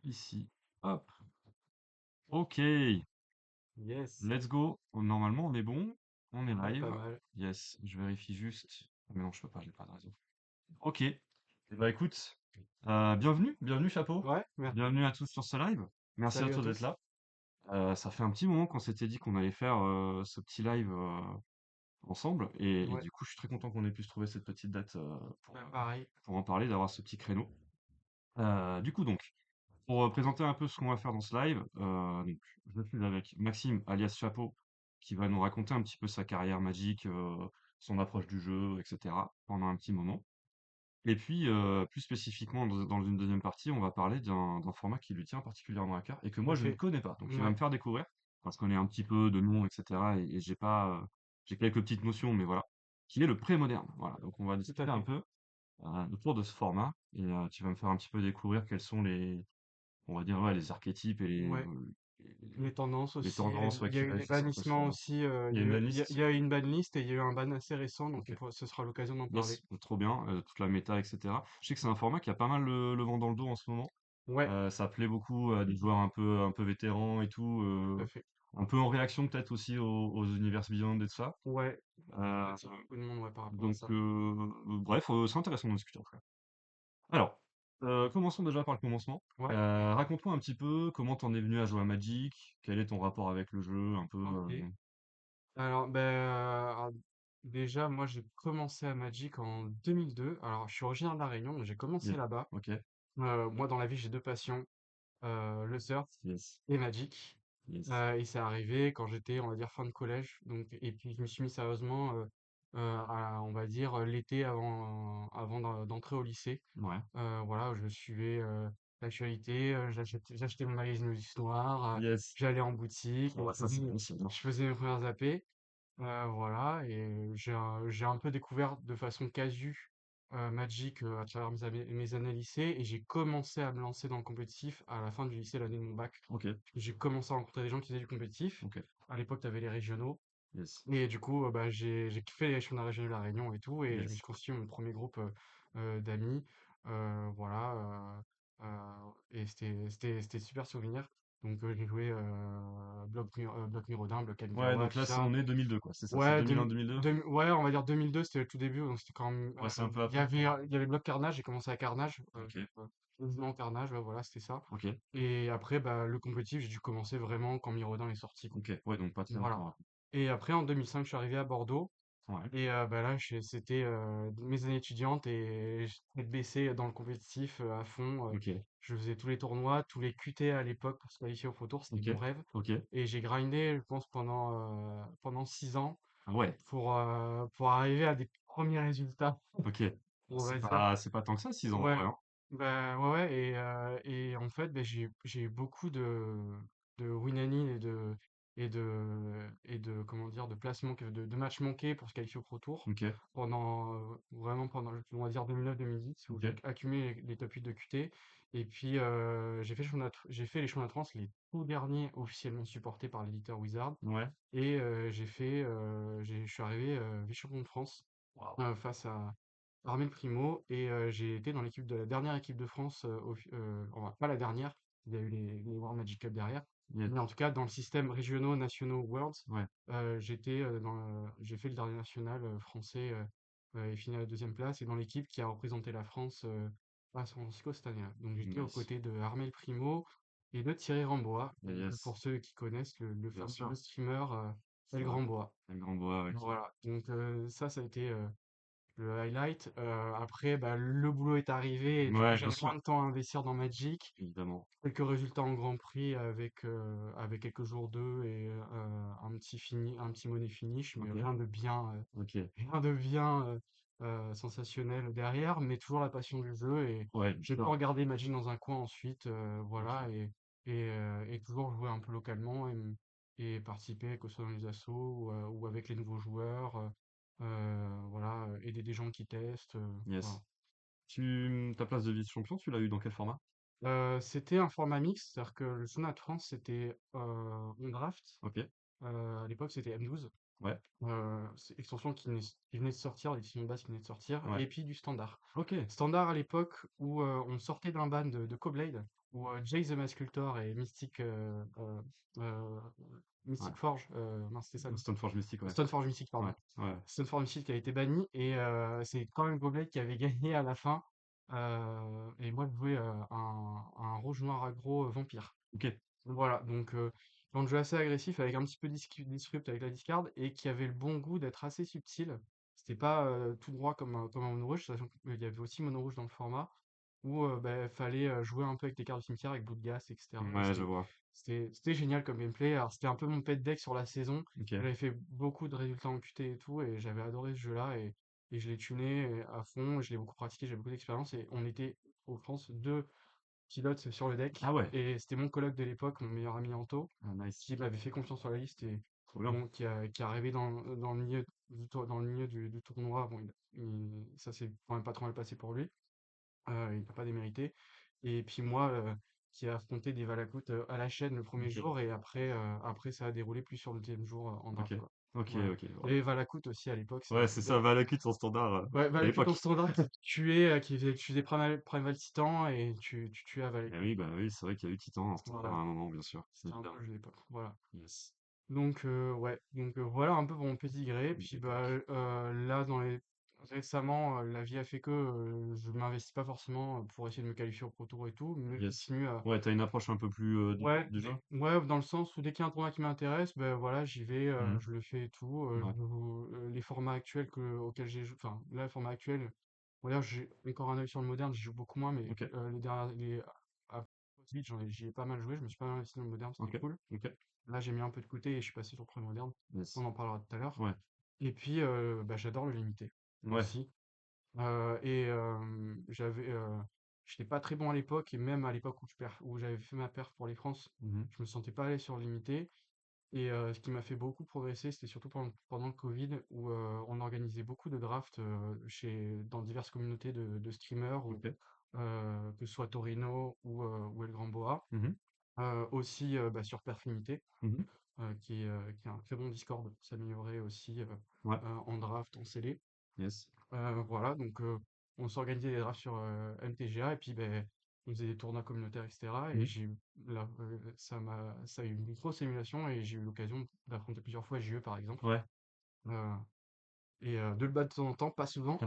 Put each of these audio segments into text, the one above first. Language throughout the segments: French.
Ici. Hop. OK. Yes. Let's go. Normalement, on est bon. On est Ouais, pas live. mal. Yes. Je vérifie juste. Ah, mais non, je peux pas, j'ai pas de réseau. OK. Eh ben, écoute, bienvenue, chapeau. Ouais, merci. Bienvenue à tous sur ce live. Merci à Salut à toi d'être tous. là. Ça fait un petit moment qu'on s'était dit qu'on allait faire ce petit live ensemble. Et Ouais, du coup, je suis très content qu'on ait pu se trouver cette petite date bah, pareil. pour en parler, d'avoir ce petit créneau. Du coup, donc, pour présenter un peu ce qu'on va faire dans ce live, donc, je suis avec Maxime, alias Chapeau, qui va nous raconter un petit peu sa carrière Magic, son approche du jeu, etc., pendant un petit moment. Et puis, plus spécifiquement, dans une deuxième partie, on va parler d'un format qui lui tient particulièrement à cœur et que Tout moi à je ne fait. connais pas. Donc il va Ouais, me faire découvrir, parce qu'on est un petit peu de nom, etc. Et j'ai pas, j'ai quelques petites notions, mais voilà. Qui est le pré-moderne. Voilà. Donc on va tout à discuter un fait. peu autour de ce format et tu vas me faire un petit peu découvrir quels sont on va dire, ouais, les archétypes et Ouais, les tendances les aussi. tendances, ouais, Il y a qui eu des régissent un peu ce bannissements format. aussi. Il y a une banlist. Il y a eu une banlist et il y a eu un ban assez récent, donc Ok. ce sera l'occasion d'en parler. Yes, trop bien, toute la méta, etc. Je sais que c'est un format qui a pas mal le vent dans le dos en ce moment. Ouais, Ça plaît beaucoup à des joueurs un peu vétérans et tout, tout à fait. un peu en réaction peut-être aussi aux Universe Beyond et tout ça. Ouais, ça Euh, attire beaucoup de monde, ouais, par rapport à donc, ça. bref, c'est intéressant de discuter en tout cas. Alors, commençons déjà par le commencement. Ouais, Raconte-moi un petit peu comment t'en es venu à jouer à Magic, quel est ton rapport avec le jeu, un peu. ok. Alors, ben, déjà, moi, j'ai commencé à Magic en 2002. Alors, je suis originaire de La Réunion, donc j'ai commencé Yes. là-bas. Ok. Moi, dans la vie, j'ai deux passions, le surf Yes. et Magic. Yes. Et c'est arrivé quand j'étais, on va dire, fin de collège. Donc, et puis, je me suis mis sérieusement, on va dire, l'été d'entrer au lycée. Ouais. Voilà, où je suivais l'actualité, j'achetais mon magazine d'histoire, Yes. j'allais en boutique, Bon, bah, ça c'est bon, c'est bien. je faisais mes premières AP. Voilà, et j'ai un peu découvert de façon casu Magic à travers mes années lycée, et j'ai commencé à me lancer dans le compétitif à la fin du lycée, l'année de mon bac. Ok. J'ai commencé à rencontrer des gens qui faisaient du compétitif. Ok. À l'époque, tu avais les régionaux. Yes. Et du coup, bah, j'ai fait les championnats régionaux de la Réunion et tout, et je me Yes. suis constitué mon premier groupe d'amis. Voilà, et c'était super souvenir. Donc, j'ai joué Bloc Mirodin, Bloc Ouais, Kamigawa, donc tout là, ça. on est 2002, quoi. C'est ça, c'est Ouais, 2001-2002? ouais, on va dire 2002, c'était le tout début, donc c'était quand même. Ouais, c'est un peu Il y après. avait, il y avait Bloc Carnage, j'ai commencé à Carnage, Ok. quasiment Carnage, ouais, voilà, c'était ça. Ok. Et après, bah, le compétitif, j'ai dû commencer vraiment quand Mirodin est sorti, quoi. Ok. Ouais, donc pas très Voilà. longtemps après. Et après, en 2005, je suis arrivé à Bordeaux. Ouais. Et bah là, c'était mes années étudiantes, et j'étais baissé dans le compétitif à fond. Ok. Je faisais tous les tournois, tous les QT à l'époque pour se qualifier au Pro Tour, c'était Ok. mon rêve. Ok. Et j'ai grindé, je pense, pendant 6 ans Ah ouais. pour arriver à des premiers résultats, Ok. on va dire. C'est pas tant que ça, 6 ans en Ouais, vrai, hein. bah ouais, ouais, et en fait, bah, j'ai eu beaucoup de win and in et de comment dire, de placements, de matchs manqués pour se qualifier au Pro Tour Ok. vraiment pendant, on va dire 2009-2010, où j'ai Ok. accumulé les top 8 de QT. Et puis j'ai fait les championnats de France, les tout derniers officiellement supportés par l'éditeur Wizard. Ouais. Et je suis arrivé vice-champion de France Waouh. face à Armel Primo, et j'ai été dans la dernière équipe de France, enfin, pas la dernière, il y a eu les World Magic Cup derrière, Yes. mais en tout cas dans le système régionaux, nationaux, Worlds, Ouais. j'ai fait le dernier national français, et fini à la deuxième place, et dans l'équipe qui a représenté la France à San Francisco cette année-là. Donc j'étais aux Nice. côtés de Armel Primo et de Thierry Rambois, donc, Yes. pour ceux qui connaissent le Bien fameux sûr. streamer El Ouais. Grandbois. Un grand bois, ouais. Voilà, donc ça a été le highlight. Après, bah, le boulot est arrivé, et du coup, Ouais, bien j'avais moins sûr. de temps à investir dans Magic. Évidemment. Quelques résultats en Grand Prix avec quelques jours d'eux, et un petit money finish, mais Ok. Ok. rien de bien sensationnel derrière, mais toujours la passion du jeu, et Ouais, bien j'ai pas sûr. regardé Magic dans un coin ensuite, Ok. voilà, et toujours jouer un peu localement, et participer, que ce soit dans les assos ou avec les nouveaux joueurs, voilà, aider des gens qui testent, voilà. Yes. Ta place de vice-champion, tu l'as eu dans quel format? C'était un format mixte, c'est-à-dire que le championnat de France, c'était en draft. Ok. À l'époque, c'était M12. Ouais. C'est extension qui venait de sortir, l'édition de base qui venait de sortir, Ouais. et puis du standard. Ok. Standard à l'époque où on sortait d'un ban de Coblade. où Jay the Mascultor et euh, Ouais. Mystic Forge, mince, c'était ça, Stoneforge Mystique, ouais. Stoneforge Mystic, Ouais, pardon. ouais. Stoneforge Mystic qui a été banni et c'est quand même Goblet qui avait gagné à la fin. Et moi, je jouais un rouge noir aggro vampire. Ok. Voilà, donc dans le jeu assez agressif avec un petit peu disrupt avec la discard et qui avait le bon goût d'être assez subtil. C'était pas tout droit comme un mono rouge, sachant qu'il y avait aussi mono rouge dans le format où bah, fallait jouer un peu avec tes cartes du cimetière, avec bout de gas, etc. Et Ouais, je vois. c'était génial comme gameplay. Alors c'était un peu mon pet deck sur la saison. Ok. J'avais fait beaucoup de résultats en QT et tout, et j'avais adoré ce jeu-là et je l'ai tuné à fond. Je l'ai beaucoup pratiqué, j'ai beaucoup d'expérience et on était au France deux pilote sur le Ah deck. ouais. Et c'était mon coloc de l'époque, mon meilleur ami Anto, Ah, nice. qui m'avait fait confiance sur la liste et Trop bien. bon, qui est arrivé dans le milieu dans le milieu du tournoi. Bon, ça s'est quand même pas trop mal passé pour lui. Il n'a pas démérité. Et puis moi, qui ai affronté des Valakut à la chaîne le premier Ok. jour et après ça a déroulé plus sur le deuxième jour en Ok. draft, quoi. Ok, Voilà. ok. Il y avait Valakut aussi à l'époque. Ouais, c'est ça, Valakut en standard Ouais, à Valakut en l'époque. standard qui tuait, tu faisais Primal Titan et tu tuais à Eh Valakut. oui, bah oui, c'est vrai qu'il y a eu Titan en standard Voilà. à un moment, bien sûr. C'était un peu Évidemment. le jeu d'époque, voilà. Yes. Donc ouais, donc voilà un peu pour mon petit gré. Puis bah D'accord. là récemment, la vie a fait que je m'investis pas forcément pour essayer de me qualifier au Pro Tour et tout, mais je Yes. continue à Ouais, t'as une approche un peu plus ouais, du jeu? ouais, dans le sens où dès qu'il y a un tournoi qui m'intéresse, ben voilà, j'y vais, Mhm. je le fais et tout. Ouais. Les formats actuels auxquels j'ai joué, enfin là, le format actuel, on va dire, j'ai encore un œil sur le moderne, j'y joue beaucoup moins, mais Ok. à Switch, j'y ai pas mal joué, je me suis pas mal investi dans le moderne, c'était Ok. cool. Ok. Là, j'ai mis un peu de côté et je suis passé sur le pré moderne. Yes. On en parlera tout à l'heure. Ouais. Et puis, bah, j'adore le limité Ouais. aussi. Et j'étais pas très bon à l'époque, et même à l'époque où j'avais fait ma perf pour les France, Mhm. je me sentais pas aller sur le limité. Et ce qui m'a fait beaucoup progresser, c'était surtout pendant le Covid, où on organisait beaucoup de drafts dans diverses communautés de streamers, Ok. que ce soit Torino ou El Grand Boa. Mhm. Aussi bah, sur Perfinité Mhm. qui est un très bon Discord pour s'améliorer aussi Ouais. en draft, en scellé. Yes. Voilà, donc on s'organisait des drafts sur MTGA et puis ben, on faisait des tournois communautaires, etc. Et Mhm. j'ai eu ça a eu une grosse émulation et j'ai eu l'occasion d'affronter plusieurs fois JE par exemple. Ouais. Euh, et de le battre de temps en temps, pas souvent.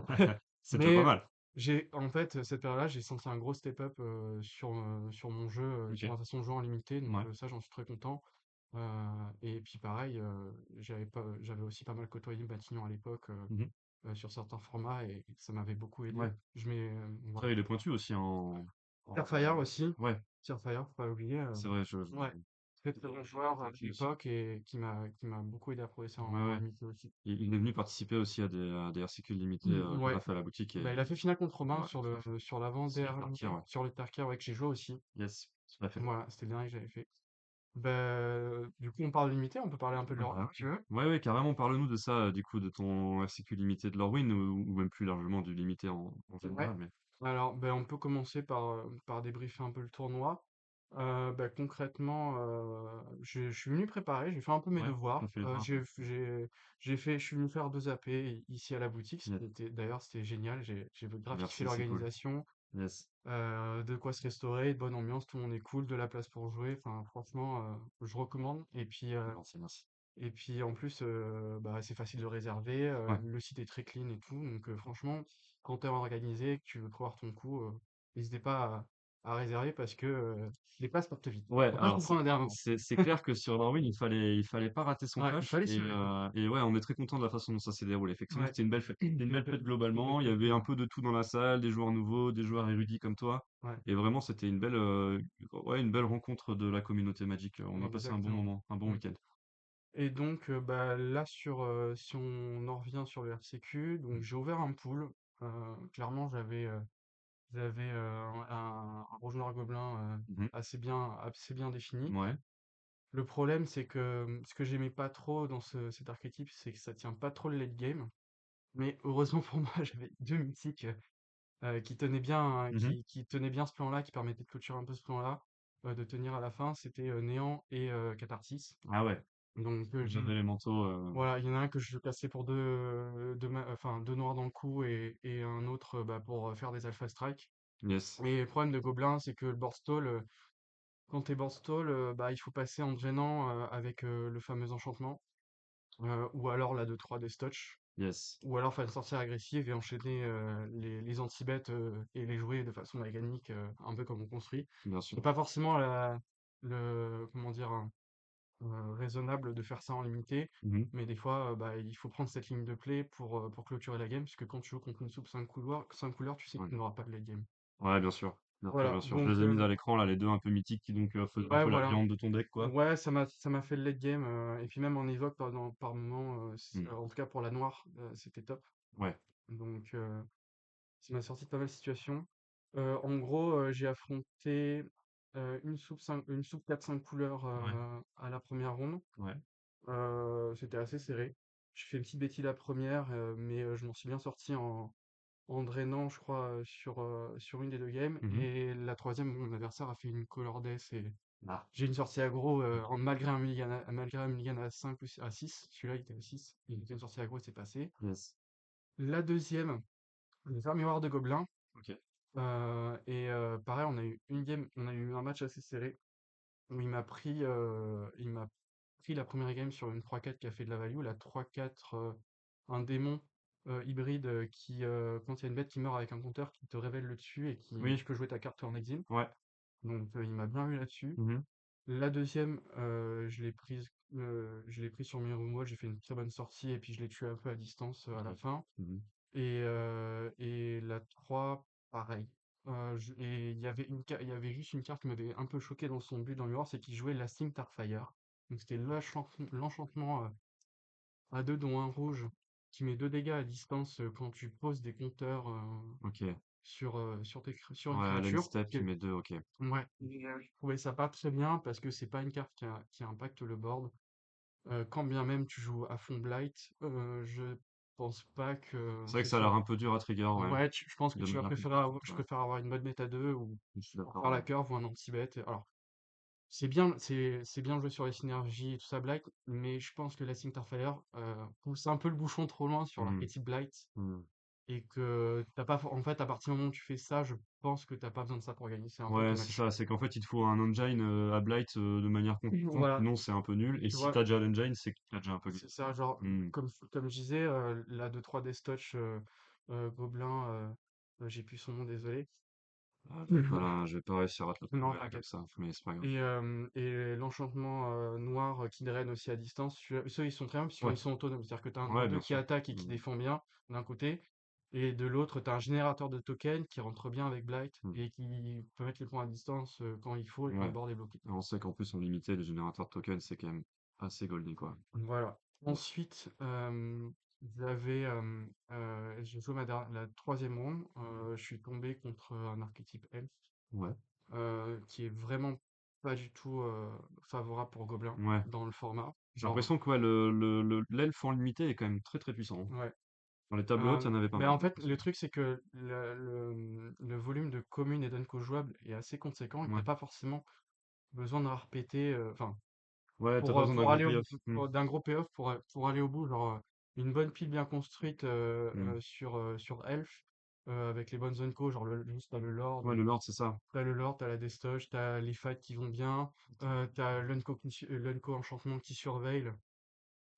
C'est déjà pas Mais mal. en fait, cette période-là, j'ai senti un gros step-up sur mon jeu, Ok. sur ma façon de jouer en limité. Donc Ouais. ça, j'en suis très content. Et puis pareil, j'avais aussi pas mal côtoyé Matignon à l'époque Mhm. sur certains formats et ça m'avait beaucoup aidé. Ouais. Voilà. Après, il est pointu aussi Starfire aussi. Ouais, Starfire, faut pas l'oublier. c'est vrai, Ouais, très très bon joueur à je- je- l'époque et qui m'a beaucoup aidé à progresser Ouais, en ouais. limité aussi. Il est venu participer aussi à des RCQ limités qu'on a Ouais, fait à la boutique bah, et il a fait finale contre Romain ouais, sur l'avant super partir, dernier, ouais. sur le Terker, ouais, que j'ai joué aussi. Yes, tout à fait. Voilà, c'était le dernier que j'avais fait. Du coup, on parle limité, on peut parler un peu de Ah leur bah si tu veux. ouais, ouais, carrément, parle-nous de ça, du coup, de ton RCQ limité de Lorwyn ou même plus largement du limité en Ouais. général, mais Alors, on peut commencer par débriefer un peu le tournoi. Concrètement, je suis venu préparer, j'ai fait un peu mes ouais, devoirs. on fait les voir un peu. Je suis venu faire 2 AP ici à la boutique. Yes. D'ailleurs, c'était génial. J'ai grave kiffé Merci, c'est cool. l'organisation. Yes. De quoi se restaurer, de bonne ambiance, tout le monde est cool, de la place pour jouer. Enfin, franchement, je recommande. Merci, merci. Et puis en plus, bah, c'est facile de réserver, Ouais. le site est très clean et tout, donc franchement, quand tu es organisé, que tu veux prévoir ton coup, n'hésitez pas à réserver parce que les places partent vite. Ouais, Faut pas alors s'en prendre un dernier moment. c'est clair que sur Darwin, il fallait pas rater son Ouais, il clash fallait se lever. et ouais, on est très content de la façon dont ça s'est déroulé. Effectivement, Ouais, c'était une belle fête. C'était une belle fête une belle globalement. Il y fête, avait un peu de tout dans la salle, des joueurs nouveaux, des joueurs érudits comme toi. ouais, Et vraiment, c'était ouais, une belle rencontre de la communauté Magic. On a passé un bon exactement. moment, un bon Mm. week-end. Et donc, bah, là, si on en revient sur le RCQ, donc j'ai ouvert un pool. Clairement, j'avais un rouge noir gobelin Mhm. assez bien défini. Ouais. Le problème, c'est que ce que j'aimais pas trop dans cet archétype, c'est que ça tient pas trop le late game. Mais heureusement pour moi, j'avais deux mythiques Mhm. qui tenaient bien ce plan-là, qui permettaient de clôturer un peu ce plan-là, de tenir à la fin. C'était Néant et Catharsis. Ah ouais. Donc J'avais les manteaux. voilà, il y en a un que je cassais pour deux noirs dans le coup et un autre bah, pour faire des alpha strike. Yes. Et le problème de Gobelin, c'est que le board stall, quand t'es board stall, bah, il faut passer en drainant avec le fameux enchantement, ou alors la 2-3 des Stotch, Yes. ou alors faire une sortie agressive et enchaîner les anti-bêtes et les jouer de façon mécanique, un peu comme on construit. Bien C'est sûr. pas forcément comment dire, raisonnable de faire ça en limité, Mhm. mais des fois, bah, il faut prendre cette ligne de play pour clôturer la game, parce que quand tu joues contre une soupe 5 couleurs, tu sais que Ouais. tu n'auras pas de late game. Ouais, bien sûr. Bien sûr, Voilà, bien sûr. Je donc les ai mises à l'écran, là, les deux un peu mythiques qui donc faisaient un ouais, peu la voilà. viande de ton deck, quoi. Ouais, ça m'a fait le late game, et puis même en évoque par moment, Hmm. en tout cas pour la noire, c'était top. Ouais. Donc ça m'a sorti de pas mal de situations. En gros, j'ai affronté une soupe 4-5 couleurs Ouais. à la première ronde. Ouais. C'était assez serré. J'ai fait une petite bêtise la première, mais je m'en suis bien sorti en drainant, je crois, sur une des deux games. Mhm. Et la troisième, mon adversaire a fait une color death et Ah. j'ai une sortie aggro malgré un mulligan à 5 ou à 6. Celui-là, il était à 6. Il était une sortie aggro et c'est passé. Yes. La deuxième, j'ai fait un miroir de gobelin. Ok. Et pareil, on a eu un match assez serré où il m'a pris la première game sur une 3-4 qui a fait de la value, la 3-4, un démon hybride qui, quand il y a une bête qui meurt avec un compteur, qui te révèle le dessus et Oui. tu peux jouer ta carte en exil. Ouais. Donc il m'a bien eu là-dessus. Mhm. La deuxième, je l'ai pris sur Mirumo, j'ai fait une très bonne sortie et puis je l'ai tué un peu à distance à la Ok. fin. Mhm. Et la 3 pareil. Et il y avait juste une carte qui m'avait un peu choqué dans son but dans le Miroir, c'est qu'il jouait Lasting Starfire. Donc c'était l'enchantement à 2 dont un rouge qui met 2 dégâts à distance quand tu poses des compteurs Ok. sur une Ouais, lane créature. step qui met deux. Ok. Ouais, je trouvais ça pas très bien parce que c'est pas une carte qui impacte le board. Quand bien même tu joues à fond Blight, je pense pas que C'est vrai ce que ça a l'air soit. un peu dur à trigger, ouais. Ouais, je pense que De tu vas manière préférer compétitive, avoir, je ouais. préfère avoir une bonne méta 2 ou Je suis pour d'accord, faire la ouais. curve ou un anti-bet. Alors, c'est bien joué sur les synergies et tout ça, Blight, mais je pense que la Starfire pousse un peu le bouchon trop loin sur Mhm. l'archétype Blight Mhm. et que t'as pas, en fait, à partir du moment où tu fais ça, je pense que t'as pas besoin de ça pour gagner. C'est un peu too Ouais, c'est much. ça, c'est qu'en fait, il te faut un engine à Blight de manière consistante, Voilà, sinon c'est un peu nul. Et tu si vois, t'as déjà l'engine, c'est que t'as déjà un peu c'est gagné. ça, genre, Hmm. comme je disais, la 2-3 Destoch Gobelin, j'ai plus son nom, désolé. Ah, je vais pas réussir à te le Non, trouver là comme t'inquiète. ça, mais c'est pas grave. Et l'enchantement noir qui draine aussi à distance, ceux ils sont très bien puisqu'ils Ouais, sont autonomes. C'est-à-dire que tu as un ouais, bien 2-2 qui sûr. attaque et qui Hmm. défend bien d'un côté, et de l'autre, tu as un générateur de tokens qui rentre bien avec Blight Hmm. et qui peut mettre les points à distance quand il faut et quand le Ouais. board est bloqué. On sait qu'en plus, en limité, les générateurs de tokens, c'est quand même assez golden, quoi. Voilà. Ouais. Ensuite, j'ai joué la troisième ronde. Je suis tombé contre un archétype elf Ouais. qui est vraiment pas du tout favorable pour Gobelin Ouais. dans le format. J'ai Genre, l'impression que ouais, l'elfe en limité est quand même très très puissant, hein. ouais. Dans les tables hautes, il y en avait pas Mais mal, en j'ai fait, le l'impression. truc, c'est que le volume de communes et d'unco jouables est assez conséquent. Il n'y a Ouais. pas forcément besoin de répéter, enfin, Ouais, t'as pas besoin d'un pour gros aller payoff. Hmm. d'un gros payoff pour aller au bout. Genre, une bonne pile bien construite Hmm. sur Elf, avec les bonnes unco, genre juste t'as le Lord, Ouais, le Lord, c'est ça. t'as la Destoche, t'as les fights qui vont bien, t'as l'unco enchantement qui surveille.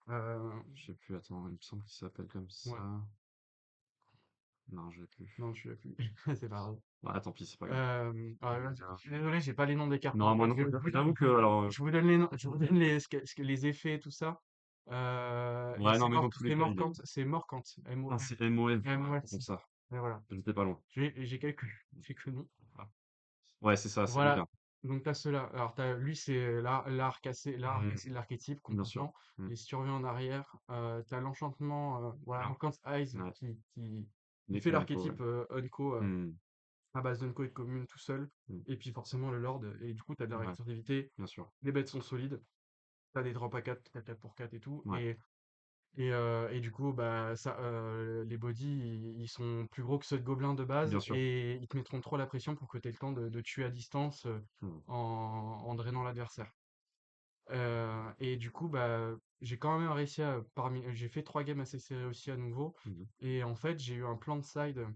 Euh, Je sais plus, attends, il me semble qu'il s'appelle comme ouais, ça. Non, je l'ai plus. non, je l'ai plus. C'est pas grave. Ouais, tant pis, c'est pas grave. Là, je suis désolé, j'ai pas les noms des cartes en Non, moi tête. non, j'avoue que, alors, Je vous donne les noms, je vous donne les effets et tout ça. Et ouais, non, mais dans tous les cas, il est. C'est Morcant, Ah, c'est MOF, voilà, c'est M-O-F. pour ça. Et voilà. J'étais pas loin. J'ai quelques noms. Ah. Ouais, c'est ça, c'est lui Voilà. là. Donc t'as ceux-là. Alors lui c'est Hmm. l'archétype Bien sûr. complètement. Hmm. Et si tu reviens en arrière, t'as l'enchantement, voilà, Ah, Morcant's Eyes ouais. qui Les fait Kalenko, ouais. l'archétype Unco Hmm. à base d'Unco et de commune tout seul. Hmm. Et puis forcément le Lord. Et du coup t'as de la Ouais, réactivité. bien sûr. Les bêtes sont solides. T'as des drops à 4, t'as 4 pour 4 et tout. Ouais, Et du coup, bah, les bodies, ils sont plus gros que ceux de gobelins de bien base sûr. et ils te mettront trop la pression pour que tu aies le temps de tuer à distance Hmm. en drainant l'adversaire. Et du coup, bah, j'ai quand même réussi j'ai fait 3 games assez serrés aussi à nouveau. Mhm. Et en fait, j'ai eu un plan de side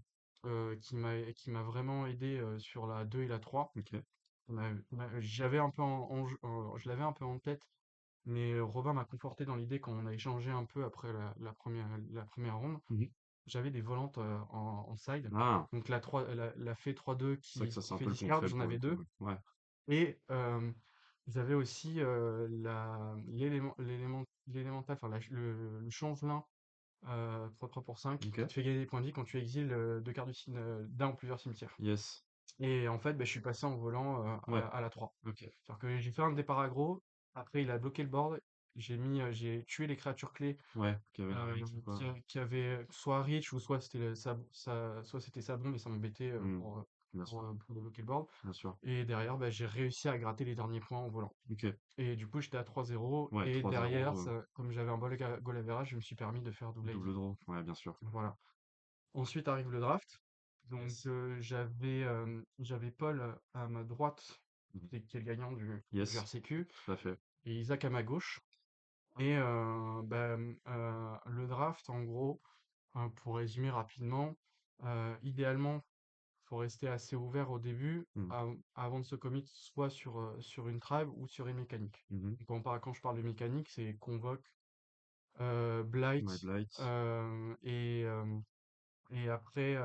qui m'a vraiment aidé sur la 2 et la 3. OK. J'avais un peu je l'avais un peu en tête, mais Robin m'a conforté dans l'idée quand on a échangé un peu après la première ronde. Mmh. J'avais des volantes en side. Ah! Donc la Fée 3-2 C'est vrai que ça, qui c'est un fait peu le discard, contre-fait j'en pour le avais coup, deux. ouais. Ouais. Et j'avais aussi l'élémental, enfin le changelin 3-3 pour 5 qui OK. te fait gagner des points de vie quand tu exiles deux cartes d'un ou plusieurs cimetières. Yes. Et en fait, bah, je suis passé en volant Ouais. à la 3. OK. C'est-à-dire que j'ai fait un départ aggro, après il a bloqué le board, j'ai tué les créatures clés Ouais, qu'il y avait la Rift ou quoi. qui avaient soit Reach ou soit c'était soit c'était sa bombe et ça m'embêtait Mmh. Bien sûr, pour bloquer le board. bien sûr. Et derrière, bah, j'ai réussi à gratter les derniers points en volant. OK. Et du coup, j'étais à 3-0. Ouais, Et derrière, 3-0, comme j'avais un bon goal average, je me suis permis de faire double double ID. draw. Ouais, bien sûr. Voilà. Ensuite arrive le draft. Donc Yes. j'avais Paul à ma droite, Mmh. qui est le gagnant du Yes, RCQ, tout à fait. et Isaac à ma gauche. Et le draft, en gros, pour résumer rapidement, idéalement, faut rester assez ouvert au début, Mmh. avant de se commit soit sur une tribe ou sur une mécanique. Mmh mh. Donc quand je parle de mécanique, c'est Convoque, Ouais, Blight, Blight. et après,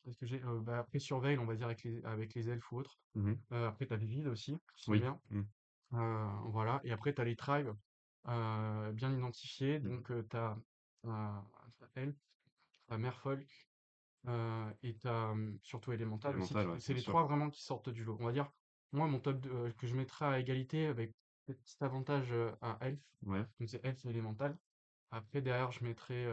qu'est-ce que j'ai? Après Surveil, on va dire avec les elfes ou autres. Mmh mh. Après tu as des vides aussi, qui sont Oui. bien. Mmh. Voilà, et après tu as les tribes, bien identifiés. Mmh mh. Donc tu as Elf, tu as Merfolk, et tu as surtout Elemental aussi. Élémental, ouais, C'est bien les sûr. 3 vraiment qui sortent du lot. On va dire, moi, mon top que je mettrais à égalité avec petit avantage à Elf. Ouais. Donc c'est Elf et Elemental. Après, derrière, je mettrais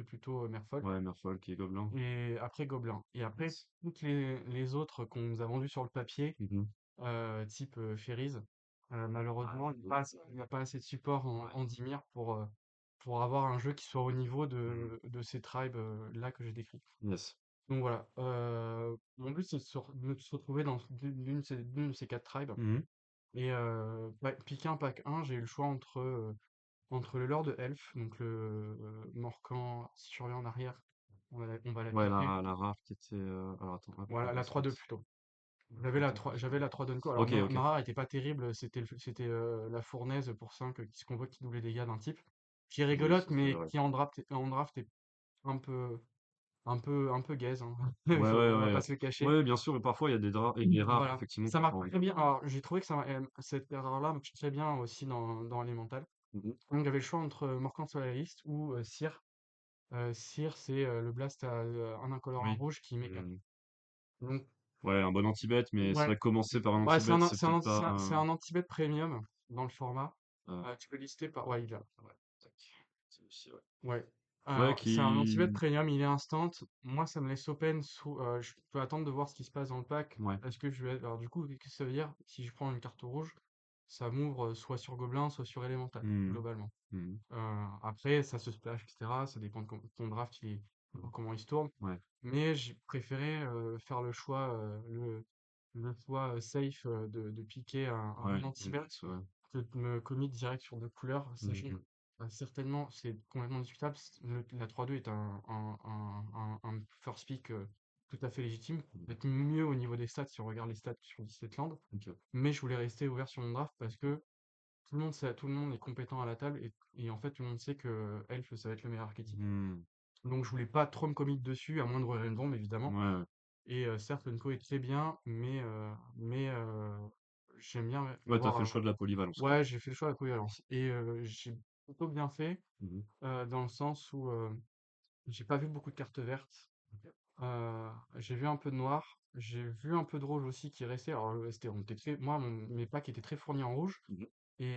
plutôt Merfolk. Ouais, Merfolk et Gobelin. Et après Gobelin. Et après, Yes. toutes les autres qu'on nous a vendues sur le papier, Mmh mh. type Fairies, Ah, malheureusement, il n'y a pas assez de support ouais. en Dimir pour avoir un jeu qui soit au niveau Mmh. de ces tribes là que j'ai décrits. Yes. Donc voilà, mon but c'est de se retrouver dans l'une de ces 4 tribes. Mmh mh. Et pick 1, pack 1, j'ai eu le choix entre le Lord Elf, donc le Morcan, si je reviens en arrière, on va la Ouais, piquer. la rare qui était, alors attends, hop, Voilà, la 3-2 Investment. plutôt. J'avais la 3 d'Unco. Alors OK, OK. ma rare était pas terrible, c'était la fournaise pour 5 qui se convoque, qui double les dégâts d'un type. Qui est Oui, rigolote, c'est très mais vrai. qui en draft est un peu gaze, hein. Ouais, ouais, On va pas ouais. se le cacher. Ouais, bien sûr, et parfois il y a des rares Voilà, effectivement ça qui marche sont très bien. Alors j'ai trouvé que cette erreur-là marche très bien aussi dans Elemental. mmh mh. Donc j'avais le choix entre Morcant Solariste ou Seer. Seer, c'est le blast à un incolore, un Oui. rouge qui met 4. Mmh. Donc Ouais, un bon anti-bet, mais c'est ouais, vrai que commencer par un ouais, anti-bet, c'est peut-être pas, c'est un anti-bet premium dans le format. heu, Tu peux lister par, ouais, il a, ouais, tac. Celui-ci, ouais. ouais. Ouais, Alors c'est un anti-bet qui premium, il est instant. Moi, ça me laisse open je peux attendre de voir ce qui se passe dans le pack. ouais. Est-ce que je vais, alors du coup, qu'est-ce que ça veut dire? Si je prends une carte rouge, ça m'ouvre soit sur Gobelin, soit sur Élémental, Mmh mh. globalement. Mmh mh. Après, ça se splash, etc. Ça dépend de ton draft, comment il se tourne. Ouais. Mais j'ai préféré faire le choix safe de piquer un Ouais, bon une anti-bet plus, ouais. que de me commit direct sur 2 couleurs, Mmh sachant que mh. certainement c'est complètement discutable. La 3-2 est un first pick tout à fait légitime, Mmh. peut-être mieux au niveau des stats si on regarde les stats sur 17 landes. OK. Mais je voulais rester ouvert sur mon draft parce que tout le monde est compétent à la table, et en fait tout le monde sait que Elf ça va être le meilleur archétype. Mmh. Donc je voulais pas trop me commit dessus, à moins de rouvrir une bombe Ouais, évidemment. ouais. Et certes, l'Unco est très bien, mais j'aime bien Ouais, tu as avoir fait le un. choix de la polyvalence, quoi. Ouais, j'ai fait le choix de la polyvalence. Et j'ai plutôt bien fait, Mmh mh. dans le sens où j'ai pas vu beaucoup de cartes vertes. J'ai vu un peu de noir. J'ai vu un peu de rouge aussi qui restait. Alors, on était moi, mes packs étaient très fournis en rouge. Mmh mh. Et,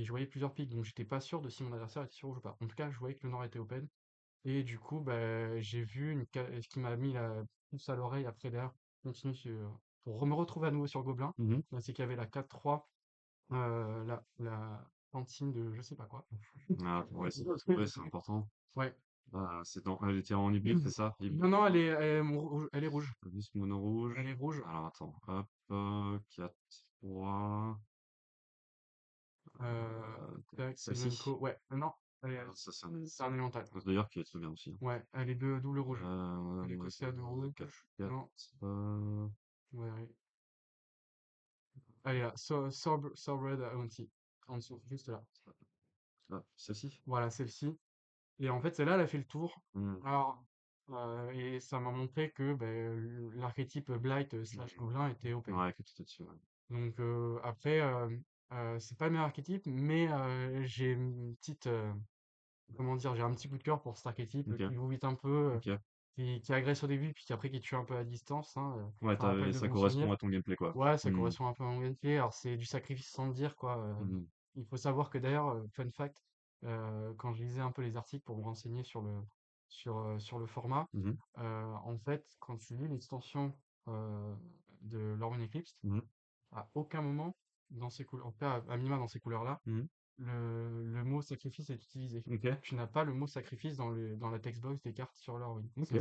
je voyais plusieurs pics, donc j'étais pas sûr de si mon adversaire était sur rouge ou pas. En tout cas, je voyais que le noir était open. Et du coup, bah, j'ai vu ce qui m'a mis la puce à l'oreille après derrière, continuer pour me retrouver à nouveau sur Gobelin. Mmh mh. Bah, c'est qu'il y avait la 4-3, la cantine de je sais pas quoi. Ah, ouais, ouais, c'est important. Ouais. Elle était en hybride, c'est ça? Non, non, elle est rouge. Juste mono rouge. Elle est rouge. Alors attends, hop, 4-3, Tac, c'est le même celle-ci? co. Ouais, non. Ça, C'est un élémental. d'ailleurs qui est très bien aussi, hein. Ouais, elle est de double rouge. Elle est costée à deux rouges. 4, Non, ouais, ouais. Elle est là. Sorbred Auntie. En dessous, juste là. ah, celle-ci? Voilà, celle-ci. Et en fait, celle-là, elle a fait le tour. Mmh. Alors, et ça m'a montré que l'archétype Blight slash Gobelin était OP. Ouais, que tu étais dessus, ouais. Donc après, c'est pas le meilleur archétype, mais j'ai une petite, comment dire, j'ai un petit coup de cœur pour cet archétype OK, qui vous vite un peu, OK. qui agresse au début, puis après qui tue un peu à distance, hein, Ouais, ça rappelle de ça bons correspond souvenirs. à ton gameplay, quoi. Ouais, ça Mmh. correspond un peu à mon gameplay. Alors c'est du sacrifice sans le dire, quoi. Mmh. Il faut savoir que d'ailleurs, fun fact, quand je lisais un peu les articles pour me renseigner sur le format, Mmh. en fait, quand tu lis l'extension de Lorwyn Eclipse, Mmh. à aucun moment dans ces couleurs, en tout cas à minima dans ces couleurs-là, Mmh. le mot sacrifice est utilisé. OK. Tu n'as pas le mot sacrifice dans la textbox des cartes sur Lorwyn. OK.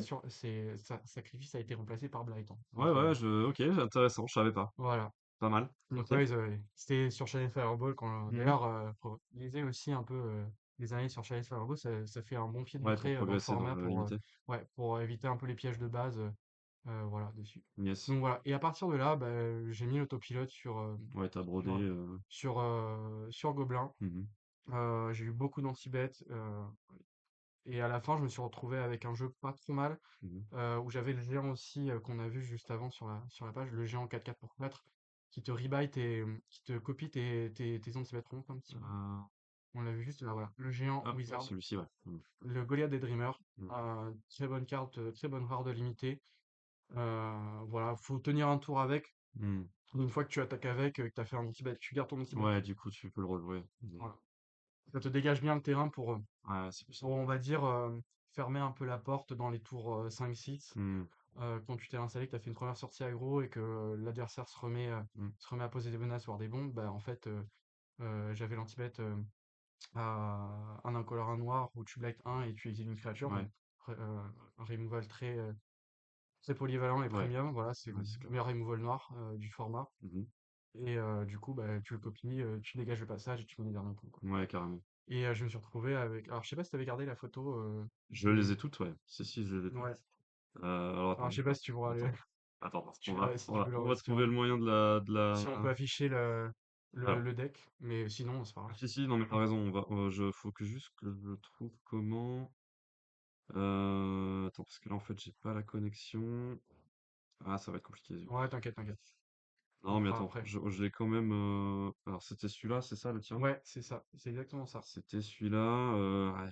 Sacrifice a été remplacé par Blight, hein. Ouais, Donc ouais, OK, intéressant, je savais pas. voilà. Pas mal. Donc OK. ouais, c'était sur Channel Fireball quand Mmh. d'ailleurs, lisez aussi un peu les analyses sur Channel Fireball, ça fait un bon pied Ouais, pour d'entrée dans le progresser dans format le pour limité. ouais, pour éviter un peu les pièges de base, voilà, dessus. Yes. Donc voilà. Et à partir de là, j'ai mis l'autopilote Ouais, t'as brodé, sur, sur Gobelin. mmh. J'ai eu beaucoup d'anti-bêtes, et à la fin, je me suis retrouvé avec un jeu pas trop mal, Mmh. où j'avais le géant aussi, qu'on a vu juste avant sur la page, le géant 4-4 pour 4, qui te rebuy qui te copie tes anti-bêtes ronds un petit peu. Heu, On l'a vu juste là, voilà. Le géant ah, ouais, Wizard, celui-ci, ouais. Mmh. le Goliath des Dreamers, Mmh. très bonne carte, très bonne rare de limité. Voilà, faut tenir un tour avec. Mmh. Une fois que tu attaques avec, que tu as fait un anti-bet, tu gardes ton anti-bet. Ouais, du coup, tu peux le rejouer. Mmh. Voilà. Ça te dégage bien le terrain Ouais, c'est plus pour simple. on va dire, fermer un peu la porte dans les tours 5-6. Mmh. Quand tu t'es installé, que tu as fait une première sortie aggro et que l'adversaire Mmh. se remet à poser des menaces, voire des bombes, bah en fait, j'avais l'anti-bet à un incolore, un noir, où tu blight un et tu exiles une créature. Ouais. Donc, un removal très polyvalent et Ouais. premium. Voilà, c'est le Ouais, c'est clair. meilleur removal noir du format. Mmh. Et du coup, tu le copies, tu dégages le passage et tu mets les derniers coups, quoi. Ouais, carrément. Et je me suis retrouvé avec. Alors, je sais pas si tu avais gardé la photo Je les ai toutes, ouais. Si, je les ai toutes. Ouais. Alors Alors, attends, je sais bouge pas pas. si tu pourras aller. Attends. Attends, Je sais pas si tu peux on va si tu vois. trouver le moyen de Si on la peut afficher alors, le deck, mais sinon, c'est pas grave. si, non, mais tu raison, faut que juste que je trouve comment. Attends, parce que là, en fait, j'ai pas la connexion. Ah, ça va être compliqué. Ouais, t'inquiète, t'inquiète. On Non, mais fera attends, après. je l'ai quand même. Alors, c'était celui-là, c'est ça le tien? Ouais, c'est ça. C'est exactement ça. C'était celui-là. Ouais.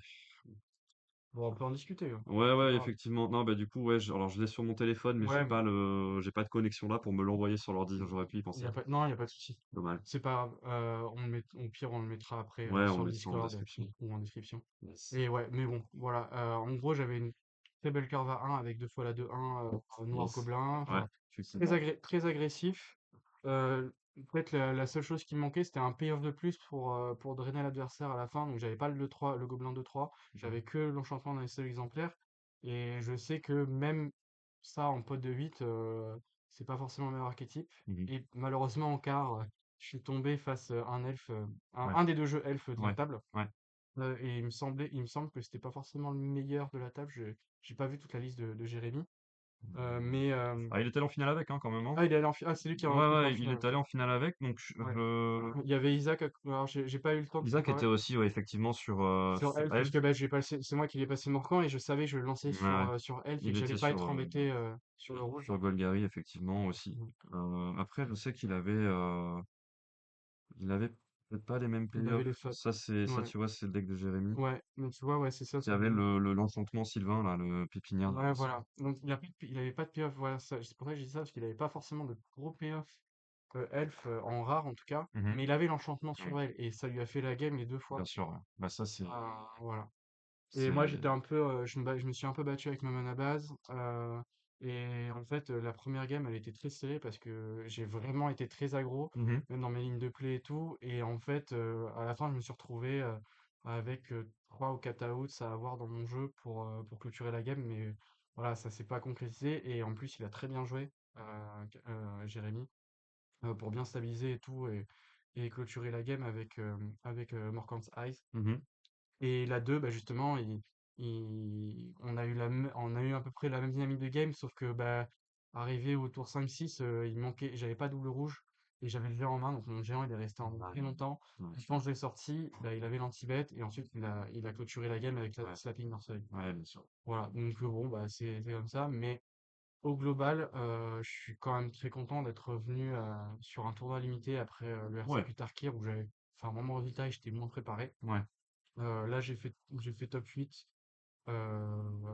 Bon, on peut en discuter, hein. Ouais, C'est ouais, pas grave. effectivement. Non, bah du coup, ouais, alors je l'ai sur mon téléphone, mais Ouais, j'ai pas de connexion là pour me l'envoyer sur l'ordi. J'aurais pu y penser. non, y a pas de souci. Dommage. C'est pas grave. Au pire, on le mettra après Ouais, on sur le met ça en Discord description. ou en description. Yes. Et ouais, mais bon, voilà. En gros, j'avais une très belle curve à 1 avec deux fois la 2-1 noir Yes. gobelin. Ouais, Enfin, effectivement. très agressif. Peut-être la seule chose qui me manquait, c'était un payoff de plus pour drainer l'adversaire à la fin. Donc, j'avais pas le 2-3, le gobelin 2-3. Mhm. J'avais que l'enchantement dans les seuls exemplaires. Et je sais que même ça, en pot de 8 c'est pas forcément le meilleur archétype. Mhm. Et malheureusement, en quart, je suis tombé face à un elfe, Ouais, un des deux jeux elfes de la ouais, table. ouais. Et il me semble que c'était pas forcément le meilleur de la table. J'ai pas vu toute la liste de Jérémy. Mais Ah, il est allé en finale avec, hein, quand même, hein. ah, il est allé ah, c'est lui Ouais, qui est en ouais, il finale. est Ok. allé en finale avec, donc Ouais. Il y avait Isaac. Alors, j'ai pas eu le temps de Isaac comparer était aussi, ouais, effectivement, sur sur Elf parce Elf. que c'est moi qui l'ai passé Morcan et je savais que je le lançais Ouais, ouais. sur Elf et Il que j'allais était pas être embêté sur le rouge. sur Golgari, effectivement, aussi. Mhm. Après, je sais il avait peut-être pas les mêmes Il avait playoffs. les fautes. Ça, Ouais. tu vois, c'est le deck de Jérémy. Ouais. Mais tu vois, ouais, c'est ça. Il y avait l'enchantement Sylvain, là, le pépinière Ouais, d'Argos. voilà. Donc il avait pas de payoff. Voilà, c'est pour ça que je dis ça parce qu'il avait pas forcément de gros payoff Elf en rare en tout cas. Mhm. Mais il avait l'enchantement Ouais, sur elle et ça lui a fait la game les deux fois. bien sûr, ouais. Bah, ça, Voilà. Et moi, c'est, j'étais un peu, je me suis un peu battu avec ma mana base. Et en fait, la première game, elle était très serrée parce que j'ai vraiment été très aggro, Mhm. même dans mes lignes de play et tout. Et en fait, à la fin, je me suis retrouvé avec 3 ou 4 outs à avoir dans mon jeu pour clôturer la game. Mais voilà, ça s'est pas concrétisé. Et en plus, il a très bien joué, Jérémy, pour bien stabiliser et tout et clôturer la game avec Morkant's Eyes. Mhm. Et la 2 bah, justement, on a eu à peu près la même dynamique de game, sauf que bah, arrivé au tour 5-6, j'avais pas double rouge et j'avais le géant en main, donc mon géant il est resté en main Ouais, très longtemps. ouais, Et quand je l'ai sorti, bah, il avait l'anti-bet et ensuite il a clôturé la game avec la ouais, slapping Nursery. ouais, bien sûr. Voilà, donc bon, bah, c'est comme ça, mais au global, je suis quand même très content d'être revenu sur un tournoi limité après le Ouais, RCQ Tarkir où j'avais fait un bon résultat et j'étais moins préparé. ouais. Là, j'ai fait top 8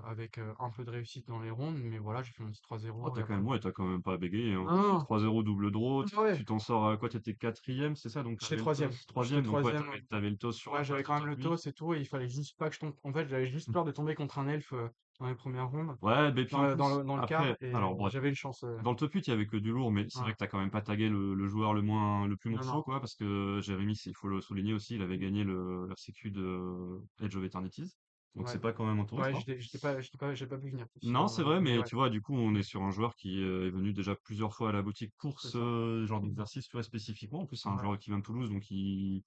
avec un peu de réussite dans les rondes, mais voilà, j'ai fait mon petit Oh, 3-0 et après. t'as quand même pas bégayé, hein. Non, non, non, 3-0 double draw, ah ouais, tu t'en sors à quoi? T'étais quatrième, c'est ça? Donc j'étais t'avais le troisième. toss. J'étais Troisième, donc ouais, troisième. t'avais le toss sur la Ouais, place j'avais de quand même top le 8. toss et tout, et il fallait juste pas que je tombe. En fait, j'avais juste peur de tomber contre un elfe dans les premières rondes, Ouais, mais puis en plus, dans le quart, après, et alors bon, j'avais une chance. dans le top 8, il y avait que du lourd, mais c'est vrai Voilà. que t'as quand même pas tagué le joueur le plus Non, monceau, non. quoi, parce que Jérémy, il faut le souligner aussi, il avait gagné le RCQ de Edge of Eternities. Donc Ouais. c'est pas quand même un touriste, Ouais, hein. j'ai pas pu venir, Non, c'est vrai, mais mais ouais. tu vois, du coup, on Mm. est sur un joueur qui est venu déjà plusieurs fois à la boutique pour C'est ça. ce genre d'exercice, tu vois, spécifiquement. En plus, c'est un Ouais. joueur qui vient de Toulouse, donc il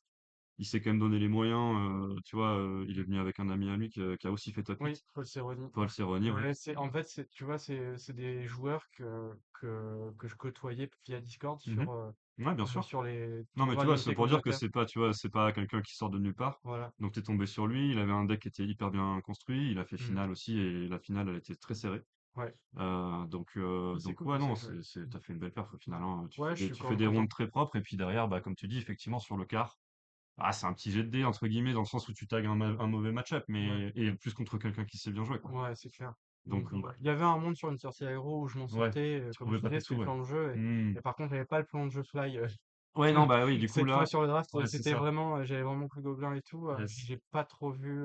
s'est quand même donné les moyens. Tu vois, il est venu avec un ami à lui qui a aussi fait top Oui, 8, Paul Cerrone. Paul Cerroni, ouais. Ouais, en fait, tu vois, c'est des joueurs que je côtoyais via Discord Mhm. Ouais, bien sûr. sur les Non, mais tournois tu vois, c'est limités pour dire que communautaires. c'est pas, tu vois, c'est pas quelqu'un qui sort de nulle part. Voilà. Donc t'es tombé sur lui, il avait un deck qui était hyper bien construit, il a fait Mm. finale aussi, et la finale, elle était très serrée. Ouais. C'est Donc cool ouais, que ça non, ait joué. t'as fait une belle perf au final, hein. Ouais, je suis Tu quand fais même des rondes content. très propres, et puis derrière, bah, comme tu dis, effectivement, sur le quart, ah, c'est un petit jet de dés, entre guillemets, dans le sens où tu tags un mauvais match-up, Ouais. et plus contre quelqu'un qui sait bien jouer, quoi. Ouais, c'est clair. Donc, Donc, bon, bah, il y avait un monde sur une sortie aéro où je m'en ouais, sortais, tu comme je pouvais pas disais, faire c'était tout, le ouais. plan de jeu. Hmm. Et par contre, j'avais pas le plan de jeu fly. Ouais, non, bah oui, du coup, Cette fois là, sur le draft, ouais, c'est c'était ça. vraiment, j'avais vraiment que gobelin et tout. Yes. J'ai pas trop vu,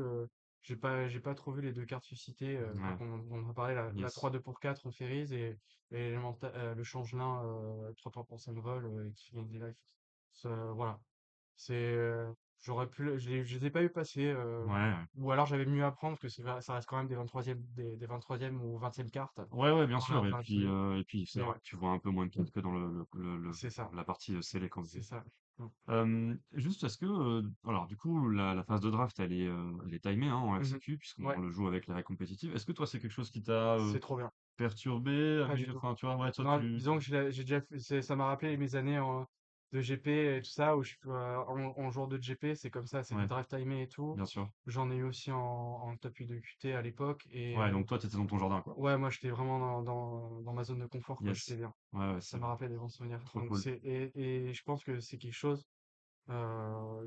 j'ai pas trop vu les deux cartes suscitées. Ouais, On a parlé la yes. 3-2 pour 4 on fairies et le changelin 3-3 pour 5 vol qui gagne des lives. Voilà. C'est, j'aurais pu, je les ai pas eu passer. Ouais, ouais. Ou alors j'avais mieux à prendre que ça reste quand même des 23e, des 23e ou 20e cartes Ouais, ouais, bien dans sûr. l'Interactive. Et puis c'est Mais vrai ouais, que tu vois un peu moins de cartes que dans c'est ça. la partie scellée, quand C'est ça. Mm. juste parce que, alors du coup, la phase de draft, elle est timée, hein, en Mhm. RCQ, puisqu'on Ouais, le joue avec les règles compétitives. Est-ce que toi, c'est quelque chose qui t'a c'est trop bien. perturbé, Pas du tout. enfin, tu vois, ouais, toi, Non, disons que j'ai déjà fait, ça m'a rappelé mes années de GP et tout ça, où en joueur de GP, c'est comme ça, c'est des ouais, draft timés et tout. bien sûr. J'en ai eu aussi en top 8 de QT à l'époque. Et Ouais, donc toi, t'étais dans ton jardin, quoi. ouais, moi, j'étais vraiment dans ma zone de confort, quoi, j'étais Yes. bien. Ouais, ouais, Ça c'est m'a rappelé des bons souvenirs. trop Donc, cool. et je pense que c'est quelque chose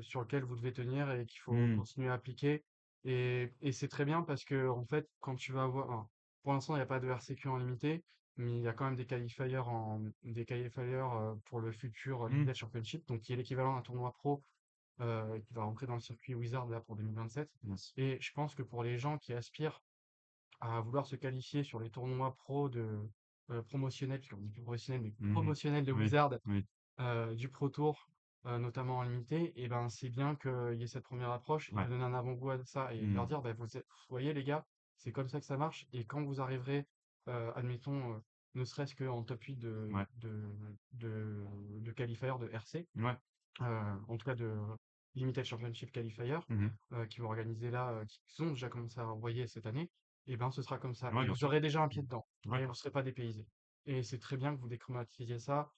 sur lequel vous devez tenir et qu'il faut Hmm. continuer à appliquer. Et c'est très bien parce que, en fait, quand tu vas avoir, enfin, pour l'instant, il n'y a pas de RCQ en limité, mais il y a quand même des qualifiers pour le futur Hmm. Limited Championship, donc qui est l'équivalent d'un tournoi pro qui va rentrer dans le circuit Wizard là pour 2027. Yes. Et je pense que pour les gens qui aspirent à vouloir se qualifier sur les tournois pro promotionnels, parce qu'on dit plus professionnels, mais Hmm. promotionnels de Oui, Wizard, oui. du Pro Tour, notamment en limité, et ben c'est bien qu'il y ait cette première approche et de Ouais. donner un avant-goût à ça et de leur Hmm. dire, bah, vous voyez les gars, c'est comme ça que ça marche. Et quand vous arriverez, admettons, ne serait-ce qu'en top 8 Ouais. de qualifier de RC, Ouais. en tout cas de Limited Championship Qualifier, Mhm. qui vont organiser là, qui ont déjà commencé à envoyer cette année, et ben ce sera comme ça. Ouais, Et bien vous sûr. aurez déjà un pied dedans, Ouais. et vous ne serez pas dépaysé. Et c'est très bien que vous décromatisiez ça,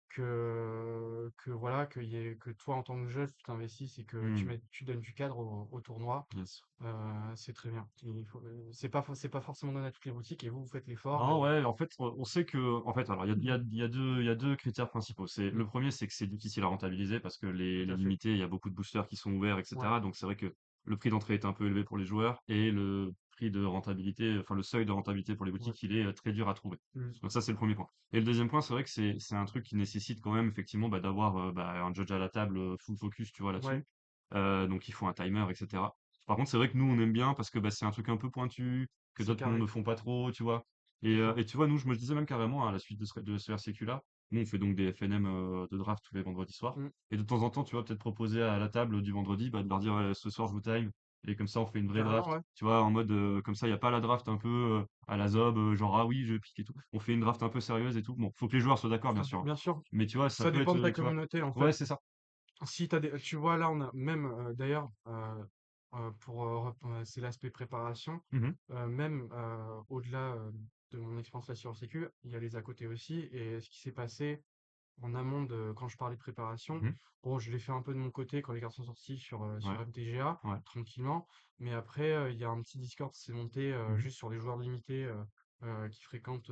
que voilà, que toi en tant que jeu, tu t'investisses et que Hmm. tu donnes du cadre au tournoi. Yes. C'est très bien. C'est pas forcément donné à toutes les boutiques, et vous faites l'effort. Non, ouais, en fait, on sait que, en fait, alors, il y a deux critères principaux. Mm, Le premier, c'est que c'est difficile à rentabiliser parce que tout les à fait. limités, il y a beaucoup de boosters qui sont ouverts, Ouais. etc. Donc, c'est vrai que le prix d'entrée est un peu élevé pour les joueurs, et le prix de rentabilité, enfin, le seuil de rentabilité pour les Ouais. boutiques, il est très dur à trouver. Mm, Donc, ça, c'est le premier point. Et le deuxième point, c'est vrai que c'est un truc qui nécessite quand même, effectivement, bah, d'avoir un judge à la table full focus, tu vois, ouais. là-dessus. Donc, il faut un timer, etc. Par contre, c'est vrai que nous, on aime bien parce que bah, c'est un truc un peu pointu, que C'est d'autres mondes ne carré. font pas trop, tu vois. C'est ça. Et tu vois, nous, je me disais même carrément à la suite de ce RCQ-là, nous, on fait donc des FNM de draft tous les vendredis soirs. Mm, Et de temps en temps, tu vois, peut-être proposer à la table du vendredi, bah, de leur dire, ouais, ce soir, je vous time. Et comme ça, on fait une vraie carrément, draft. ouais. Tu vois, en mode, comme ça, il n'y a pas la draft un peu à la zob, genre, ah oui, je pique et tout. On fait une draft un peu sérieuse et tout. Bon, faut que les joueurs soient d'accord, bien sûr, hein. Bien sûr. Mais tu vois, ça Ça peut dépend être, de ta tu vois. communauté, en Ouais, fait. c'est ça. Si tu vois, là, on a même, d'ailleurs, c'est l'aspect préparation. Mmh. Même, au-delà, de mon expérience là sur sécu, il y a les à côté aussi et ce qui s'est passé en amont de quand je parlais de préparation, Mmh. bon, je l'ai fait un peu de mon côté quand les garçons sont sortis Ouais, sur FDGA, ouais. tranquillement. Mais après, il y a un petit Discord qui s'est monté Mmh. juste sur les joueurs limités qui fréquentent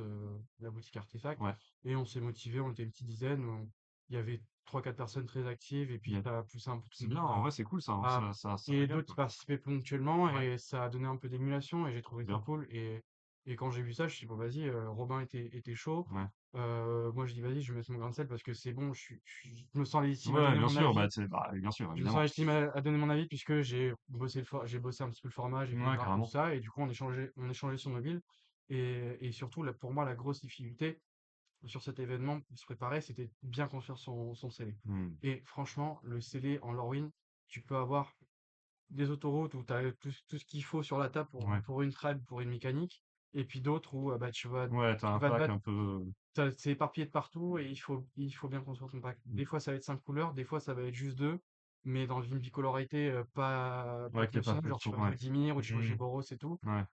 la boutique Artefact. Ouais. Et on s'est motivé, on était une petite dizaine. Il y avait trois quatre personnes très actives et puis Bien. ça a poussé un peu tout C'est le bien, monde en vrai, c'est cool ça, hein, à- ça et régale, d'autres qui quoi. participaient ponctuellement Ouais, et ça a donné un peu d'émulation et j'ai trouvé ça bien. cool. Et quand j'ai vu ça, je me suis dit, bon, vas-y, Robin était chaud. Ouais. Moi, je dis: «Vas-y, je vais mettre mon grain de sel parce que c'est bon, je me sens légitime à Ouais, donner bien mon sûr, bah, avis. tu bah, bien sûr, Je me sens évidemment. légitime à donner mon avis puisque j'ai bossé un petit peu le format, j'ai fait le Ouais, graphe et tout carrément. ça et du coup, on échangeait sur nos builds et surtout, là, pour moi, la grosse difficulté sur cet événement pour se préparer, c'était de bien construire son scellé Mmh. et franchement, le scellé en Lorwyn, tu peux avoir des autoroutes où tu as tout ce qu'il faut sur la table Ouais. pour une trad, pour une mécanique et puis d'autres où, bah, Ouais, tu tu un vas te pack battre. un peu. C'est éparpillé de partout et il faut bien construire ton pack. Mmh. Des fois, ça va être 5 couleurs, des fois, ça va être juste 2 mais dans une bicolorité pas Ouais, qui est pas traditionnelle, fait genre tu pour, vas ouais. jouer Dimir ou tu vas Mmh. jouer Boros et tout. Ouais.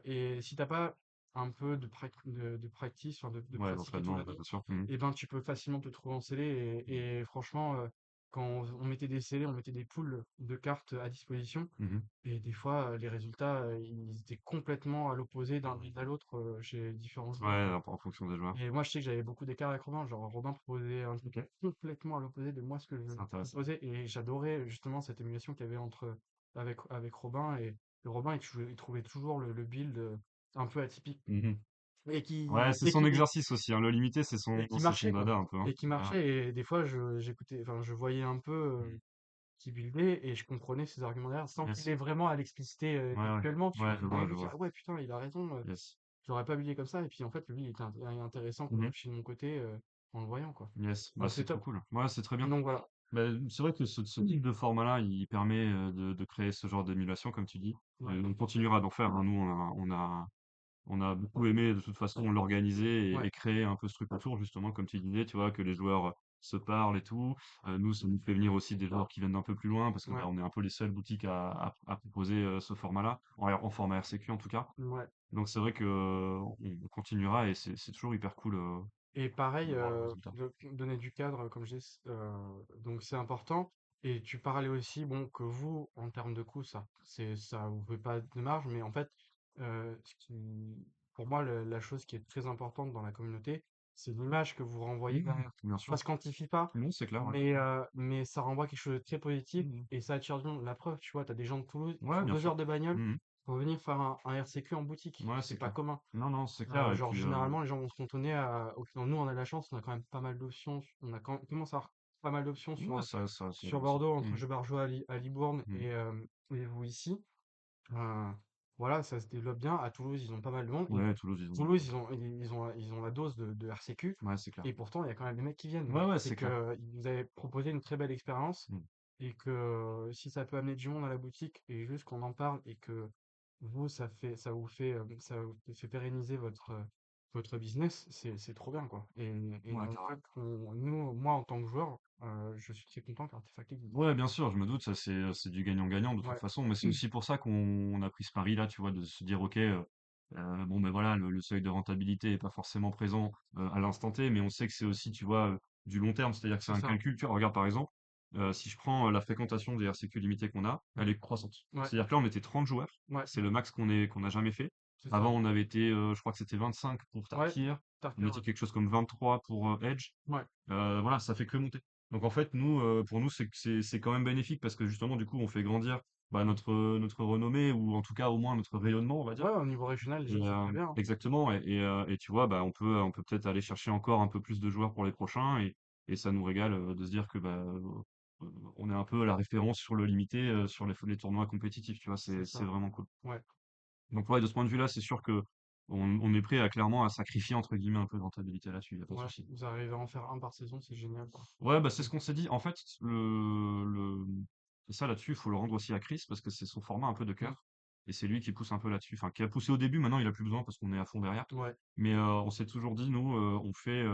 Et si t'as pas un peu de practice, enfin de Ouais, pratique et tout d'entraînement, bah, l'année, bien sûr. Mmh. et ben tu peux facilement te trouver en scellé. Mmh. Et franchement, quand on mettait des scellés, on mettait des pools de cartes à disposition. Mmh. Et des fois, les résultats, ils étaient complètement à l'opposé d'un build à l'autre chez différents joueurs, Ouais, quoi. en fonction des joueurs. Et moi, je sais que j'avais beaucoup d'écart avec Robin. Genre, Robin proposait un truc OK. complètement à l'opposé de moi, ce que je C'est intéressant. proposais. Et j'adorais justement cette émulation qu'il y avait avec Robin. Et Robin, il trouvait toujours le build un peu atypique. Mmh. Et Ouais, qui, c'est et son qui, et, exercice aussi, hein. Le limité, et qui c'est son marchait, quoi. dada un peu, hein. Et qui Ouais, ouais. marchait. Et des fois, j'écoutais, enfin, je voyais un peu Mmh. qui buildait et je comprenais ses arguments derrière sans qu'il Yes. ait vraiment à l'expliciter Ouais, ouais. textuellement. Tu Ouais, vois, je tu voyais vois, je juste, vois. ah ouais, putain, il a raison. Yes. J'aurais pas buildé comme ça. Et puis, en fait, lui, il était intéressant Mmh. aussi de mon côté en le voyant, quoi. Yes. Bah, Donc, c'est c'est trop top. cool. Ouais, c'est très bien. Donc, voilà. Bah, c'est vrai que ce type de format-là, il permet de créer ce genre d'émulation, comme tu dis. Ouais, Et on continuera d'en faire, hein. Nous, on a beaucoup aimé de toute façon l'organiser et ouais, créer un peu ce truc autour, justement, comme tu disais, tu vois, que les joueurs se parlent et tout. Nous, ça nous fait venir aussi des joueurs qui viennent d'un peu plus loin, parce que bah, ouais, on est un peu les seules boutiques à proposer ce format-là, en format RCQ en tout cas. ouais. Donc c'est vrai que on continuera et c'est toujours hyper cool Et pareil, de voir le résultat. donner du cadre, comme je dis, donc c'est important. Et tu parlais aussi, bon, que vous, en termes de coûts, ça vous fait pas de marge, mais en fait, pour moi, la chose qui est très importante dans la communauté, c'est l'image que vous renvoyez Mmh, derrière. bien Ça sûr. se quantifie pas, Non, c'est clair, ouais. mais ça renvoie quelque chose de très positif Mmh. et ça attire du monde. La preuve, tu vois, tu as des gens de Toulouse, ils Ouais, font bien 2 sûr. heures de bagnole Mmh. pour venir faire un RCQ en boutique. Ouais, C'est c'est pas clair. commun. Non, non, c'est clair. Et Genre, puis, généralement, les gens vont se cantonner au final, nous, on a la chance, on a quand même pas mal d'options. On a commence à avoir pas mal d'options ouais, ça sur joue aussi. Bordeaux, entre Mmh. Jeux-Barjois à Libourne Mmh. et vous ici. Euh, voilà, ça se développe bien. À Toulouse, ils ont pas mal de monde. Et Ouais, Toulouse, ils ont. Toulouse, ils ont la dose de RCQ. Ouais, c'est clair. Et pourtant, il y a quand même des mecs qui viennent. Ouais, Donc, ouais, c'est c'est clair. que vous avez proposé une très belle expérience. Mmh. Et que si ça peut amener du monde à la boutique et juste qu'on en parle et que vous, ça vous fait pérenniser votre business, c'est trop bien, quoi. Et Ouais, en carrément. fait, moi, en tant que joueur, je suis très content qu'Artefact existe. Ouais, bien sûr, je me doute, ça c'est du gagnant-gagnant de toute Ouais, façon, mais c'est aussi pour ça qu'on a pris ce pari-là, tu vois, de se dire, ok, bon ben voilà, le seuil de rentabilité est pas forcément présent à l'instant T, mais on sait que c'est aussi, tu vois, du long terme, c'est-à-dire que c'est c'est un ça. calcul. Tu vois, regarde par exemple, si je prends la fréquentation des RCQ limités qu'on a, elle est croissante. Ouais, C'est-à-dire que là, on était 30 joueurs, ouais, c'est le max qu'on a jamais fait. c'est Avant, ça. on avait été, je crois que c'était 25 pour Ouais, Tarkir, on Tarkir, était ouais. quelque chose comme 23 pour Edge. Ouais, Voilà, ça fait que monter. Donc en fait, nous, pour nous, c'est quand même bénéfique parce que justement, du coup, on fait grandir bah, notre renommée ou en tout cas au moins notre rayonnement, on va dire. ouais, au niveau régional, Et, déjà, c'est très bien, hein. exactement. Et tu vois, bah, on peut peut-être aller chercher encore un peu plus de joueurs pour les prochains et ça nous régale de se dire que bah, on est un peu la référence sur le limité, sur les tournois compétitifs. Tu vois, C'est c'est ça. vraiment cool. Ouais, Donc ouais, de ce point de vue-là, c'est sûr que on est prêt à clairement à sacrifier entre guillemets un peu de rentabilité là-dessus, y a pas de ouais. souci. Vous arrivez à en faire un par saison, c'est génial, quoi. Ouais, bah, c'est ce qu'on s'est dit. En fait, et ça là-dessus, il faut le rendre aussi à Chris parce que c'est son format un peu de Mm. cœur. et c'est lui qui pousse un peu là-dessus. Enfin, qui a poussé au début, maintenant il a plus besoin parce qu'on est à fond derrière. Ouais, Mais on s'est toujours dit, nous, on fait,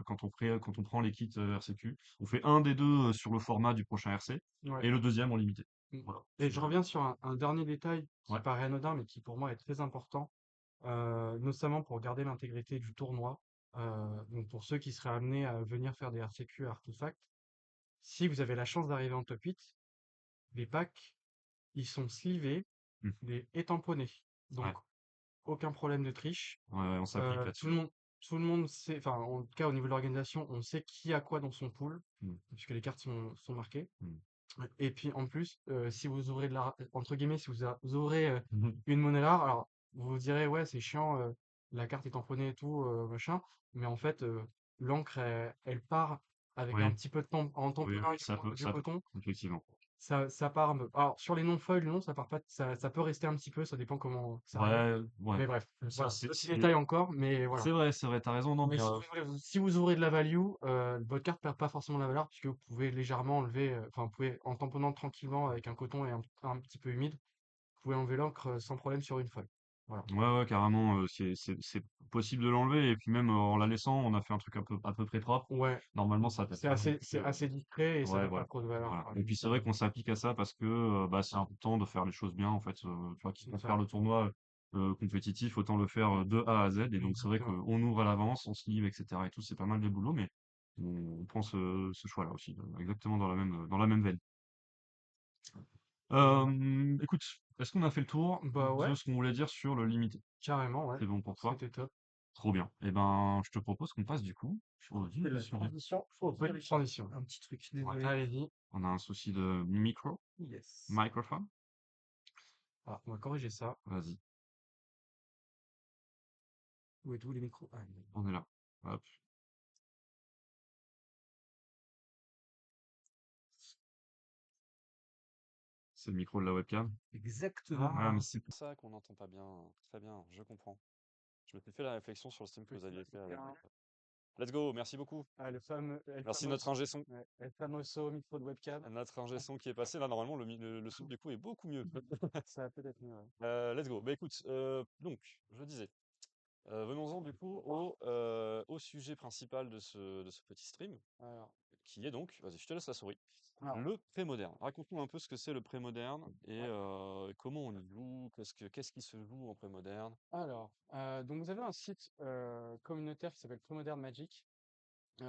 quand on prend les kits RCQ, on fait un des deux sur le format du prochain RC ouais. et le deuxième en limité. Mmh. Voilà. Et je reviens sur un dernier détail qui Ouais. paraît anodin, mais qui pour moi est très important, notamment pour garder l'intégrité du tournoi. Donc pour ceux qui seraient amenés à venir faire des RCQ à Artefact, si vous avez la chance d'arriver en top 8, les packs, ils sont slivés Mmh. et tamponnés. Donc Ouais. aucun problème de triche. Ouais, ouais, on s'applique Tout là-dessus. le monde, tout le monde sait, enfin en tout cas au niveau de l'organisation, on sait qui a quoi dans son pool, Mmh. puisque les cartes sont marquées. Mmh. Ouais, et puis en plus, si vous ouvrez de la entre guillemets, si vous ouvrez, Mmh. une monnaie rare, alors vous vous direz: «Ouais, c'est chiant, la carte est tamponnée et tout, machin», mais en fait, l'encre elle part avec un Oui, petit peu de temps en oui, tamponnant avec du ça peut, coton, effectivement. ça part alors sur les non foils, non, ça part pas, ça peut rester un petit peu, ça dépend comment ça arrive. Ouais, ouais. Mais bref, Ça, voilà, petit détail encore, mais voilà. c'est vrai, t'as raison, non, Mais mais si vous ouvrez de la value, votre carte perd pas forcément la valeur puisque vous pouvez légèrement enlever, enfin, vous pouvez, en tamponnant tranquillement avec un coton et un petit peu humide, vous pouvez enlever l'encre sans problème sur une feuille. Voilà. ouais, ouais, carrément, c'est possible de l'enlever, et puis même en la laissant, on a fait un truc à peu près propre. Ouais, Normalement, ça pète pas non c'est plus. assez discret et ça Ouais, perd pas voilà. trop de valeur. Voilà. Voilà, Et puis c'est vrai qu'on s'applique à ça parce que bah, c'est important de faire les choses bien, en fait. Tu vois, quitte c'est à faire ça. le tournoi compétitif, autant le faire de A à Z. Et donc c'est vrai Exactement. qu'on ouvre à l'avance, on se livre, etc. Et tout, c'est pas mal de boulot, mais on prend ce choix-là aussi, exactement dans la même veine. Voilà. Écoute, est-ce qu'on a fait le tour Bah de ouais, ce qu'on voulait dire sur le limité? carrément, ouais. C'est bon pour toi? C'était top. Trop bien. Eh ben, je te propose qu'on passe du coup au vif C'est du la sujet. transition. Faut une transition. Un petit truc, Ouais. désolé. Allez-y. On a un souci de Yes. microphone. Ah, on va corriger ça. Vas-y, Où est où les micros? Ah, on est là. Hop, c'est le micro de la webcam. exactement. Ah, mais c'est Ça qu'on n'entend pas bien. Très bien, je comprends. Je m'étais fait la réflexion sur le stream que vous aviez fait avec. Let's go, merci beaucoup. Ah, le Merci fameux, notre ingé son. ouais, el famoso micro de webcam. Notre ingé son qui est passé. Là, normalement, le son du coup est beaucoup mieux. Ça va peut-être mieux, ouais. Let's go. Bah écoute, donc, je disais, venons-en du coup au sujet principal de ce petit stream, Alors, qui est donc, vas-y, je te laisse la souris, alors, le pré-moderne. Raconte-nous un peu ce que c'est le pré-moderne et ouais. comment on y joue, qu'est-ce qui se joue en pré-moderne. Alors, donc vous avez un site communautaire qui s'appelle Premodern Magic, qui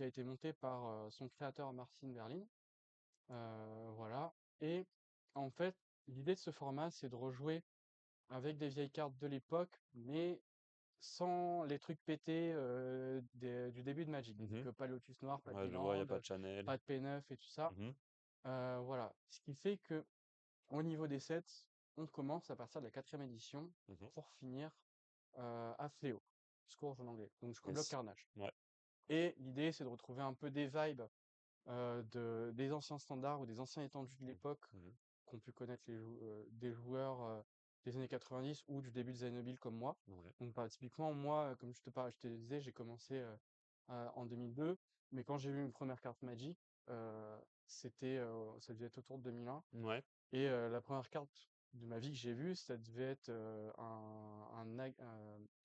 a été monté par son créateur Martin Berlin. Voilà. Et en fait, l'idée de ce format, c'est de rejouer avec des vieilles cartes de l'époque, mais sans les trucs pétés du début de Magic. Donc, Mhm. pas de Lotus Noir, pas de Ouais, je vois, il n'y a Leland, pas de Chanel. pas de P9 et tout ça. Mhm. Voilà. Ce qui fait que au niveau des sets, on commence à partir de la quatrième édition Mhm. pour finir à Fléau, Scourge en anglais, donc jusqu'au bloc Yes. Carnage. Ouais. Et l'idée, c'est de retrouver un peu des vibes des anciens standards ou des anciens étendus de l'époque Mhm. qu'ont pu connaître des joueurs des années 90 ou du début des années 2000 comme moi. Ouais. Donc, bah, typiquement, moi, comme je te disais, j'ai commencé en 2002, mais quand j'ai vu mes premières cartes Magic, ça devait être autour de 2001. Ouais. Et la première carte de ma vie que j'ai vue, ça devait être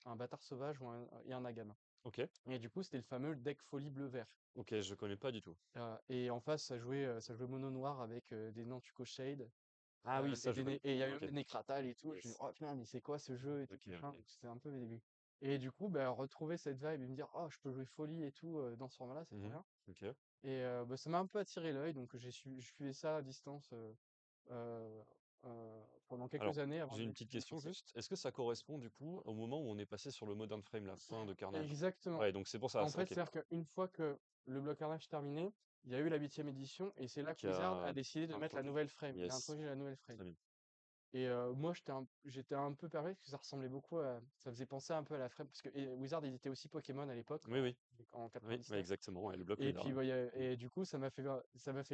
un bâtard sauvage et un Nagam. Ok. Et du coup, c'était le fameux deck folie bleu-vert. Ok, je connais pas du tout. Et en face, ça jouait mono noir avec des Nantuko Shade. Ah oui, ça je connais. Et il y avait même Ok. des Nécratal et tout. Je me dis, Yes. oh putain, mais c'est quoi ce jeu et tout, Ok, machin. ok. C'était un peu mes débuts. Et du coup, bah, retrouver cette vibe et me dire, oh, je peux jouer folie et tout dans ce format-là, c'est trop Mhm. bien. Ok. Et bah, ça m'a un peu attiré l'œil, donc je suivais ça à distance euh, pendant Alors, quelques années avant j'ai de une me petite question lancer. juste. Est-ce que ça correspond du coup au moment où on est passé sur le Modern Frame, la fin de Carnage? Exactement. Ouais, donc c'est pour ça. En fait, Ok. c'est-à-dire qu'une fois que le bloc carnage terminé, il y a eu la huitième édition et c'est là que Qui Wizard a a décidé de mettre la introduit. nouvelle frame. Il a Yes. introduit la nouvelle frame. Très bien. Et moi, j'étais un peu perplexe parce que ça ressemblait beaucoup ça faisait penser un peu à la frame parce que Wizard éditait aussi Pokémon à l'époque, Oui, oui. en Oui, ouais, 99. exactement. Ouais, le bloc Et Wizard. puis, Ouais. et du coup, ça m'a fait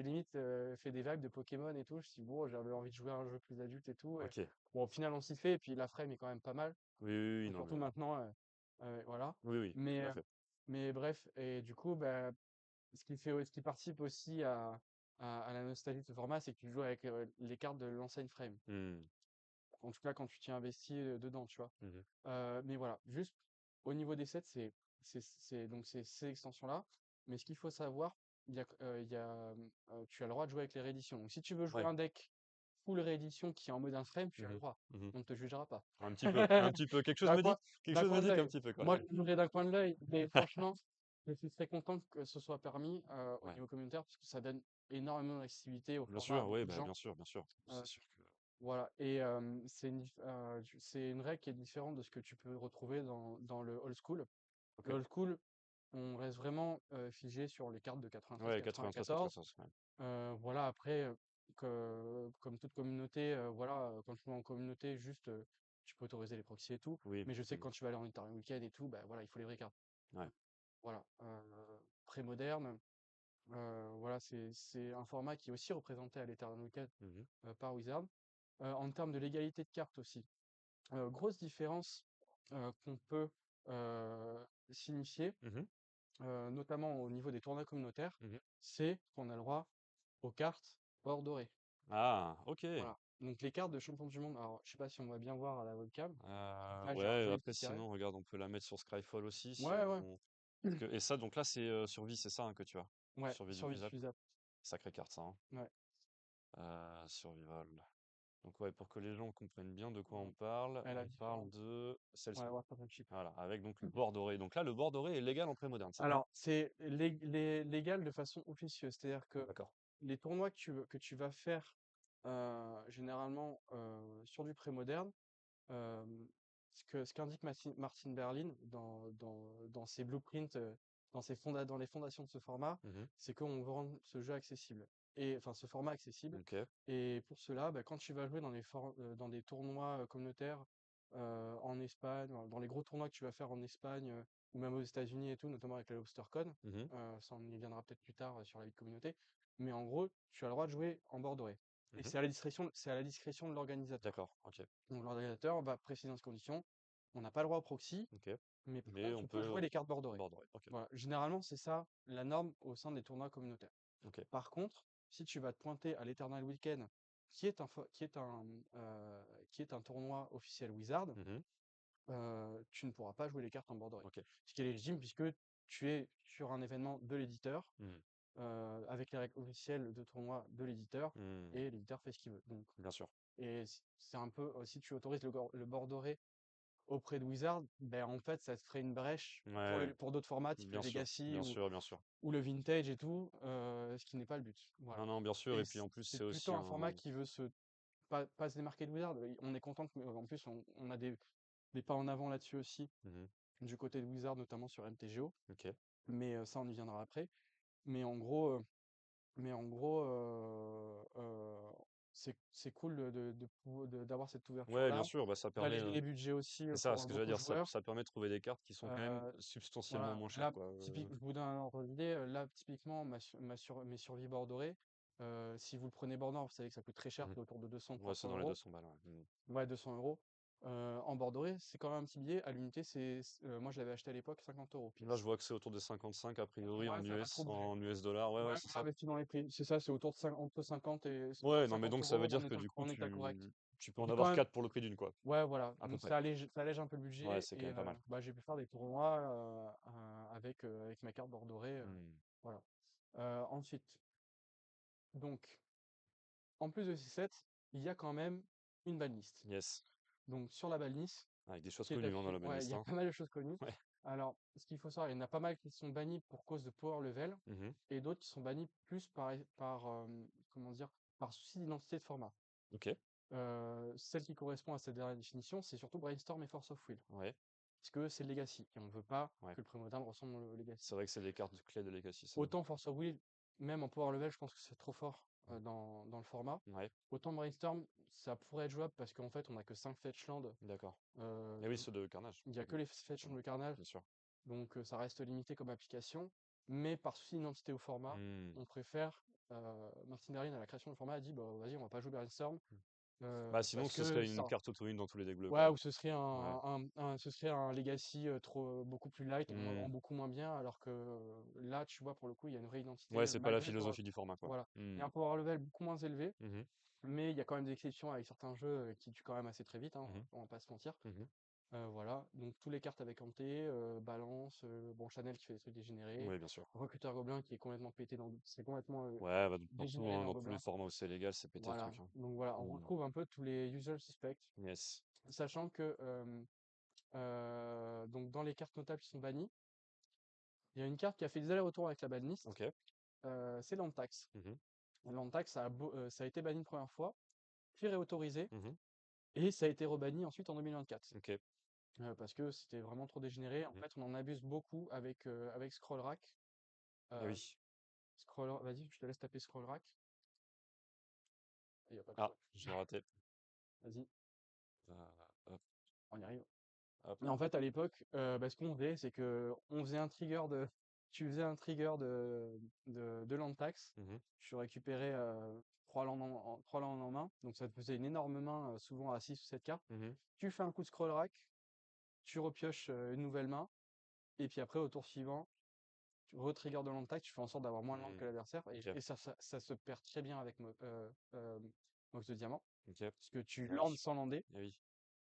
limite, fait des vibes de Pokémon et tout. Je me suis dit, bon, j'avais envie de jouer à un jeu plus adulte et tout. Et Ok. bon, au final, on s'y fait. Et puis, la frame est quand même pas mal. Oui, oui, oui, non Surtout mais. maintenant, voilà. Oui, oui, Mais, tout à euh, fait. mais bref, et du coup, bah, ce qui participe aussi à la nostalgie de ce format, c'est que tu joues avec les cartes de l'ancienne frame. Hmm. en tout cas quand tu t'y investis dedans, tu vois. Mmh. Mais voilà, juste au niveau des sets, donc c'est ces extensions-là. Mais ce qu'il faut savoir, tu as le droit de jouer avec les rééditions. Donc si tu veux jouer Ouais. un deck full réédition qui est en mode un frame, tu as le Mmh. droit. Mmh. On ne te jugera pas. Un petit peu, un petit peu. D'un coin, Quelque d'un chose me coin de dit qu'un l'œil. petit peu, quoi. Moi, je le jugerai d'un coin de l'œil, mais franchement, je suis très content que ce soit permis au Ouais. niveau communautaire parce que ça donne énormément d'accessibilité au Bien format à sûr, oui, beaucoup de bah, gens. bien sûr. Euh, C'est sûr que voilà, et c'est une règle qui est différente de ce que tu peux retrouver dans le old school. Le OK. old school, on reste vraiment figé sur les cartes de Ouais, 93, 93-94. 94, ouais. Voilà, après, comme toute communauté, voilà, quand tu vas en communauté, juste, tu peux autoriser les proxys et tout. Oui. Mais je sais que Mmh. quand tu vas aller en Internet Weekend et tout, bah voilà, il faut les vraies cartes. Ouais. Voilà, pré-moderne. Voilà, c'est un format qui est aussi représenté à l'Eternal Weekend Mmh. par Wizard. En termes de légalité de cartes aussi. Grosse différence qu'on peut signifier, Mmh. notamment au niveau des tournois communautaires, Mmh. c'est qu'on a le droit aux cartes bord doré. Ah, OK. Voilà. Donc les cartes de champion du monde, alors je sais pas si on va bien voir à la webcam. Là, j'ai un Ouais, joli après petit carré. sinon, regarde, on peut la mettre sur Skyfall aussi si Ouais, ouais. on parce que et ça donc là c'est, survie, c'est ça, hein, que tu as? Ouais, Survie survie diffusable? diffusable. Sacrée carte ça, hein. Ouais. Survival. Donc ouais, pour que les gens comprennent bien de quoi Ouais. Elle a on parle différentes. de Ouais, celle-ci. War Championship. Voilà, avec donc le bord doré. Donc là, le bord doré est légal en pré-moderne, c'est ça? Alors, c'est légal de façon officieuse, c'est-à-dire que D'accord. les tournois que tu vas faire généralement sur du pré-moderne, ce qu'indique Martin Berlin dans ses blueprints, dans les fondations de ce format, Mmh. c'est qu'on veut rendre ce jeu accessible. Et enfin, ce format accessible. OK. Et pour cela, bah, quand tu vas jouer dans des tournois communautaires en Espagne, dans les gros tournois que tu vas faire en Espagne ou même aux États-Unis et tout, notamment avec la LobsterCon, Mmh. ça on y viendra peut-être plus tard sur la vie de communauté. Mais en gros, tu as le droit de jouer en bord doré. Et Mmh. c'est à la discrétion de l'organisateur. D'accord, OK. Donc l'organisateur va préciser dans ses conditions, on n'a pas le droit au proxy, OK. mais par Mais contre, on on peut peut jouer les cartes bord doré. bord doré. OK. Voilà. Généralement, c'est ça la norme au sein des tournois communautaires. OK. Par contre, si tu vas te pointer à l'Eternal Weekend, qui est un, fo- qui est un tournoi officiel Wizard, Mmh. tu ne pourras pas jouer les cartes en bord doré. OK. Ce qui est légitime puisque tu es sur un événement de l'éditeur, Mmh. avec les règles officielles de tournoi de l'éditeur, Mmh. et l'éditeur fait ce qu'il veut. Donc, Bien sûr. et c'est un peu, si tu autorises le bord doré auprès de Wizard, ben en fait, ça te ferait une brèche Ouais, pour d'autres formats, type le bien sûr, Legacy bien sûr, bien sûr. ou le Vintage et tout, ce qui n'est pas le but. Non, Voilà. non, bien sûr Et et puis en plus, c'est c'est plutôt aussi un format un qui veut pas se démarquer de Wizard. On est content que, en plus, on a des pas en avant là-dessus aussi, mmh. du côté de Wizard, notamment sur MTGO. OK. Mais ça, on y viendra après. Mais en gros, euh, mais en gros, c'est cool d'avoir cette Ouais, bien ouverture-là. sûr, bah, ça permet, D'alléger les budgets aussi c'est ça, pour ce que j'allais beaucoup de dire, ça joueurs. ça permet de trouver des cartes qui sont quand même Euh, substantiellement voilà, moins chères, là, quoi, je vous donne un ordre d'idée. Là, typiquement, mes survies bordorées, si vous le prenez bord nord, vous savez que ça coûte très cher, Mmh. c'est autour de Ouais, c'est 200-300 dans les euros. 200 balles, ouais. Mmh. Ouais, 200 euros. En bordoré, c'est quand même un petit billet. À l'unité, moi, je l'avais acheté à l'époque 50 euros Là, je pile. vois que c'est autour des 55 a priori Ouais, ça va trop bouger. en US dollars. Ouais, Ouais, ouais, c'est on ça. investit dans les prix. C'est ça, c'est entre 50 et Ouais, non, mais 50 donc ça veut euros dire que du coup, en état correct. tu peux en C'est quand avoir même, 4 pour le prix d'une, quoi, ouais, voilà. à peu Donc près. ça allège un peu le Ouais, budget c'est quand et même pas mal. bah, j'ai pu faire des tournois avec ma carte bordorée. Mmh. Voilà. Ensuite, donc, en plus de ces sets, il y a quand même une banlist. Yes. Donc, sur la banlist, Avec des choses qui est connues, hein, dans affichée, la ouais, il banlist, y a hein. pas mal de choses connues. Ouais. Alors, ce qu'il faut savoir, il y en a pas mal qui sont bannis pour cause de power level Mmh. et d'autres qui sont bannis plus comment dire, par souci d'identité de format. OK. Celle qui correspond à cette dernière définition, c'est surtout Brainstorm et Force of Will, Ouais, parce que c'est le Legacy, et on ne veut pas ouais. que le Prémoderne ressemble au Legacy. C'est vrai que c'est des cartes clés de Legacy, ça. Autant Force of Will, même en power level, je pense que c'est trop fort Mmh. dans le format. Ouais, Autant Brainstorm, ça pourrait être jouable parce qu'en fait, on n'a que 5 fetchland. d'accord. Euh, Et oui, ceux de Carnage. il n'y a Mmh. que les fetchlands de Carnage, Bien sûr. donc ça reste limité comme application. Mais par souci d'identité au format, Mmh. on préfère. Martin Berlin, à la création du format, a dit bah, vas-y, on va pas jouer Brainstorm. Bah, sinon, parce ce que serait une ça carte auto-une dans tous les decks bleus, ouais, quoi. ou ce serait Ouais. ce serait un legacy, trop beaucoup plus light, Hmm. en beaucoup moins bien, alors que là, tu vois, pour le coup, il y a une vraie Ouais, identité, c'est pas la malgré le power philosophie du format, quoi. voilà. Hmm. Il y a un power level beaucoup moins élevé, Mhm. mais il y a quand même des exceptions avec certains jeux, qui tuent quand même assez très vite, hein, Mhm. on va pas se mentir. Mhm. Voilà, donc tous les cartes avec Hanté, Balance, bon Chanel qui fait des trucs dégénérés, Oui, bien sûr. Recruteur Gobelin qui est complètement pété c'est complètement, Ouais, bah, partout, dégénéré hein, dans dans tous les Gobelin. formats où c'est légal, c'est pété le Voilà, truc, hein. donc voilà, on Hmm. retrouve un peu tous les usual suspects, Yes. sachant que, donc dans les cartes notables qui sont bannies, il y a une carte qui a fait des allers-retours avec la banlist, Ok. c'est l'Antax. Mhm. L'Antax, ça a été banni une première fois, puis réautorisé, Mhm. et ça a été rebanni ensuite en 2024. Ok. Parce que c'était vraiment trop dégénéré. En Mhm. fait, on en abuse beaucoup avec Scroll Rack. Ah Euh, oui. Vas-y, je te laisse taper Scroll Rack. Il n'y a pas de Ah, choix. j'ai raté. Vas-y, Hop, on y arrive. hop. Et en fait, à l'époque, ce qu'on faisait, c'est que on faisait un trigger de, tu faisais un trigger de l'Antax. Mhm. Tu récupérais 3 landes en main. Donc ça te faisait une énorme main, souvent à 6 ou 7 cartes. Mhm. Tu fais un coup de scroll rack, tu repioches une nouvelle main. Et puis après, au tour suivant, tu re-trigger de l'Antax, tu fais en sorte d'avoir moins de landes que Mhm. l'adversaire. Et, Ok. et ça se perd très bien avec Mox de Diamant. Ok. Ah Parce que tu oui. landes sans lander. Ah oui.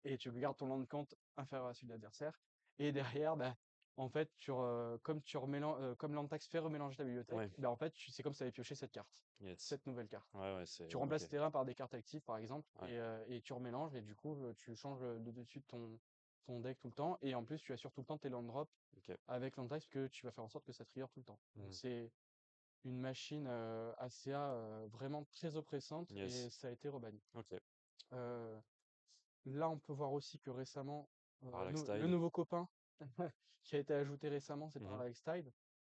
Et tu gardes ton land count inférieur à celui de l'adversaire. Et derrière, bah, en fait, comme l'Antax fait remélanger ta bibliothèque, Ouais. bah, en fait, c'est comme si tu avais pioché cette carte, Yes. cette nouvelle carte. Ouais, ouais, Tu c'est remplaces ok. tes terrain par des cartes actives, par exemple, Ouais. et tu remélanges, et du coup, tu changes de dessus de ton deck tout le temps. Et en plus, tu assures tout le temps tes land drops Ok. avec l'Antax, parce que tu vas faire en sorte que ça trigger tout le temps. Donc, Mhm. c'est une machine ACA vraiment très oppressante, et Yes. ça a été rebanni. Ok. Euh, Là, on peut voir aussi que récemment, Parallax le Tide. nouveau copain qui a été ajouté récemment, c'est Mhm. Parallax Tide.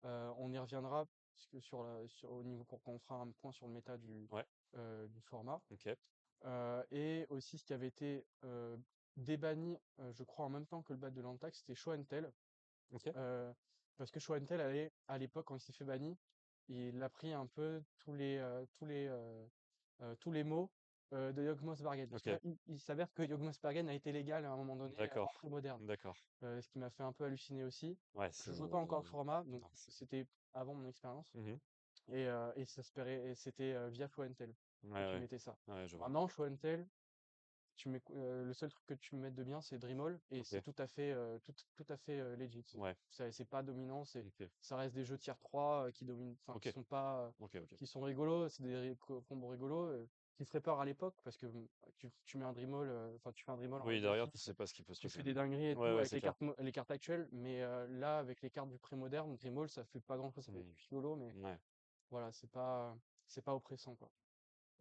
On y reviendra puisque au niveau pour qu'on fera un point sur le méta Ouais. du format. Ok. Et aussi ce qui avait été débanni, je crois en même temps que le bat de l'Antax, c'était Show and Tell. Ok. Euh, Parce que Show and Tell, à l'époque, quand il s'est fait banni, il a pris un peu tous les mots de Yogg-Moth Bargain. Parce que Ok. là, il s'avère que Yogg-Moth Bargain a été légal à un moment donné D'accord. en pré-moderne. D'accord. Ce qui m'a fait un peu halluciner aussi. Ouais, Je c'est. jouais pas encore au format, donc Non, c'était avant mon expérience. Mhm. Et et c'était via Show and Tell Ouais, que tu ouais. mettais ça. Ouais, je vois. Maintenant, Show and Tell, le seul truc que tu me mets de bien, c'est Dreamall, et Ok. c'est tout à fait legit. Ouais. C'est pas dominant, Ok. ça reste des jeux tier 3 qui dominent, enfin, Ok. qui sont pas, Ok. Ok. qui sont rigolos, c'est des combos rigolos, qui feraient peur à l'époque, parce que tu mets un Dreamall, enfin, tu fais un Dreamall en Oui, derrière, tu régulatif, sais pas ce qui peut se tu passer. fais des dingueries et Ouais, tout ouais, avec c'est clair. les cartes actuelles, mais là, avec les cartes du pré-moderne, Dreamall, ça fait pas grand chose, ça fait Hmm. rigolo, mais Ouais. voilà, c'est pas oppressant, quoi.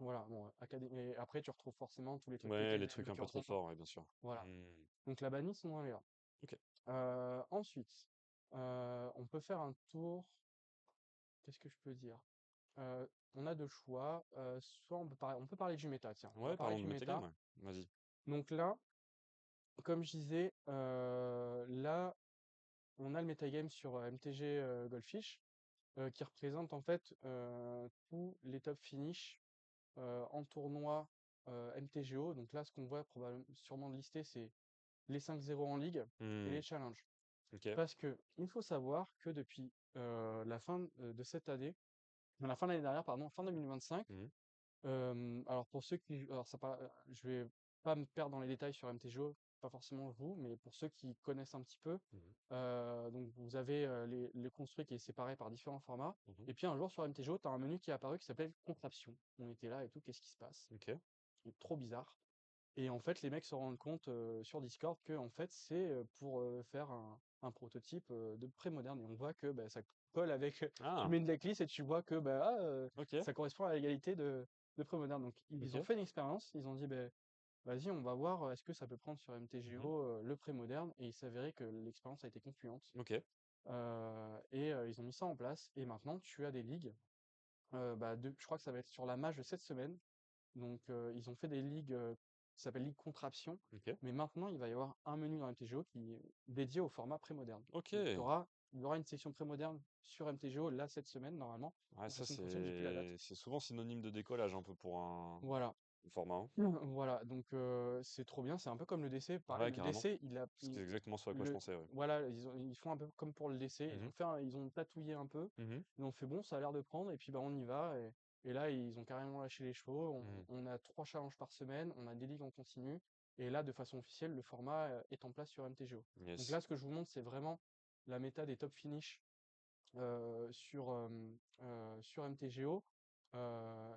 Voilà, bon, et après, tu retrouves forcément tous les trucs Ouais, pétés, les le trucs un peu trop Curvon, forts, ouais, bien sûr. voilà. Hmm. Donc la bannie, sont dans les là. Ok. Ensuite, on peut faire un tour. Qu'est-ce que je peux dire? On a deux choix. Soit on peut parler du méta, tiens. On va Ouais, parler parlons de du metagame, méta. ouais. Vas-y. Donc là, comme je disais, là, on a le metagame sur MTG Goldfish, qui représente en fait tous les top finish en tournoi MTGO. Donc là, ce qu'on voit probablement sûrement de lister, c'est les 5-0 en ligue et Hmm. les challenges. Ok. Parce que il faut savoir que depuis la fin de cette année, la fin de l'année dernière, pardon, fin 2025, Mhm. alors pour ceux qui, alors ça pas, je vais pas me perdre dans les détails sur MTGO, pas forcément vous, mais pour ceux qui connaissent un petit peu, Mhm. donc vous avez les construits qui est séparé par différents formats. Mhm. Et puis un jour sur MTGO, tu as un menu qui est apparu qui s'appelle Contraption. On était là et tout, qu'est-ce qui se passe? Ok. C'est trop bizarre. Et en fait, les mecs se rendent compte sur Discord que en fait, c'est pour faire un prototype de pré-moderne. Et on voit que bah, ça colle avec. Tu Ah, mets une decklist et tu vois que bah, ok. ça correspond à l'égalité de pré-moderne. Donc, ils ont Ok. fait une expérience. Ils ont dit, bah, vas-y, on va voir est-ce que ça peut prendre sur Mhm. MTGO le pré-moderne. Et il s'avérait que l'expérience a été concluante. Ok. Ils ont mis ça en place. Et maintenant, tu as des ligues. Je crois que ça va être sur la mage de cette semaine. Donc, ils ont fait des ligues qui s'appellent Ligue Contraption. Ok. Mais maintenant, il va y avoir un menu dans MTGO qui est dédié au format pré-moderne. Ok. Donc, il y aura une section pré-moderne sur MTGO là cette semaine, normalement. Ouais, Donc, la ça, semaine prochaine, j'ai plus la date. c'est souvent synonyme de décollage un peu pour un. Voilà. le format 1. Voilà, donc c'est trop bien, c'est un peu comme le DC. Pareil, Ouais, le carrément. DC, C'est exactement ce à quoi je pensais, ouais. voilà, ils font un peu comme pour le DC. Mmh. Ils ont tatouillé un peu. Mmh. Ils ont fait bon, ça a l'air de prendre, et puis bah on y va. Et là, ils ont carrément lâché les chevaux. Mmh. On a 3 challenges par semaine, on a des ligues en continu. Et là, de façon officielle, le format est en place sur MTGO. Donc Yes. là, ce que je vous montre, c'est vraiment la méta des top finish sur MTGO,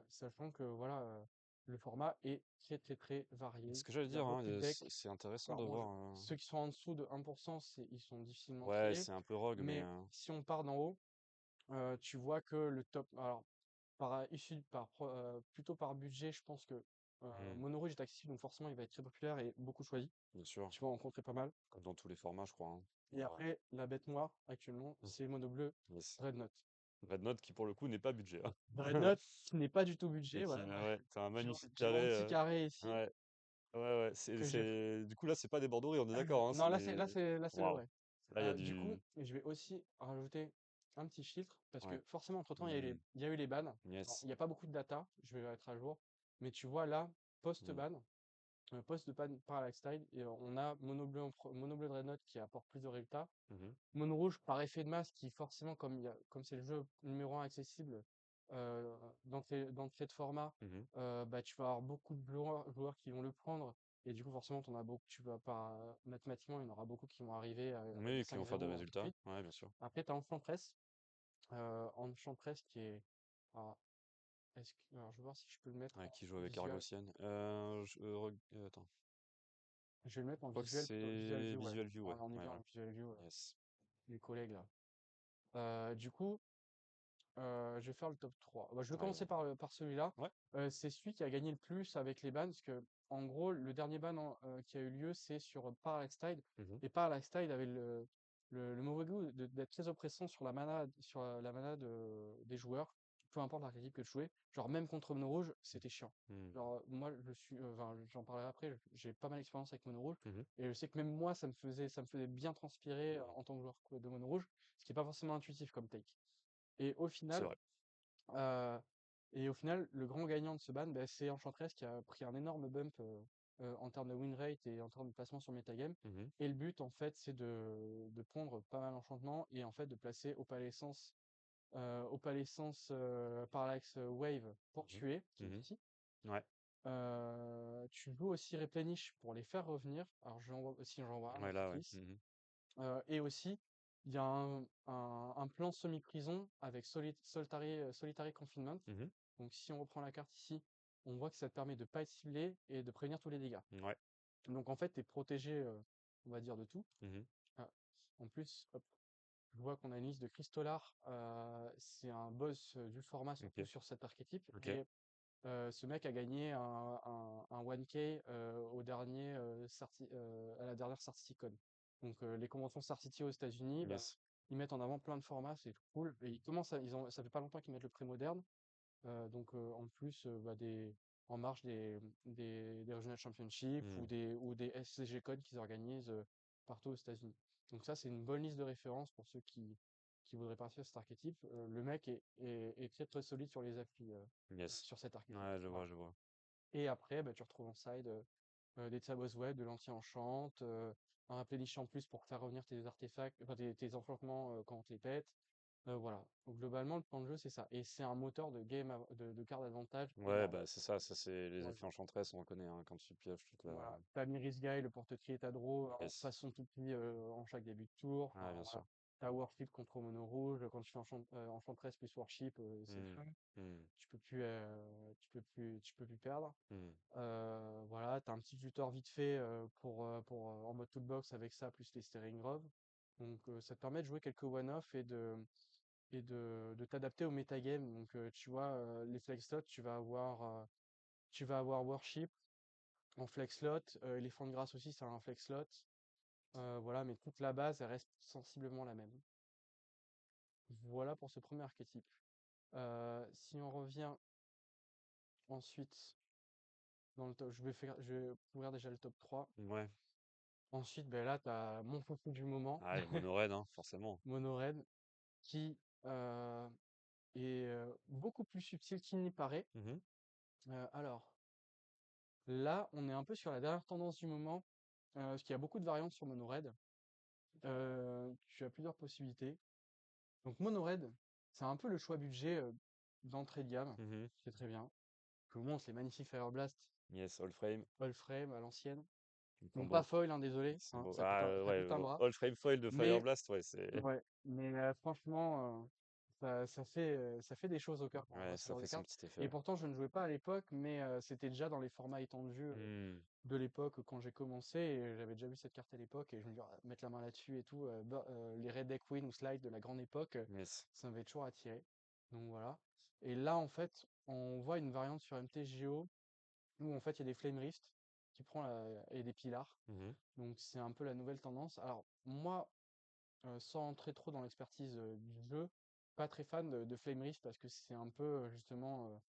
sachant que voilà, le format est très très très C'est varié. ce que j'allais Il y a dire, hein, beaucoup de c'est decks. c'est intéressant Alors de bon, voir, ceux qui sont en dessous de 1%, ils sont difficilement ouais, tirés. c'est un peu rogue, mais Mais si on part d'en haut, tu vois que le top, alors plutôt par budget, je pense que mmh, Mono Rouge est accessible, donc forcément il va être très populaire et beaucoup choisi. bien sûr, Tu vas en rencontrer pas mal. comme dans tous les formats, je crois, hein. Et après, la bête noire actuellement, Mmh. c'est Mono Bleu Yes. Dreadnought. Red Note qui, pour le coup, n'est pas budget, hein. Dreadnought, qui n'est pas du tout Et budget, qui, voilà. ouais, tu un magnifique J'ai carré, mon petit carré ici ouais, ouais, ouais, que j'ai. du coup, là, c'est pas des bordereaux, on est d'accord, hein, Non, c'est là c'est le waouh! vrai. Là, il y a Du coup, du je vais aussi rajouter un petit filtre parce ouais. que forcément entre-temps Mmh. il y a eu les bans. Alors, Yes. il n'y a pas beaucoup de data, je vais être à jour, mais tu vois là, Mmh. post-ban, post-ban Parallax Tide, et on a Mono Bleu Dreadnought qui apporte plus de résultats. Mmh. Mono rouge par effet de masse qui forcément comme c'est le jeu numéro 1 accessible d'entrée de format, Mmh. bah, tu vas avoir beaucoup de joueurs qui vont le prendre, et du coup forcément tu vas pas mathématiquement il y en aura beaucoup qui vont arriver à des Oui, qui vont faire des 5-0 tout de résultats. suite. Ouais, bien sûr. Après tu as Enchantress qui est, alors, alors je vais voir si je peux le mettre Ouais, en qui joue avec visual. Argosienne. Attends. Je vais le mettre en Je crois que visual c'est view, ouais. Visual View, ouais. On y Ouais, va ouais. en visual view, Yes. les collègues là. Du coup, je vais faire le top 3. Bah, je vais Allez, commencer par celui-là. ouais. C'est celui qui a gagné le plus avec les bans, parce que en gros, le dernier ban qui a eu lieu, c'est sur Parallax Tide. Mmh. Et Parallax Tide avait le mauvais goût d'être très oppressant sur la mana des joueurs, peu importe l'archétype que tu jouais. Genre, même contre Mono Rouge, c'était chiant. Mmh. Genre, moi, enfin, j'en parlerai après, j'ai pas mal d'expérience avec Mono Rouge. Mmh. Et je sais que même moi, ça me faisait bien transpirer Mmh. en tant que joueur de Mono Rouge, ce qui est pas forcément intuitif comme take. Et au C'est final, vrai. Heu le grand gagnant de ce ban, bah, c'est Enchantress qui a pris un énorme bump, en termes de win rate et en termes de placement sur metagame. Mmh. Et le but, en fait, c'est de prendre pas mal d'enchantements et en fait de placer Opalescence, Parallax Wave pour Mmh. tuer, qui est Mmh. ici. Ouais. Tu peux aussi Replenish pour les faire revenir. Alors j'envoie un Ouais, là, ouais. Artifice. Mmh. Et aussi, il y a un plan semi-prison avec Solitary Confinement. Mmh. Donc si on reprend la carte ici, on voit que ça te permet de pas être ciblé et de prévenir tous les dégâts. Ouais. Donc en fait, tu es protégé, on va dire, de tout. Mmh. Ah, en plus, hop, je vois qu'on a une liste de Cristolar. C'est un boss du format, surtout OK. sur cet archétype. OK. Et ce mec a gagné un 1K à la dernière Sarticon. Donc les conventions Sarcity aux États-Unis, bah, Yes. ils mettent en avant plein de formats, c'est cool. Et ça fait pas longtemps qu'ils mettent le pré-moderne. Donc en plus, bah, en marge des Regional Championships Mmh. ou des SCG Codes qu'ils organisent partout aux États-Unis. Donc ça, c'est une bonne liste de référence pour ceux qui voudraient partir sur cet archétype. Le mec est très très solide sur les appuis Yes. sur cet archétype. Ouais, je vois, Voilà. je vois. Et après, bah, tu retrouves en side des Tsabos Web, de l'anti-enchant, un replenish en plus pour faire revenir tes artefacts, enfin tes enchantements quand on te les pète. Voilà. Donc, globalement, le plan de jeu, c'est ça. Et c'est un moteur de card advantage Ouais, énorme bah, c'est ça, c'est les pour le effets joueur. enchanteresse, on le connaît, hein, quand tu pioches toute la Voilà. T'as Mirris Guy, le porte-clés et ta draw en yes. façon toupie en chaque début de tour. Ouais, Enfin, bien voilà. sûr. T'as Warship contre Mono Rouge. Quand tu fais Enchantress plus Warship, c'est le Mmh. fun. Mmh. Tu peux plus perdre. Mmh. Voilà, tu as un petit tuteur vite fait en mode toolbox avec ça, plus les steering grove. Donc ça te permet de jouer quelques one-off et de t'adapter au metagame. Donc tu vois, les flex slots, tu vas avoir Worship en flex slot, Éléphant de grâce aussi, c'est un flex slot. Voilà, mais toute la base, elle reste sensiblement la même. Voilà pour ce premier archétype. Si on revient ensuite dans le top, je vais couvrir déjà le top 3. Ouais. Ensuite, ben là, tu as mon foufou du moment, Ah, et Mono-Red, hein, forcément. Monored, qui est beaucoup plus subtil qu'il n'y paraît. Mmh. Alors, Là, on est un peu sur la dernière tendance du moment, parce qu'il y a beaucoup de variantes sur Monored. Tu as plusieurs possibilités. Donc Monored, c'est un peu le choix budget d'entrée de gamme, Mhm. c'est très bien. Que bon, c'est magnifique Fire Blast, Yes, all frame. all frame à l'ancienne. Ils Bon, sont pas beaux. foil, hein, désolé, Ils sont hein, beaux. ça coûte Ah, ça ouais, coûte un bras. all frame foil de Fire Mais Blast, ouais, c'est. ouais, mais franchement, ça fait des choses au cœur quand on Ouais, voit ce ça genre de fait son carte. petit effet, Et ouais. pourtant, je ne jouais pas à l'époque, mais c'était déjà dans les formats étendus Hmm. de l'époque quand j'ai commencé. Et j'avais déjà vu cette carte à l'époque et je me dis, ah, mettre la main là-dessus et tout. Les Red Deck Win ou Slide de la grande époque, Yes. ça m'avait toujours attiré. Donc voilà. Et là, en fait, on voit une variante sur MTGO où en fait, il y a des Flame Rift qui prend et des Pilars. Mhm. Donc c'est un peu la nouvelle tendance. Alors moi, sans entrer trop dans l'expertise du jeu, pas très fan de Flame Rift parce que c'est un peu justement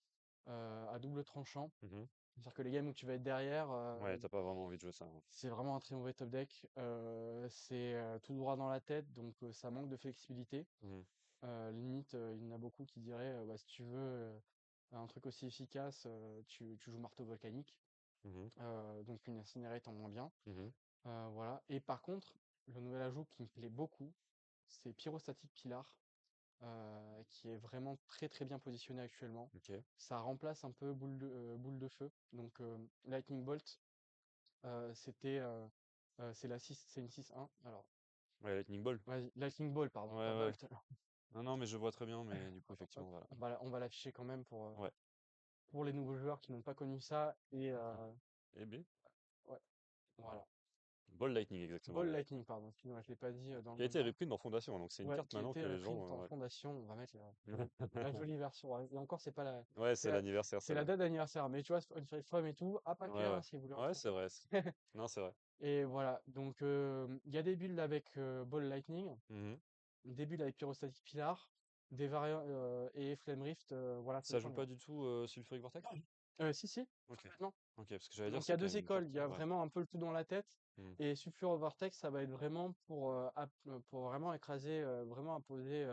à double tranchant. Mhm. C'est-à-dire que les games où tu vas être derrière, Ouais, t'as pas vraiment envie de jouer ça, hein. c'est vraiment un très mauvais top deck. C'est tout droit dans la tête, donc ça manque de flexibilité. Mhm. Limite, il y en a beaucoup qui diraient, bah, si tu veux un truc aussi efficace, tu joues marteau volcanique. Mhm. Donc une Incinerate en moins bien. Mhm. Voilà. Et par contre, le nouvel ajout qui me plaît beaucoup, c'est Pyrostatic Pilar, qui est vraiment très très bien positionné actuellement. Ok. Ça remplace un peu boule de feu. Donc Lightning Bolt, c'est c'est une 6-1. Alors, Ouais, Lightning Ball. vas-y, Lightning Ball, pardon, Ouais, pas ouais. Bolt. Non, non, mais je vois très bien, mais du coup, Hop, effectivement, voilà. on va l'afficher quand même Ouais. pour les nouveaux joueurs qui n'ont pas connu ça. Et Eh bien, ouais, voilà. Ball Lightning, exactement, Ball ouais. Lightning, pardon, excuse-moi, je l'ai pas dit dans le Qui a bon été ordre. reprint dans Fondation, hein, donc c'est une Ouais, carte qui a maintenant été que les reprint gens, en ouais. fondation. On va mettre la jolie version. Ouais. Et encore, c'est pas la, Ouais, c'est c'est la, l'anniversaire, c'est la celle-là. date d'anniversaire. Mais tu vois, c'est une From et tout, à pas Ouais, cher ouais. hein, si vous voulez en Ouais, faire. c'est vrai. Non, c'est vrai. Et voilà. Donc, il y a des builds avec Ball Lightning, Mhm. des builds avec Pyrostatic Pilar, des variants et Flame Rift. Voilà, ça Ça dépend joue des pas gens. du tout Sulfuric Vortex? Si, si, Ok. complètement. Ok, parce que j'allais dire, Donc, il y c'est a quand même deux une écoles. carte. Il y a Ouais. vraiment un peu le tout dans la tête. Mhm. Et Sulfur Vortex, ça va être vraiment pour vraiment écraser, vraiment imposer,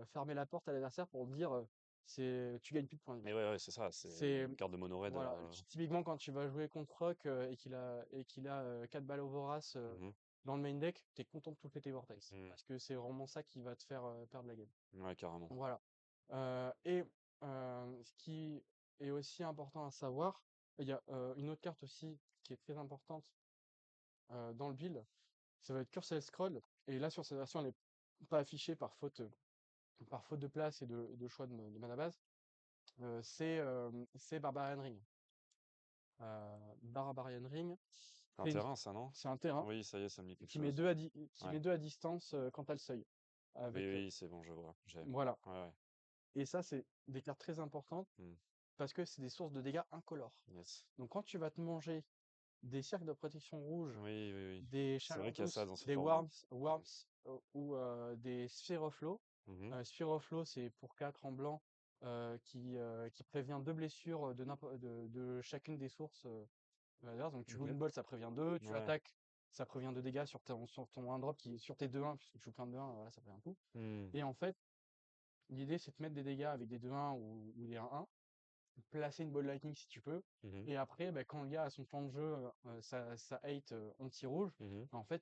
fermer la porte à l'adversaire pour dire tu gagnes plus de points de vie. Mais ouais, ouais, c'est ça, c'est C'est une carte de mono red. voilà, typiquement quand tu vas jouer contre Rock et qu'il a 4 balles au vorace Mhm. dans le main deck, t'es content de tout péter Vortex. Mhm. Parce que c'est vraiment ça qui va te faire perdre la game. Ouais, carrément. Voilà. Et ce qui est aussi important à savoir, il y a une autre carte aussi qui est très importante dans le build, ça va être Cursed Scroll. Et là, sur cette version, elle n'est pas affichée par faute de place et de choix de mana base. C'est Barbarian Ring. Barbarian Ring, C'est un c'est une- terrain, ça, non? c'est un terrain Oui, ça y est, ça me dit quelque qui met chose. qui Ouais. met deux à distance quand t'as le seuil. Oui, Avec, oui, c'est bon, je vois. J'ai. voilà. Ouais, ouais. Et ça, c'est des cartes très importantes Mhm. parce que c'est des sources de dégâts incolores. Yes. Donc quand tu vas te manger des cercles de protection rouge, Oui, oui, oui. des C'est vrai qu'il y a ça Chalantos, dans ce des format. Worms ou des Sphere of Flow. Mhm. Sphere of Flow, c'est pour 4 en blanc qui prévient deux blessures de chacune des sources adverses. Donc tu joues Ok. une bolt, ça prévient deux, tu Ouais. attaques, ça prévient deux dégâts sur ton 1 drop sur tes 2-1, puisque tu joues plein de 2-1, voilà, ça prévient tout. Mhm. Et en fait, l'idée c'est de mettre des dégâts avec des 2-1 ou des 1-1, placer une Ball Lightning si tu peux. Mhm. Et après, bah, quand le gars a son plan de jeu, ça hate anti-rouge, Mhm. en fait,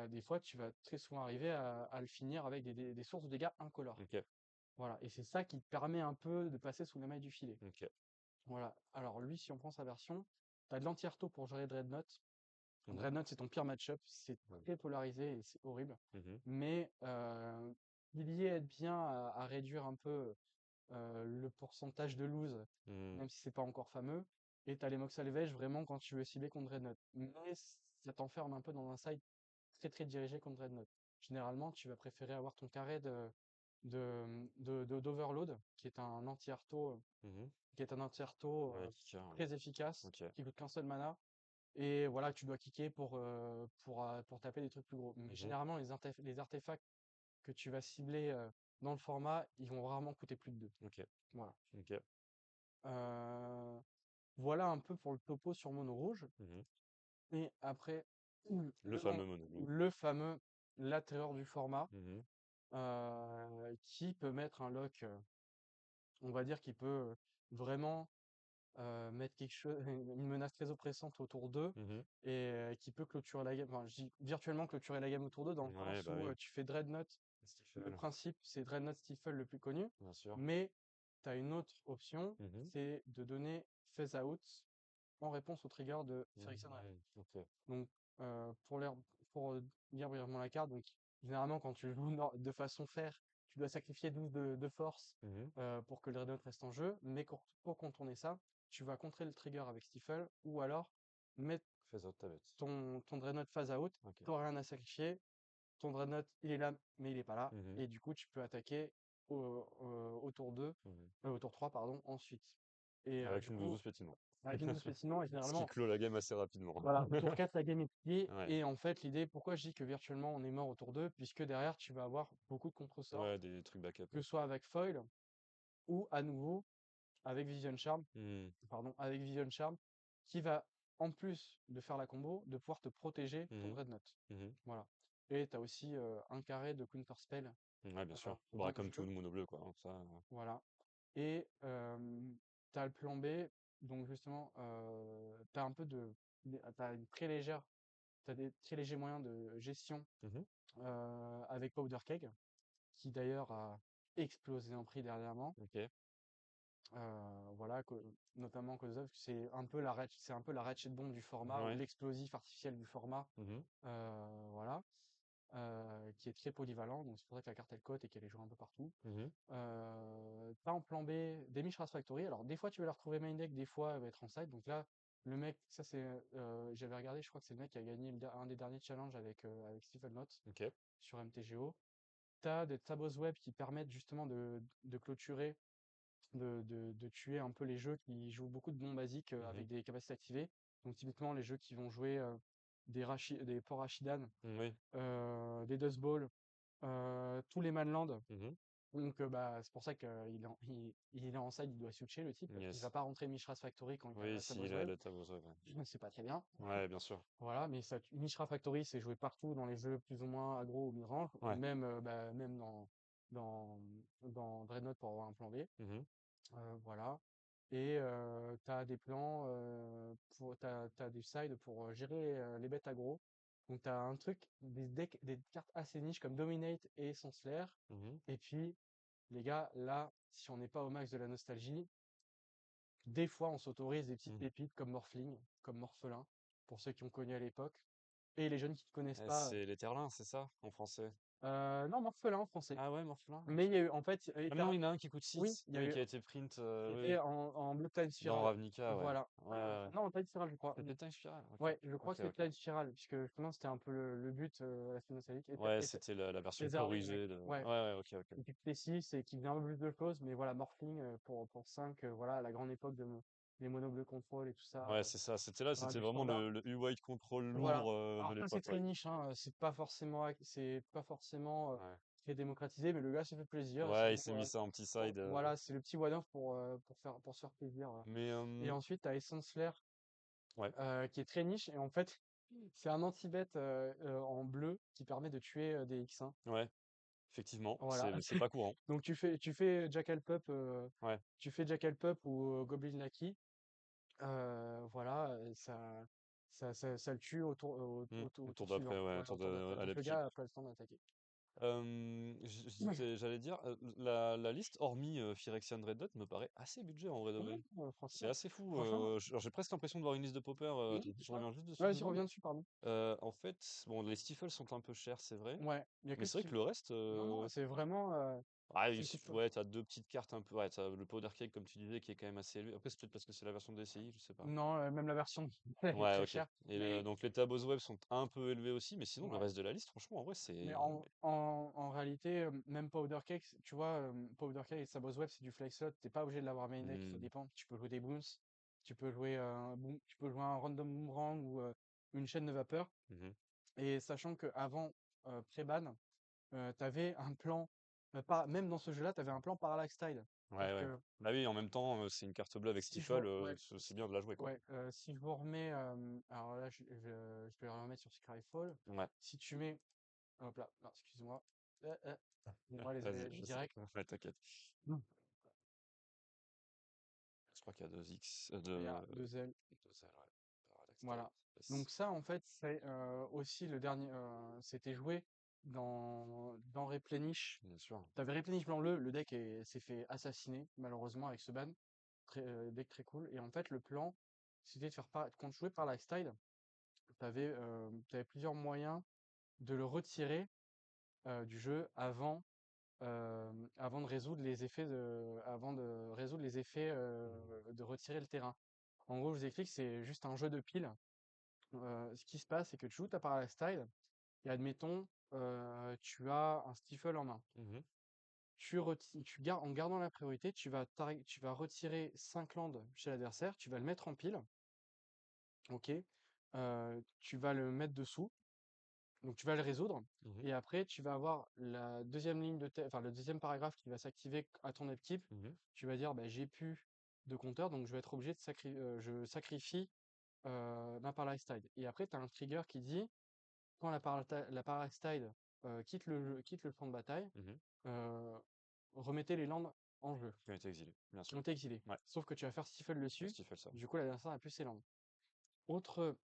des fois, tu vas très souvent arriver à le finir avec des sources de dégâts incolores. Ok. Voilà. Et c'est ça qui te permet un peu de passer sous les mailles du filet. Ok. Voilà. Alors, lui, si on prend sa version, tu as de l'anti-arto pour gérer Dreadnought. Mhm. Dreadnought, c'est ton pire match-up. C'est Ouais. très polarisé et c'est horrible. Mhm. Mais il y aide bien à réduire un peu le pourcentage de lose, Mhm. même si c'est pas encore fameux. Et t'as les Mox Salvage vraiment quand tu veux cibler contre Dreadnought. Mais ça t'enferme un peu dans un side très très dirigé contre Dreadnought. Généralement, tu vas préférer avoir ton carré d'Overload, Mhm. qui est un anti-arto Ouais, kicker, ouais. très efficace, Ok. qui coûte qu'un seul mana. Et voilà, tu dois kicker pour taper des trucs plus gros. Mais Mhm. généralement, les artefacts que tu vas cibler dans le format, ils vont rarement coûter plus de 2. Ok. Voilà. Ok. Euh, Voilà un peu pour le topo sur Mono Rouge. Mhm. Et après, Le fameux mono. le fameux la terreur du format, Mhm. qui peut mettre un lock, on va dire, qui peut vraiment mettre quelque chose, une menace très oppressante autour d'eux Mmh. et qui peut clôturer la game. Enfin, je dis virtuellement clôturer la game autour d'eux dans le Ouais, sens bah, où oui. tu fais Dreadnought. Le Stifle, principe, c'est Dreadnought Stifle le plus connu, bien sûr. mais tu as une autre option, Mmh. c'est de donner Phase Out en réponse au trigger de Phyrexian Ray. Mmh. OK. Donc, pour lire brièvement la carte, donc généralement quand tu joues de façon faire, tu dois sacrifier 12 de force Mmh. pour que le Dreadnought reste en jeu, mais pour contourner ça, tu vas contrer le trigger avec Stifle ou alors mettre Fais autre ta bête. ton Dreadnought Phase Out, OK. t'auras rien à sacrifier, ton Dreadnought il est là, mais il est pas là, Mmh. et du coup tu peux attaquer au tour 2, Mmh. au tour 3, pardon, ensuite. Et Avec du une coup, douce pétiment. avec une douce pétiment, et Ce qui généralement, clôt la game assez rapidement. voilà, au tour 4, la game est pliée. Ouais. Et en fait, l'idée, pourquoi je dis que virtuellement on est mort au tour 2, puisque derrière, tu vas avoir beaucoup de contre-sorts, Ouais, des trucs backup, que ouais. ce soit avec Foil ou à nouveau avec Vision Charm, Mmh. pardon, avec Vision Charm, qui va, en plus de faire la combo, de pouvoir te protéger ton Mmh. Dreadnought. Mmh. Voilà. Et tu as aussi un carré de Counter Spell Ouais, bien sûr. dans Bah, le comme tout jeu. le mono bleu, quoi, hein, ça, Voilà. Et tu as le plan B, donc justement, tu as un peu t'as une très légère, t'as des très légers moyens de gestion Mmh. avec Powder Keg, qui d'ailleurs a explosé en prix dernièrement. OK. Voilà, notamment cause of, c'est un peu la ratchet bomb du format, ou Ouais. l'explosif artificiel du format, Mmh. voilà, qui est très polyvalent, donc c'est pour ça que la carte elle cote et qu'elle est jouée un peu partout. Mmh. T'as en plan B des Mishra's Factory. Alors des fois tu vas la retrouver main deck, des fois elle va être en side. Donc là, le mec, ça c'est, j'avais regardé, je crois que c'est le mec qui a gagné un des derniers challenges avec Stephen Knott OK. sur MTGO. T'as des Tabos Web qui permettent justement de clôturer, de tuer un peu les jeux qui jouent beaucoup de bons basiques Mmh. avec des capacités activées. Donc typiquement les jeux qui vont jouer des Port Rashidan, Oui. des Dust Ball, tous les Manland. Mmh. Donc bah, c'est pour ça qu'il est il est en side, il doit switcher le type. Il va Yes. pas rentrer Mishra's Factory quand il y Oui, a si Tabos la Web. la table aux ouais. C'est pas très bien. Ouais, bien sûr. Voilà, mais Mishra Factory, c'est joué partout dans les jeux plus ou moins aggro ou mid-range, Ouais. même, même dans, dans Dreadnought pour avoir un plan B. Mmh. Voilà. Et t'as des plans, t'as des sides pour gérer les bêtes aggro. Donc t'as un truc, des decks, des cartes assez niches comme Dominate et Slayer. Mmh. Et puis, les gars, là, si on n'est pas au max de la nostalgie, des fois on s'autorise des petites Mmh. pépites comme Morphling, comme Morphelin, pour ceux qui ont connu à l'époque. Et les jeunes qui ne connaissent pas, C'est l'Éterlin, c'est ça, en français? non, Morphelin en français. Ah ouais, Morphelin? Mais OK. il y a eu, en fait, Ah mais non, il y en a un qui coûte oui, 6. il y a Oui, eu, qui a été print, qui oui, oui. était en Blood Time Dans Spiral. Ravnica, ouais. Voilà. Ouais, ouais, ouais. Non, en Time Spiral, je crois. C'était Time Spiral? OK. Ouais, je crois OK, que c'était OK. Time Spiral, puisque justement, c'était un peu le but, la Spin Nostalgique. Ouais, c'était la version Thésauri, ouais. corrigée de Ouais. ouais, ouais, OK, OK. Et puis Plessis, et qui faisait un peu plus de choses, mais voilà, Morphling, pour 5, voilà, à la grande époque des mono bleu contrôle et tout ça, Ouais, c'est ça, c'était là, voilà, c'était du vraiment standard. le U-White control Voilà. lourd, de Alors ça, c'est l'époque, très ouais. niche, hein, c'est pas forcément Ouais. très démocratisé, mais le gars s'est fait plaisir. C'est Ouais, il bon, s'est mis ça en petit side, voilà, c'est le petit one-off pour se faire plaisir. mais Et ensuite, tu as Essence Flare, ouais, qui est très niche, et en fait, c'est un anti-bet en bleu qui permet de tuer des X1. ouais, effectivement, Voilà. c'est pas courant. Donc tu fais Jackal Pup, Ouais. ou Goblin Lucky. Voilà, ça le tue Mmh. au Au tour tour d'après, suivant. ouais, au Voilà, tour au tour de d'après. à Donc le l'upkeep. gars a pas le temps d'attaquer. J'allais dire, la liste hormis, Phyrexian Red Dot me paraît assez budget en vrai de vrai. C'est Franchement, assez fou, franchement, alors j'ai presque l'impression de voir une liste de Pauper, mmh, je ouais. reviens juste dessus 2 Vas-y, secondes. reviens dessus, pardon. En fait, bon, les stifles sont un peu chers, c'est vrai, Ouais, il y a mais que c'est vrai Steve. que le reste, Non, non, c'est vraiment, ah ça oui, me coûte pas. ouais, tu 2 petites cartes un peu, ouais, tu le Powder Cake comme tu disais qui est quand même assez élevé. Après, c'est peut-être parce que c'est la version DCI, je sais pas. Non, même la version elle est Ouais, très OK, chère, et mais donc les tabos web sont un peu élevés aussi, mais sinon le ouais. reste de la liste, franchement, en vrai, Mais c'est en réalité, même Powder Cake, tu vois, Powder Cake et Sabos Web, c'est du flex slot. T'es pas obligé de l'avoir main deck, ça mmh, dépend. Tu peux jouer des boons, tu peux jouer un random boomerang ou une chaîne de vapeur. mmh. Et sachant qu'avant pré-ban, t'avais un plan, pas, même dans ce jeu-là, t'avais un plan Parallax Style. Ouais, C'est-à-dire ouais. que Bah oui, en même temps, c'est une carte bleue avec si je Stifle, vous, ouais, c'est bien de la jouer, quoi. ouais, si je vous remets, alors là, je vais le remettre sur Skyfall. Ouais. Si tu mets, hop là, non, excuse-moi. Euh, Bon, moi, Vas-y, je suis vas-y. direct. Ouais, t'inquiète. Mm. crois qu'il y a 2X, Il y a 2L. 2L, ouais. Parallax Voilà. Tide. Donc Yes. ça, en fait, c'est aussi le dernier. C'était joué dans Replenish. Bien sûr. T'avais Replenish blanc-bleu, le deck s'est fait assassiner, malheureusement, avec ce ban. Deck très cool. Et en fait, le plan, c'était de faire quand tu jouais par lifestyle, t'avais plusieurs moyens de le retirer du jeu avant de résoudre les effets de retirer le terrain. En gros, je vous explique, c'est juste un jeu de piles. Ce qui se passe, c'est que tu joues ta Parallax Tide, et admettons, tu as un Stifle en main. Mhm. En gardant la priorité, tu vas retirer 5 landes chez l'adversaire, tu vas le mettre en pile, ok? Tu vas le mettre dessous, donc tu vas le résoudre, Mhm. et après tu vas avoir la deuxième ligne enfin le deuxième paragraphe qui va s'activer à ton upkeep. Mhm. Tu vas dire, bah, j'ai plus de compteur, donc je vais être obligé je sacrifie ma Parallax Tide. Et après, tu as un trigger qui dit, quand la Parallax Tide quitte le champ de bataille, Mhm. euh, remettez les landes en jeu, Qui ont été exilés, bien qui sûr. ont été exilés. Ouais, Sauf que tu vas faire Stifle dessus, Stifle ça. du coup l'adversaire n'a plus ses landes. Autre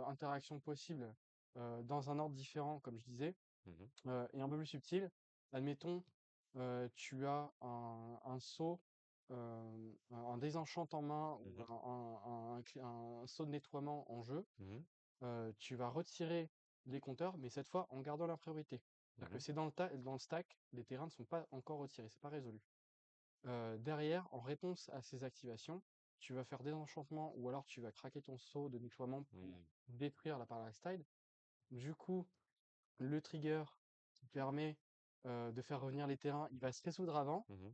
interaction possible dans un ordre différent, comme je disais, Mhm. et un peu plus subtil. Admettons, tu as un sceau, un désenchant en main ou Mhm. un sceau de nettoiement en jeu. Mhm. Tu vas retirer les compteurs, mais cette fois en gardant la priorité. C'est-à-dire que Mhm. c'est dans le stack, les terrains ne sont pas encore retirés, c'est pas résolu. Derrière, en réponse à ces activations, tu vas faire des enchantements ou alors tu vas craquer ton sceau de nettoiement pour Mhm. détruire la Parallax Tide. Du coup, le trigger qui permet de faire revenir les terrains, il va se résoudre avant, Mhm.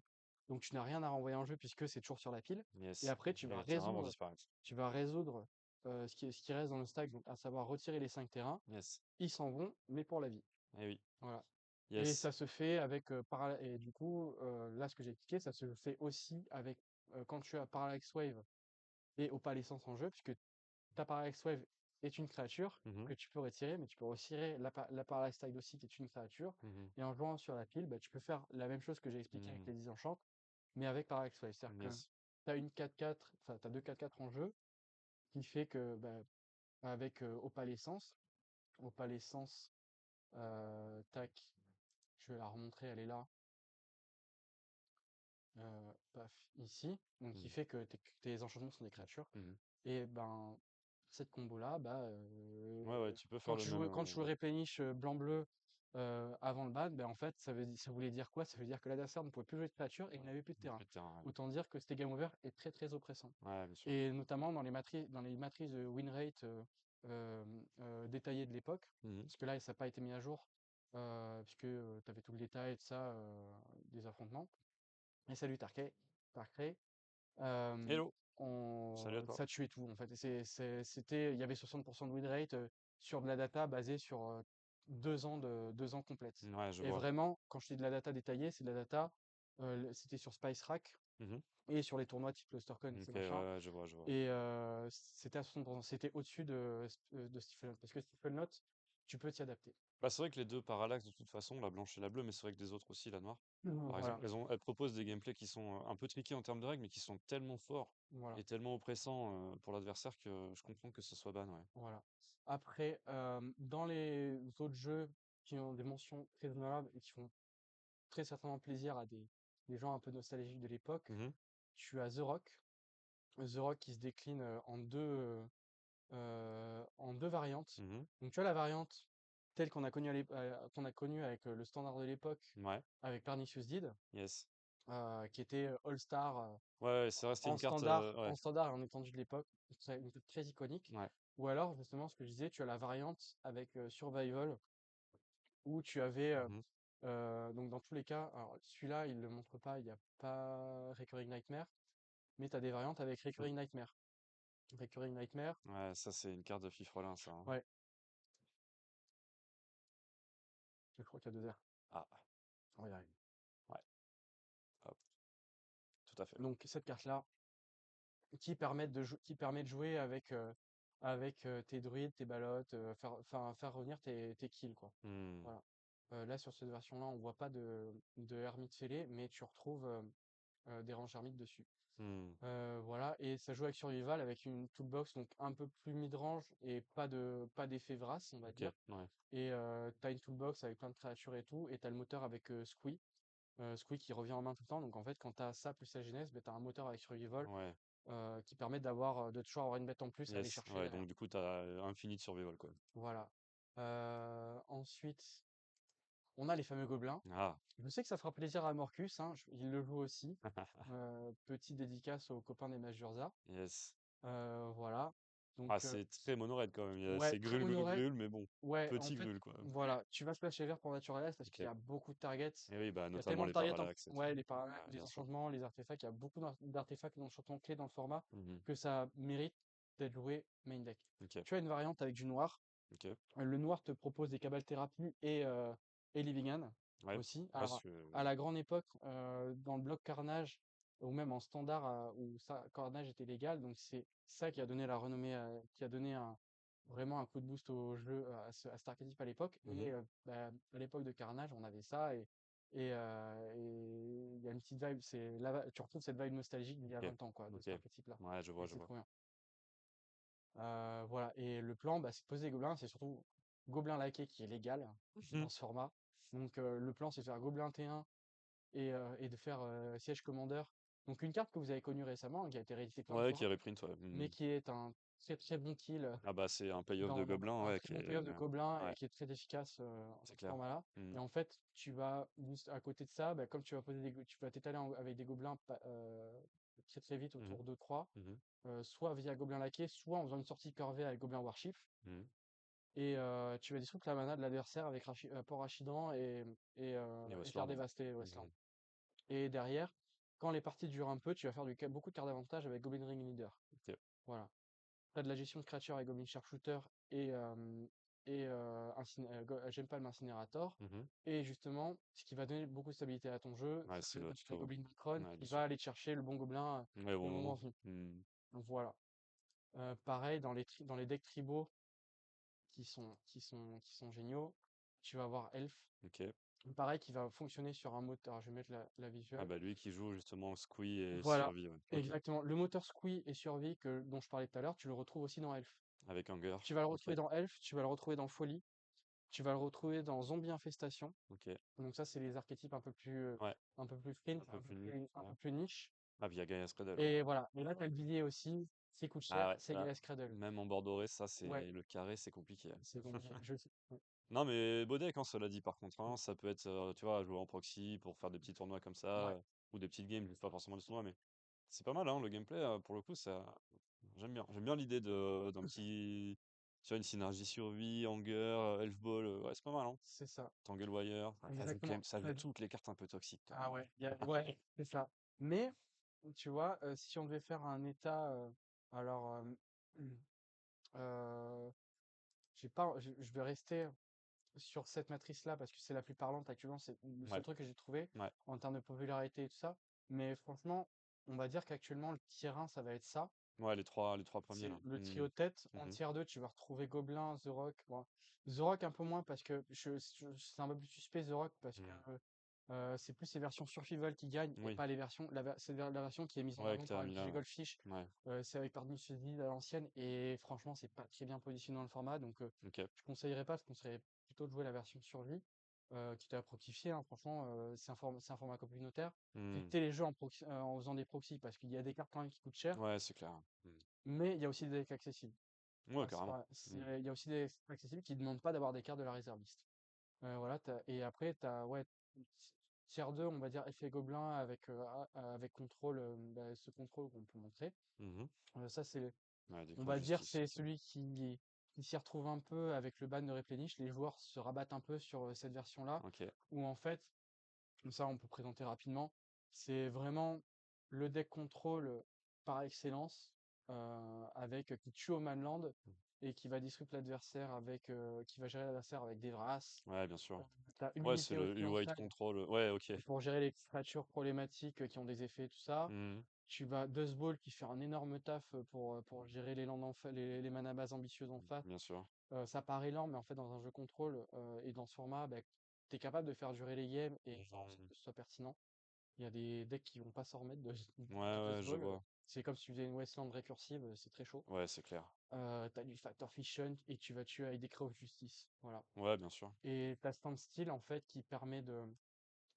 donc tu n'as rien à renvoyer en jeu puisque c'est toujours sur la pile. Et Yes. après, Et les terrains vont disparaître. tu vas résoudre ce qui reste dans le stack, donc à savoir retirer les 5 terrains. Yes. Ils s'en vont, mais pour la vie. Eh oui. Voilà. Et Yes. ça se fait et du coup, là, ce que j'ai expliqué, ça se fait aussi avec quand tu as Parallax Wave et Opalescence en jeu, puisque ta Parallax Wave est une créature Mhm. que tu peux retirer, mais tu peux retirer la Parallax Tide aussi, qui est une créature. Mhm. Et en jouant sur la pile, bah, tu peux faire la même chose que j'ai expliqué avec Mhm. les disenchantes, mais avec Parallax Wave. C'est-à-dire que Yes. tu as une 4-4, enfin, tu as deux 4-4 en jeu, qui fait que, bah, avec Opalescence, tac, je vais la remontrer, elle est là. Paf, ici, donc qui Mhm. fait que tes enchantements sont des créatures. Mhm. Et ben, cette combo-là, bah, Ouais, ouais, tu peux faire le même. quand tu jouais Replenish blanc-bleu avant le ban, ben, en fait, ça voulait dire quoi? Ça veut dire que l'adversaire ne pouvait plus jouer de créatures et il n'avait plus de terrain. Plus de terrain, ouais. Autant dire que c'était game over et très très oppressant. Ouais, bien sûr. Et notamment dans les matrices de win rate détaillées de l'époque, Mhm. parce que là, ça n'a pas été mis à jour, puisque tu avais tout le détail de ça, des affrontements. Et salut Tarkray. Euh, Hello. Salut à toi. Ça tuait tout en fait. Il y avait 60% de win rate sur de la data basée sur 2 ans complètes. Ouais, je Et vois. vraiment, quand je dis de la data détaillée, c'est de la data, c'était sur Spice Rack Mhm. et sur les tournois type Clustercon et Ok, ces ouais, machins. ouais, je vois, je vois. Et c'était à 60%. C'était au-dessus de Stifle Note. Parce que Stifle Note, tu peux t'y adapter. Bah, c'est vrai que les deux parallaxes, de toute façon, la blanche et la bleue, mais c'est vrai que les autres aussi, la noire, par Voilà, exemple, elles proposent des gameplays qui sont un peu tricky en termes de règles, mais qui sont tellement forts voilà. et tellement oppressants pour l'adversaire que je comprends que ce soit ban, ouais. Voilà. Après, dans les autres jeux qui ont des mentions très honorables et qui font très certainement plaisir à des gens un peu nostalgiques de l'époque, Mhm. tu as The Rock. The Rock qui se décline en deux variantes. Mhm. Donc tu as la variante telle qu'on a connue avec le standard de l'époque, Ouais, avec Pernicious Deed, yes. qui était All-Star Ouais, ouais, c'est resté une carte, ouais, en standard et en étendue de l'époque, une carte très iconique. ouais. Ou alors, justement, ce que je disais, tu as la variante avec Survival, où tu avais, Mhm. donc dans tous les cas, alors celui-là, il le montre pas, il n'y a pas Recurring Nightmare, mais tu as des variantes avec Mm. Recurring Nightmare. Recurring Nightmare, Ouais, ça, c'est une carte de Fifrelin, ça, hein. ouais, je crois qu'il y a 2 R. Ah, On va y arriver. ouais, hop, tout à fait. Donc cette carte-là, qui permet de jouer avec tes druides, tes ballottes, faire revenir tes kills, quoi. Hmm. Voilà. Là, sur cette version-là, on voit pas de Hermite Fêlé, mais tu retrouves des rangs ermites dessus. Mmh. Voilà, et ça joue avec survival avec une toolbox donc un peu plus mid-range et pas d'effet Vras, on va OK, dire. ouais. Et t'as une toolbox avec plein de créatures et tout, et t'as le moteur avec Squee. Squee qui revient en main tout le temps. Donc en fait, quand t'as ça plus la genèse, ben, t'as un moteur avec survival Ouais. qui permet de toujours avoir une bête en plus à aller Yes. chercher Ouais, derrière. donc du coup, t'as Infinite Survival, quoi. Voilà. Ensuite, on a les fameux gobelins. Ah! Je sais que ça fera plaisir à Morcus, hein, il le joue aussi. Petite dédicace aux copains des Majurza. Yes. Voilà. Donc, Ah, c'est très mono-red quand même. ouais, C'est très grul, grul, mono-red. grul, mais bon, Ouais, en petit fait, grul, quoi. voilà, tu vas splash vert pour Naturalize parce qu'il y OK. a beaucoup de targets. Et oui, bah, Il y a notamment tellement de les targets parallaxes et tout. ouais, Ouais, les bien sûr. enchantements, les artefacts, il y a beaucoup d'artefacts d'enchantements clés dans le format Mmh. que ça mérite d'être joué main deck. OK. Tu as une variante avec du noir. OK. Le noir te propose des Cabal Thérapie et Living Hand Ouais. aussi. Ouais, Alors, à la grande époque, dans le bloc Carnage, ou même en standard où ça, Carnage était légal, donc c'est ça qui a donné la renommée, qui a donné vraiment un coup de boost au jeu, à cet archétype à l'époque. mmh. Et bah, à l'époque de Carnage, on avait ça, et il y a une petite vibe, tu retrouves cette vibe nostalgique d'il y a OK. 20 ans, quoi, de cet OK. archétype-là. Ouais, je Et vois, je c'est vois. trop bien. Voilà, et le plan, bah, c'est de poser des gobelins, c'est surtout gobelin laqué qui est légal dans ce format. Donc le plan, c'est de faire gobelin T1 et de faire siège commandeur. Donc une carte que vous avez connue récemment, hein, qui a été rééditée plein de Ouais, qui fois, reprint, ouais. mais Mmh. qui est un très très bon kill Ah bah, c'est un payoff de gobelin, un ouais, très qui bon est payoff de gobelin et ouais, qui est très efficace c'est dans ce clair. format-là. Mmh. Et en fait, tu vas juste à côté de ça, bah, comme tu vas poser tu vas t'étaler avec des gobelins très très vite Mmh mh. autour de 3, Mmh. soit via gobelin laqué, soit en faisant une sortie corvée avec gobelin warship. Mmh. Et tu vas dissoudre la mana de l'adversaire avec Port Rachidan Et et faire Westland, ouais. dévaster Mmh. Westland. Et derrière, quand les parties durent un peu, tu vas faire beaucoup de cartes d'avantage avec Goblin Ring Leader. OK. Voilà. Tu as de la gestion de créatures avec Goblin Sharpshooter j'aime pas le Incinérator. Mmh. Et justement, ce qui va donner beaucoup de stabilité à ton jeu, Ouais, ça c'est va le être ta tuto. Goblin Necron Ouais, bien qui sûr. va aller te chercher le bon gobelin Ouais, au au bon moment moment. venu. Mmh. Donc voilà. Pareil, dans les decks tribaux qui sont géniaux, tu vas avoir Elf. OK. Pareil, qui va fonctionner sur un moteur. Je vais mettre la Ah visuelle. bah, lui qui joue justement Squee et Voilà, Survie, ouais. OK. exactement. Le moteur Squee et Survie dont je parlais tout à l'heure, tu le retrouves aussi dans Elf. Avec Anger. Tu vas le OK. retrouver dans Elf, tu vas le retrouver dans Folie, tu vas le retrouver dans Zombie Infestation. OK. Donc ça, c'est les archétypes Ouais, un peu plus print, un peu plus nu, un ouais. peu plus niche. Ah, via Gaia Cradle, ouais. Et voilà. Et là, tu as le billet aussi, qui coûte Ah cher, ouais, c'est là, Gaia Cradle. même en bord doré, ça, Ouais, c'est le carré, c'est compliqué, hein. c'est compliqué. Ouais. Non, mais beau deck, hein, cela dit, par contre, hein, ça peut être, tu vois, jouer en proxy pour faire des petits tournois comme ça, Ouais, ou des petites games, juste pas forcément des tournois, mais c'est pas mal, hein, le gameplay, pour le coup, ça, j'aime bien. J'aime bien l'idée d'un petit, tu vois, une synergie survie, Anger, Elf Ball, ouais, c'est pas mal, hein. c'est ça. Tanglewire, ça joue quand Exactement. même, ça joue toutes les cartes un peu toxiques, quand Ah même. ouais, ouais, c'est ça. Mais, tu vois, si on devait faire un état, alors, euh, j'ai pas, je vais rester sur cette matrice-là parce que c'est la plus parlante actuellement, c'est le seul Ouais, truc que j'ai trouvé ouais, en termes de popularité et tout ça. Mais franchement, on va dire qu'actuellement, le tier 1, ça va être ça. ouais, les trois premiers, C'est là. le Mhm. trio de tête. En Mhm. tier 2, tu vas retrouver Gobelin, The Rock. Bon, The Rock un peu moins parce que c'est un peu plus suspect The Rock parce que Mhm. c'est plus les versions survival qui gagnent et Oui, pas les versions. C'est la version qui est mise en ouais, que avant t'as par mis là, MTG ouais. Goldfish. Ouais, C'est avec Pernicious Deed à l'ancienne et franchement, c'est pas très bien positionné dans le format. Donc, ok. je conseillerais plutôt de jouer la version survie qui t'a proxifié, hein. Franchement, c'est un format communautaire. Mhm. Évitez les jeux en faisant des proxys parce qu'il y a des cartes quand même qui coûtent cher, Ouais, c'est clair. Mhm. mais il y a aussi des decks accessibles. Ouais, carrément. Mhm. Il y a aussi des decks accessibles qui ne demandent pas d'avoir des cartes de la réserviste. Voilà, et après, ouais, tier 2, on va dire effet gobelin avec contrôle, bah, ce contrôle qu'on peut montrer. Mhm. Ça, Ouais, on décro va dire, justice, c'est ok. celui qui s'y retrouve un peu avec le ban de Replenish. Les joueurs se rabattent un peu sur cette version-là, Ok. où en fait, comme ça, on peut présenter rapidement, c'est vraiment le deck contrôle par excellence, qui tue au manland et qui va disrupt l'adversaire qui va gérer l'adversaire avec des Vras. Ouais, bien sûr. T'as Ouais, c'est humilité le aussi en U-White side control. Ouais, ok. pour gérer les créatures problématiques qui ont des effets et tout ça. Mhm. Tu vas Dust Ball qui fait un énorme taf pour gérer les landes les mana bases ambitieuses en face. Bien sûr. Ça paraît lent, mais en fait, dans un jeu contrôle et dans ce format, bah, tu es capable de faire durer les games et faire en sorte Mhm. que ce soit pertinent. il y a des decks qui vont pas s'en remettre Ouais, du ouais, je Crucible. vois. C'est comme si tu faisais une Wasteland récursive, c'est très chaud. Ouais, c'est clair. T'as du Factor Fission et tu vas tuer avec des Cray of Justice. Voilà. Ouais, bien sûr. Et t'as Standstill en fait qui permet de.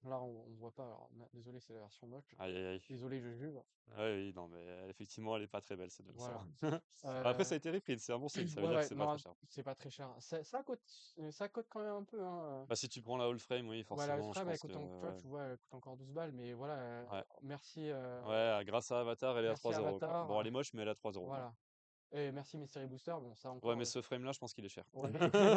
Là on voit pas, alors désolé, c'est la version moche. Aïe, aïe, aïe. Désolé, je juge. Ouais, oui, non, mais effectivement, elle est pas très belle, cette ça Voilà. va. Après, ça a été reprint, c'est un bon signe, ça veut Ouais, dire que ouais, c'est pas non, très cher. c'est pas très cher. Ça coûte quand même un peu, hein. Bah, si tu prends la All Frame, oui, Voilà, le forcément, je frame, elle pense que coûte, ouais, tu vois, elle coûte encore 12 balles, mais voilà, ouais. merci, Ouais, grâce à Avatar, elle est à merci 3 € quoi. Bon, Avatar, elle est moche, mais elle est à 3 € quoi. voilà. Et merci Mystery Booster, bon, ça Ouais, encore, mais ce frame-là, je pense qu'il est cher. ouais,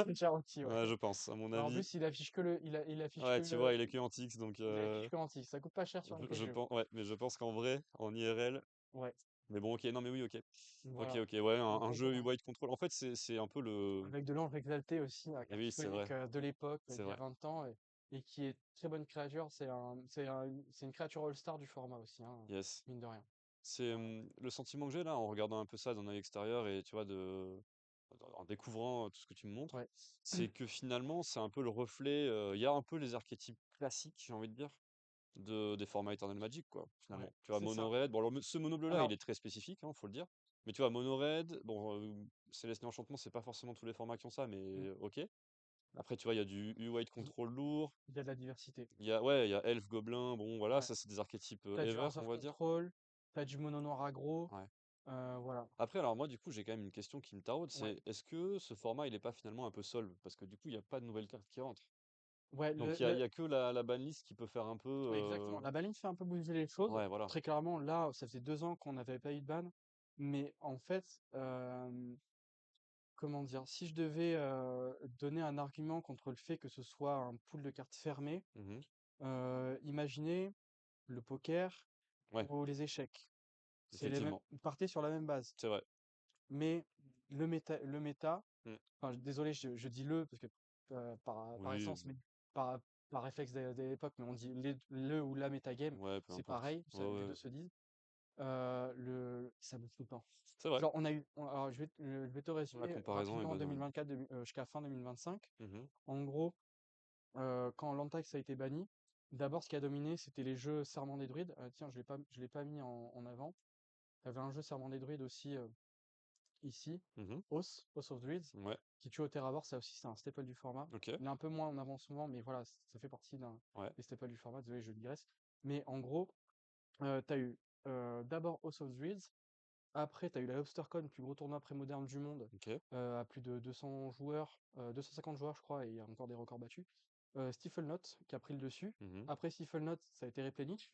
c'est cher aussi, ouais. Ouais, je pense, à mon En avis. plus, il affiche que il affiche que Ouais, tu vois, il est que en TX, donc il affiche que anti. Ça coûte pas cher sur je MTG. pense, ouais, mais je pense qu'en vrai, en IRL, Ouais, mais bon, ok, non, mais oui, ok. Ok, voilà. ok, ouais, Donc, un en jeu gros, White Control. En fait, c'est un peu le. avec de l'ange exalté aussi, la Eh carte oui, c'est iconique vrai, de l'époque, c'est d'il y a vrai. 20 ans, et qui est très bonne créature. C'est une créature All-Star du format aussi, hein, Yes. mine de rien. C'est le sentiment que j'ai là en regardant un peu ça d'un œil extérieur et tu vois, en découvrant tout ce que tu me montres, Ouais. c'est que finalement, c'est un peu le reflet. Il y a un peu les archétypes classiques, j'ai envie de dire, des formats Eternal Magic, quoi, Ouais, finalement. Tu vois, c'est Mono ça. Red, bon, alors ce Mono Bleu là, il Alors, est très spécifique, hein, faut le dire. Mais tu vois, Mono Red, bon, Céleste et Enchantement, c'est pas forcément tous les formats qui ont ça, mm, mais ok. Après, tu vois, il y a du U-White il Control lourd. il y a de la diversité. Il y a, ouais, il y a Elf, Gobelin, bon, voilà, Ouais. ça, c'est des archétypes T'as du Ever, Hearth on of va dire. Control, t'as du mono noir aggro, Ouais. voilà. Après, alors moi, du coup, j'ai quand même une question qui me taraude, Ouais. c'est est-ce que ce format, il est pas finalement un peu solve? Parce que du coup, il n'y a pas de nouvelles cartes qui rentrent. Ouais, Donc, il y a que la banlist qui peut faire un peu. exactement. La banning fait un peu bouger les choses. Ouais, voilà. Très clairement, là, ça faisait 2 ans qu'on n'avait pas eu de ban. Mais en fait, comment dire, si je devais donner un argument contre le fait que ce soit un pool de cartes fermé, Mhm. imaginez le poker Ouais, ou les échecs. C'est les mêmes, effectivement. vous partez sur la même base. C'est vrai. Mais le méta, Mm. enfin, désolé, je dis le parce que par Oui, essence, mais par, par réflexe de l'époque, mais on dit le ou la metagame, ouais, peu c'est importe. pareil, Ouais, les deux ouais. se disent. Ça bouge tout le temps. C'est vrai. Genre, alors, je vais te La résumer comparaison est rapidement en bonne, ouais. 2024 jusqu'à fin 2025. Mhm. En gros, quand l'Antax a été banni, d'abord ce qui a dominé, c'était les jeux Serment des Druides. Tiens, je l'ai pas mis en avant. Il y avait un jeu Serment des Druides aussi ici, Mhm. House of Druids, Ouais, qui tue au Terravor. Ça aussi, c'est un staple du format. ok. Il est un peu moins en avant souvent, mais voilà, ça fait partie Ouais. des staples du format. Désolé, je digresse. Mais en gros, tu as eu d'abord House of Druids. Après, tu as eu la LobsterCon, le plus gros tournoi pré-moderne du monde, Ok. à plus de 200 joueurs, 250 joueurs, je crois, et il y a encore des records battus. Stiflenaut qui a pris le dessus. Mhm. Après Stiflenaut, ça a été Replenish.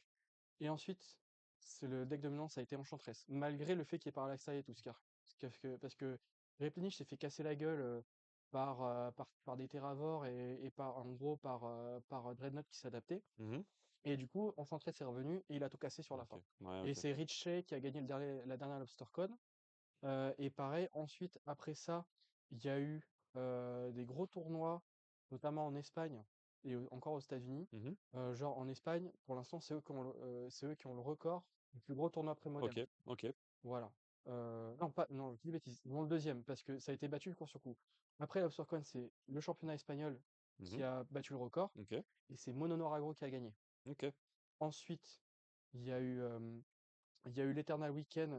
Et ensuite, c'est le deck dominant, ça a été Enchantress, malgré le fait qu'il y ait Parallax Eye et tout ce car. Parce que Replenish s'est fait casser la gueule par des Terravors et en gros par Dreadnought qui s'adaptait. Mhm. Et du coup, Enchantress est revenu et il a tout cassé sur la Ok. fin. Ouais, Et ok. c'est Rich Shea qui a gagné la dernière LobsterCon. Et pareil, ensuite, après ça, il y a eu des gros tournois, notamment en Espagne et encore aux États-Unis. Mhm. Genre en Espagne, pour l'instant, c'est eux qui ont le record du plus gros tournoi Ok. pré-moderne. Ok. Voilà. Non, pas, non, je dis des bêtises. Ils ont le deuxième parce que ça a été battu coup sur coup. Après, l'Obstercon, c'est le championnat espagnol qui Mhm. a battu le record Ok. et c'est Mono Noir Agro qui a gagné. Ok. Ensuite, il y a eu l'Eternal Weekend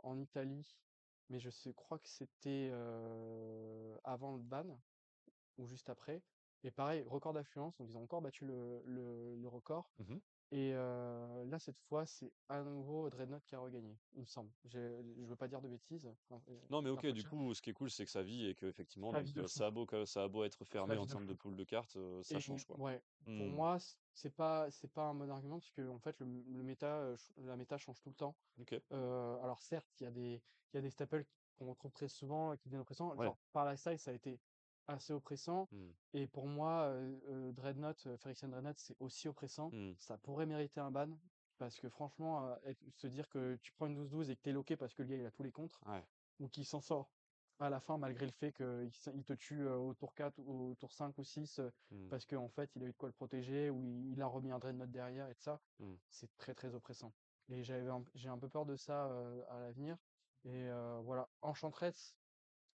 en Italie, mais crois que c'était avant le ban ou juste après. Et pareil, record d'affluence, donc ils ont encore battu le record. Mhm. Et là, cette fois, c'est à nouveau Dreadnought qui a regagné, il me semble. Je veux pas dire de bêtises, Non, mais ok, du info-check. coup, ce qui est cool, c'est que ça vit et que effectivement, Ça donc vit de fou. ça a beau être Ça fermé en vit de termes de fou. pool de cartes, ça Et change quoi. ouais, pour Hmm. moi, c'est pas un bon argument parce que en fait, le méta, la méta change tout le temps. Ok. Alors certes, il y a des staples qu'on retrouve très souvent qui deviennent oppressants. Ouais. Genre Parallax ça a été assez oppressant. Hmm. Et pour moi, Dreadnought, Phyrexian Dreadnought, c'est aussi oppressant. Hmm. Ça pourrait mériter un ban. Parce que franchement, se dire que tu prends une 12-12 et que t'es loqué parce que le gars il a tous les contres, Ouais. ou qu'il s'en sort à la fin malgré le fait qu'il te tue au tour 4 ou au tour 5 ou 6 Hmm. parce qu'en fait il a eu de quoi le protéger ou il a remis un Dreadnought derrière et de ça, Hmm. c'est très très oppressant. Et j'ai un peu peur de ça à l'avenir. Et voilà, Enchantress,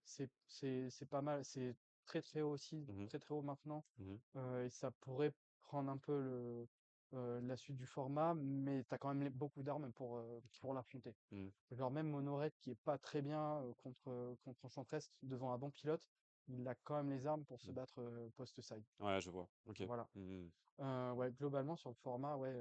c'est pas mal, c'est très très haut aussi, Mhm. très très haut maintenant. Mhm. Et ça pourrait prendre un peu la suite du format, mais tu as quand même beaucoup d'armes pour l'affronter. Mmh. Genre même Monored qui est pas très bien contre Enchantress devant un bon pilote, il a quand même les armes pour se Mmh. battre post-side. Ouais, je vois. OK. Voilà. Mmh mh. Ouais, globalement sur le format, ouais,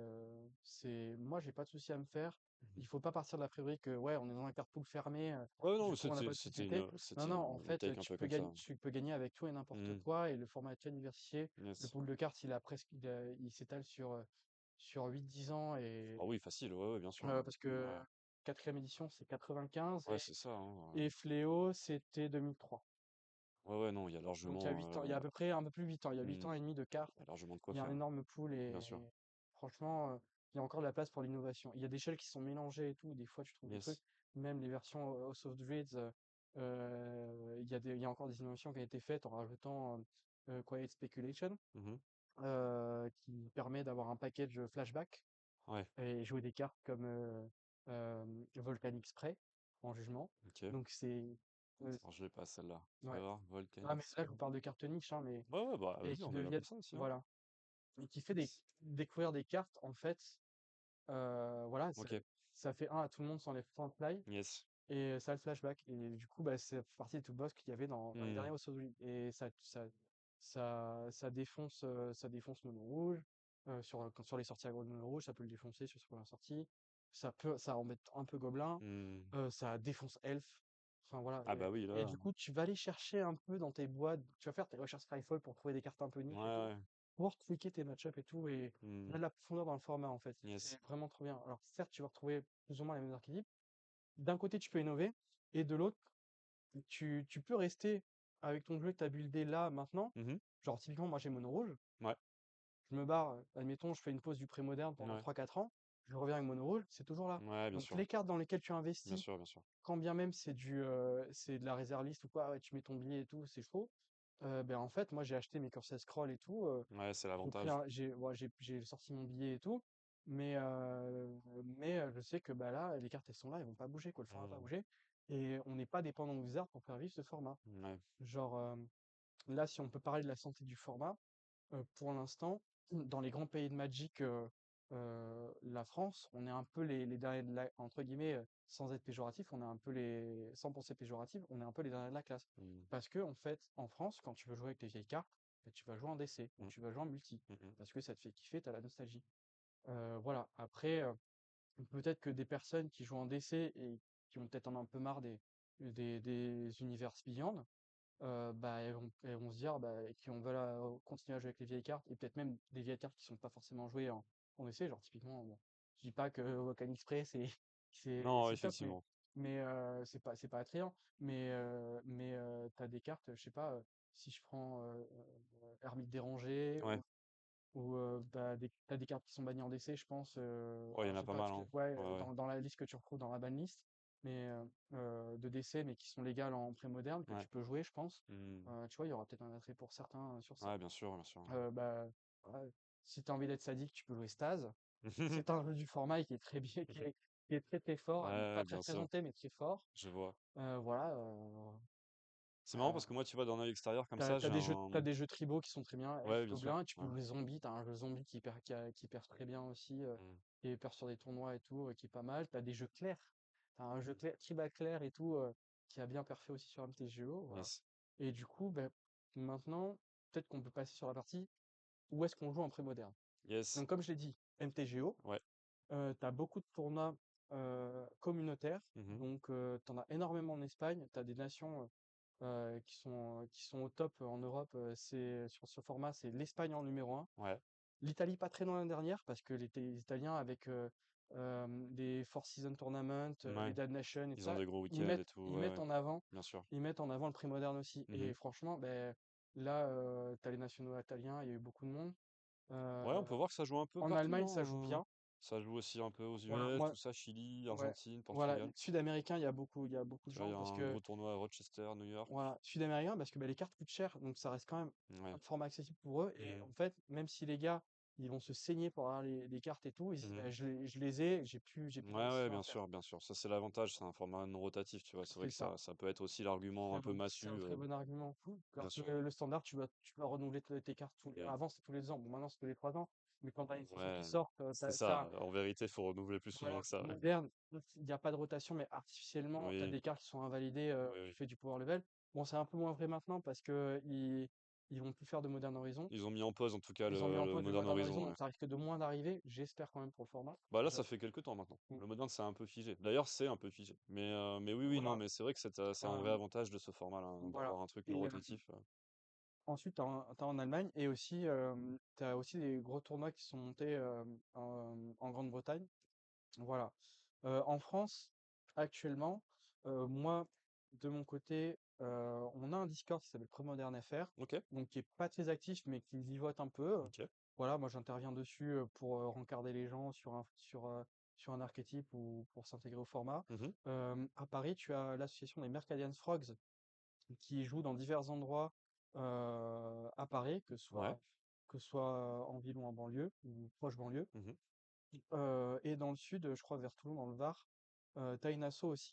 moi j'ai pas de souci à me faire. Mmh. Il faut pas partir de la priori que ouais, on est dans un carpool fermé, Ouais, non, du mais coup on n'a pas de c'était possibilité. Non, non, en une fait, take un peu comme ça. tu peux gagner avec tout et n'importe Mmh. quoi et le format est très diversifié. Le Yes. pool de cartes, il s'étale sur 8-10 ans et Ah oui, facile, ouais, ouais, bien sûr, hein. parce que Ouais. quatrième édition c'est 95 Ouais, c'est ça, hein, et Fléau c'était 2003. ouais, ouais, non, il y a Donc il y a largement, 8 ans, il y a à peu près un peu plus 8 ans, il y a 8 mmh, ans et demi de cartes. il y a largement de quoi Il y a un faire, hein. énorme pool Bien et sûr. franchement, il y a encore de la place pour l'innovation. Il y a des shells qui sont mélangés et tout, des fois tu trouves des trucs, Yes. même les versions House of Druids, il y a encore des innovations qui ont été faites en rajoutant Quiet Speculation, Mmh. qui permet d'avoir un package flashback Ouais, et jouer des cartes comme Volcanic Spray en jugement. OK. Donc euh, Alors je l'ai pas celle-là. Fais ouais. voir, Ah Volcanic mais là je Spray. vous parle de cartes niche, hein, mais Ouais, ouais, bah, et vas-y, qui on est là pour deviennent ça aussi, hein. voilà et qui fait découvrir des cartes en fait. Voilà, OK. ça fait un à tout le monde sans les fly Yes. et ça a le flashback et du coup, bah, ça fait partie des tout boss qu'il y avait dans les Mmh. derniers House et ça défonce Mono Rouge, sur les sorties aggro de Mono Rouge, ça peut le défoncer sur ses premières sorties. Ça embête un peu Gobelin, Mmh. ça défonce Elf. Enfin voilà Ah bah oui, et là. du coup, tu vas aller chercher un peu dans tes boîtes, tu vas faire tes recherches Skyfall pour trouver des cartes un peu Ouais, niches et tout, ouais. pour tweaker tes match et tout et il y Mmh. a de la profondeur dans le format en fait. Yes. C'est vraiment trop bien. Alors certes, tu vas retrouver plus ou moins les mêmes archétypes. D'un côté, tu peux innover et de l'autre, tu peux rester avec ton jeu que tu as buildé là maintenant. Mmh. Genre typiquement, moi j'ai mono rouge, Ouais, je me barre, admettons, je fais une pause du pré-moderne pendant ouais. 3-4 ans, je reviens avec mono rouge, c'est toujours là. Ouais, bien Donc sûr. les cartes dans lesquelles tu Bien investis, sûr, bien sûr. quand bien même c'est de la réserviste ou quoi, ouais, tu mets ton billet et tout, c'est chaud. Ben en fait, moi j'ai acheté mes Cursed Scroll et tout. Ouais, c'est J'ai pris l'avantage. un, j'ai, ouais, j'ai sorti mon billet et tout, mais je sais que bah là, les cartes elles sont là, elles vont pas bouger, quoi, le format va pas Mmh. bouger, et on n'est pas dépendant de Wizard pour faire vivre ce format. Ouais. Genre là, si on peut parler de la santé du format, pour l'instant, dans les grands pays de Magic, la France, on est un peu les derniers entre guillemets, sans être péjoratif, on est un peu sans penser péjoratif, on est un peu les derniers de la classe. Mmh. Parce que, en fait, en France, quand tu veux jouer avec tes vieilles cartes, bah, tu vas jouer en DC ou Mmh. tu vas jouer en multi. Mmh mh. Parce que ça te fait kiffer, t'as la nostalgie. Voilà. Après, peut-être que des personnes qui jouent en DC et qui ont peut-être en un peu marre des univers Beyond, bah, elles vont se dire, bah, qui on veut continuer à jouer avec les vieilles cartes, et peut-être même des vieilles cartes qui sont pas forcément jouées en essai, genre typiquement, bon, je dis pas que Volcan Express Non, c'est top, mais, effectivement. c'est pas attrayant, mais t'as des cartes, je sais pas, si je prends Ermite Dérangé Ouais. ou t'as des cartes qui sont bannies en DC, je pense. Ouais, il y Alors, en a j'ai pas pas mal, toutes hein. ouais, Ouais, ouais. dans la liste que tu retrouves dans la banlist, mais de DC, mais qui sont légales en pré-moderne, que Ouais. tu peux jouer, je pense. Mmh. Tu vois, il y aura peut-être un attrait pour certains sur ça. Ouais, bien sûr, bien sûr. Bah, voilà, si tu as envie d'être sadique, tu peux jouer Stase. C'est un jeu du format et qui est très bien, qui est très très fort, donc Ouais, pas très bien sûr, représenté, mais très fort. je vois. Voilà. C'est marrant Euh, parce que moi, tu vois, d'un œil extérieur comme T'as, ça, t'as j'ai des jeux, un t'as des jeux tribaux qui sont très bien, ouais, Elf bien sûr, Gobelin, tu peux ouais. jouer Zombie, t'as un jeu Zombie qui perd très bien aussi, Mmh. qui perd sur des tournois et tout, qui est pas mal. T'as des jeux clairs, t'as un jeu clair, Tribal clair et tout, qui a bien perfait aussi sur MTGO, voilà. Yes. Et du coup, ben, maintenant, peut-être qu'on peut passer sur la partie où est-ce qu'on joue en pré-moderne. Yes. Donc comme je l'ai dit, MTGO, Ouais. t'as beaucoup de tournois communautaires, Mmh. donc t'en as énormément en Espagne, t'as des nations qui sont au top en Europe, c'est sur ce format, c'est l'Espagne en numéro un. Ouais. L'Italie pas très loin l'année dernière parce que les Italiens avec des Four Seasons Tournament, les Ouais. Dead Nation et tout Ils ont ça, des gros ils week-ends et mettent tout, ils ouais, mettent ouais. en avant Bien sûr. ils mettent en avant le pré-moderne aussi. Et Mmh. franchement, ben là, t'as les nationaux italiens, il y a eu beaucoup de monde. Ouais, on peut Euh, voir que ça joue un peu En partout, Allemagne, ça joue hein, bien. ça joue aussi un peu aux Voilà, US, moi, tout ça, Chili, ouais, Argentine, voilà, Portugal. Sud-américain, il y a beaucoup de Tu vois, il y gens a parce un que gros tournoi à Rochester, New York. voilà, sud-américain parce que bah, les cartes coûtent cher, donc ça reste quand même Ouais. un format accessible pour eux. Et Mmh. en fait, même si les gars, ils vont se saigner pour avoir les cartes et tout, ils disent, Mmh. bah, je les ai, j'ai plus Ouais, ouais, d'investissement à bien faire. sûr, bien sûr. Ça, c'est l'avantage, c'est un format non rotatif, tu vois. C'est vrai C'est que ça. ça peut être aussi l'argument un peu C'est un massu, très bon argument. bien Alors que sûr. le standard, tu vas renouveler tes cartes Mmh. avant, c'est tous les 2 ans. Bon, maintenant, c'est tous les 3 ans. Mais quand tu as une extension qui Ouais, sort, c'est ça. En vérité, il faut renouveler plus souvent voilà, que ça. Ouais. moderne, il y a pas de rotation, mais artificiellement, tu as Oui, des cartes qui sont invalidées, oui, tu oui. fais du power level. Bon, c'est un peu moins vrai maintenant parce qu'ils vont plus faire de Modern Horizon. Ils ont mis en pause en tout cas Ils ont mis en le pause le Modern Modern Horizon, Horizon. Ouais. donc ça risque de moins d'arriver, j'espère quand même pour le format. Bah là, J'a ça fait quelques temps maintenant. mmh, Le Modern, c'est un peu figé. D'ailleurs, c'est un peu figé. Mais oui, oui, non, voilà, mais c'est vrai que c'est un vrai hem, avantage de ce format-là, hein, voilà d'avoir un truc non et rotatif. ensuite tu en Allemagne et aussi, tu as aussi des gros tournois qui sont montés, en Grande-Bretagne. Voilà. En France, actuellement, moi, de mon côté, on a un Discord qui s'appelle Premodern FR, Ok, donc qui est pas très actif, mais qui vivote un peu. ok. Voilà, moi j'interviens dessus pour rencarder les gens sur un archétype ou pour s'intégrer au format. Mhm. À Paris, tu as l'association des Mercadian Frogs qui joue dans divers endroits à Paris, Ouais. que ce soit en ville ou en banlieue, ou proche banlieue. Mhm. Et dans le sud, je crois vers Toulon, dans le Var, tu une asso aussi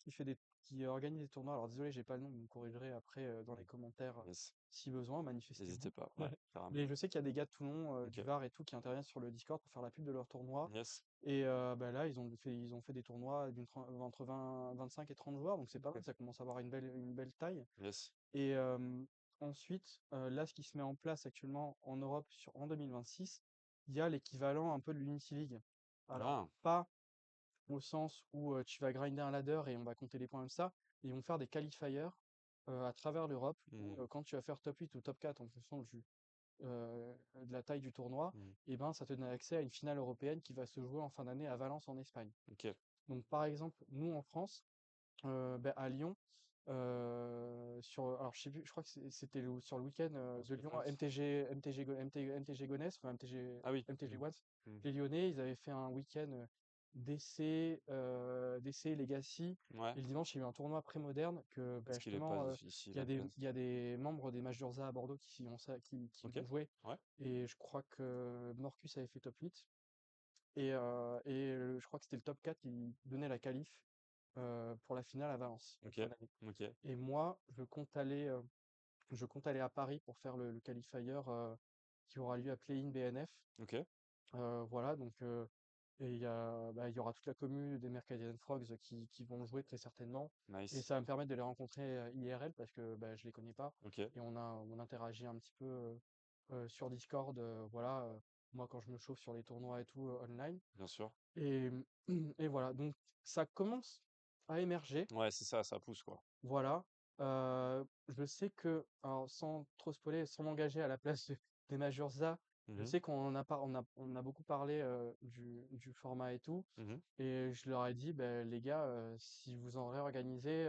qui organise des tournois. Alors désolé, j'ai pas le nom, vous me corrigerez après dans les commentaires Yes. si besoin, N'hésitez manifestez-vous. pas. Ouais, carrément. Mais je sais qu'il y a des gars de Toulon, Ok. du Var et tout qui interviennent sur le Discord pour faire la pub de leurs tournois. Yes. Et bah là, ils ont fait des tournois entre 25 et 30 joueurs, donc c'est pas Ok. mal, ça commence à avoir une belle taille. Yes. Et ensuite, là, ce qui se met en place actuellement en Europe en 2026, il y a l'équivalent un peu de l'Unity League. Alors, Ah. pas au sens où tu vas grinder un ladder et on va compter les points comme ça. Ils vont faire des qualifiers à travers l'Europe où Mhm. quand tu vas faire top 8 ou top 4 en fonction de la taille du tournoi, Mhm. et ben, ça te donne accès à une finale européenne qui va se jouer en fin d'année à Valence en Espagne. Ok. Donc, par exemple, nous en France, bah, à Lyon, alors je sais plus, je crois que c'était sur le week-end Parce de que Lyon, France. MTG Gonesse, enfin Ah oui. MTG Mhm. Once. Mhm. Les Lyonnais, ils avaient fait un week-end d'essai Legacy. Ouais. Et le dimanche, il y a eu un tournoi pré-moderne que bah, Est-ce qu'il est pas justement, ici, là, peut-être? il y a des membres des Majorza à Bordeaux qui Ok. vont jouer. Ouais. Et je crois que Morcus avait fait top 8. Je crois que c'était le top 4 qui donnait la qualif pour la finale à Valence en Ok. fin d'année. Ok. Et moi, je compte aller à Paris pour faire le qualifier qui aura lieu à Play-in BNF. Ok. Voilà, donc bah, il y aura toute la commune des Mercadian Frogs qui vont jouer très certainement. Et Nice. ça va me permettre de les rencontrer IRL parce que bah, je les connais pas. Ok. Et on interagit un petit peu sur Discord. Voilà, moi quand je me chauffe sur les tournois et tout online. Bien sûr. Et, et voilà, donc ça commence à émerger. Ouais, c'est ça, ça pousse, quoi. Voilà. Je sais que, alors sans trop spoiler, sans m'engager à la place des Majorza, je Mhm. sais qu'on en a, on a beaucoup parlé du format et tout. Mhm. Et je leur ai dit, ben, les gars, si vous en réorganisez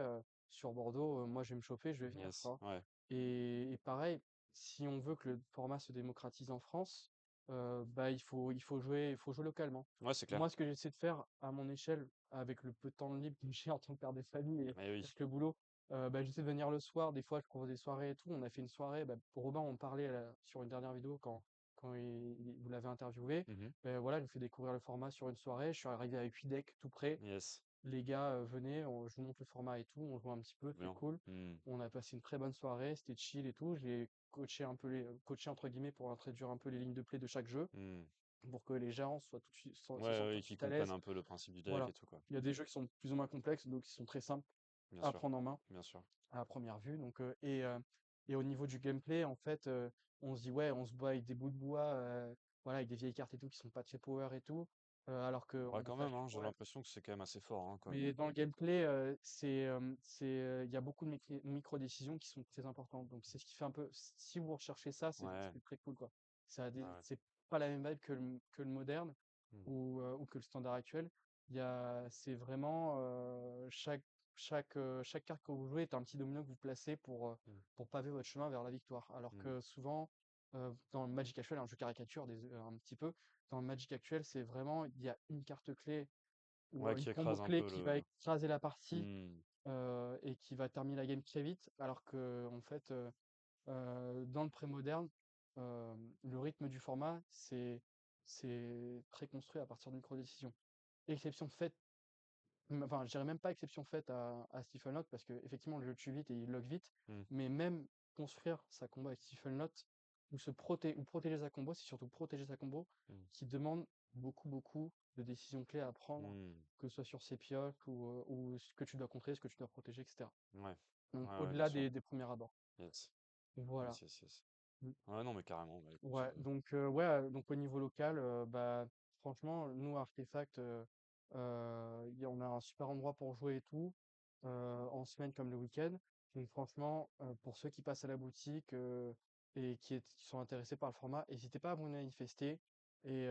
sur Bordeaux, moi je vais me chauffer, je vais venir, Yes. quoi. Ouais. Et pareil, si on veut que le format se démocratise en France, bah, il faut jouer localement. Ouais, c'est clair. Moi, ce que j'essaie de faire à mon échelle, avec le peu de temps libre que j'ai en tant que père de famille et Eh oui. avec le boulot, bah, j'essaie de venir le soir. Des fois, je propose des soirées et tout. On a fait une soirée, bah, pour Robin, on parlait sur une dernière vidéo quand vous l'avez interviewé. Mhm. Voilà, je lui fais découvrir le format sur une soirée. Je suis arrivé avec 8 decks tout prêts. Yes. Les gars venaient, je vous montre le format et tout, on joue un petit peu, c'était Bien. cool. Mhm. On a passé une très bonne soirée, c'était chill et tout. J'ai coaché un peu coaché entre guillemets pour introduire un peu les lignes de play de chaque jeu, Mhm. pour que les gens se Ouais, sentent tout ouais, de qui suite à comprennent l'aise. un peu le principe du deck Voilà. et tout, quoi. Il y a des jeux qui sont plus ou moins complexes, d'autres qui sont très simples Bien à sûr. prendre en main Bien sûr. à la première vue. Et au niveau du gameplay, en fait, on se dit ouais, on se bat avec des bouts de bois, voilà, avec des vieilles cartes et tout qui sont pas très power et tout, alors Ouais, qu'on a quand ça. même, hein, j'ai l'impression que c'est quand même assez fort, hein, quand même. Mais dans le gameplay, il y a beaucoup de micro-décisions qui sont très importantes. Donc c'est ce qui fait un peu, si vous recherchez ça, Ouais. c'est très cool, quoi. Ouais, ouais. C'est pas la même vibe que le moderne Mhm. ou que le standard actuel. C'est vraiment chaque carte que vous jouez est un petit domino que vous placez Mhm. pour paver votre chemin vers la victoire. Alors Mhm. que souvent, dans le Magic actuel, hein, je caricature un petit peu, dans le Magic actuel, c'est vraiment, il y a une carte clé ou Ouais, une qui combo écrase un clé peu qui va le. écraser la partie Mhm. et qui va terminer la game très vite, alors que en fait, dans le pré-moderne, le rythme du format, c'est très construit à partir d'une micro-décision. Exception faite, enfin, je dirais même pas exception faite à Stephen Locke, parce que effectivement le jeu tue vite et il lock vite, Mhm. mais même construire sa combo avec Stephen Locke, ou protéger sa combo, c'est surtout protéger sa combo Mmh. qui demande beaucoup de décisions clés à prendre, Mmh. que ce soit sur ses pioches ou ce que tu dois contrer, ce que tu dois protéger, etc. Ouais. Donc Ouais, ouais, bien au-delà sûr. des premiers abords. Yes. Voilà. Yes, yes, yes. Mmh. Ouais, non, mais carrément. Bah, écoute, Ouais, donc ouais, donc au niveau local, bah, franchement, nous, Artefact, on a un super endroit pour jouer et tout, en semaine comme le week-end. Donc franchement, pour ceux qui passent à la boutique, et qui sont intéressés par le format, n'hésitez pas à vous manifester. Et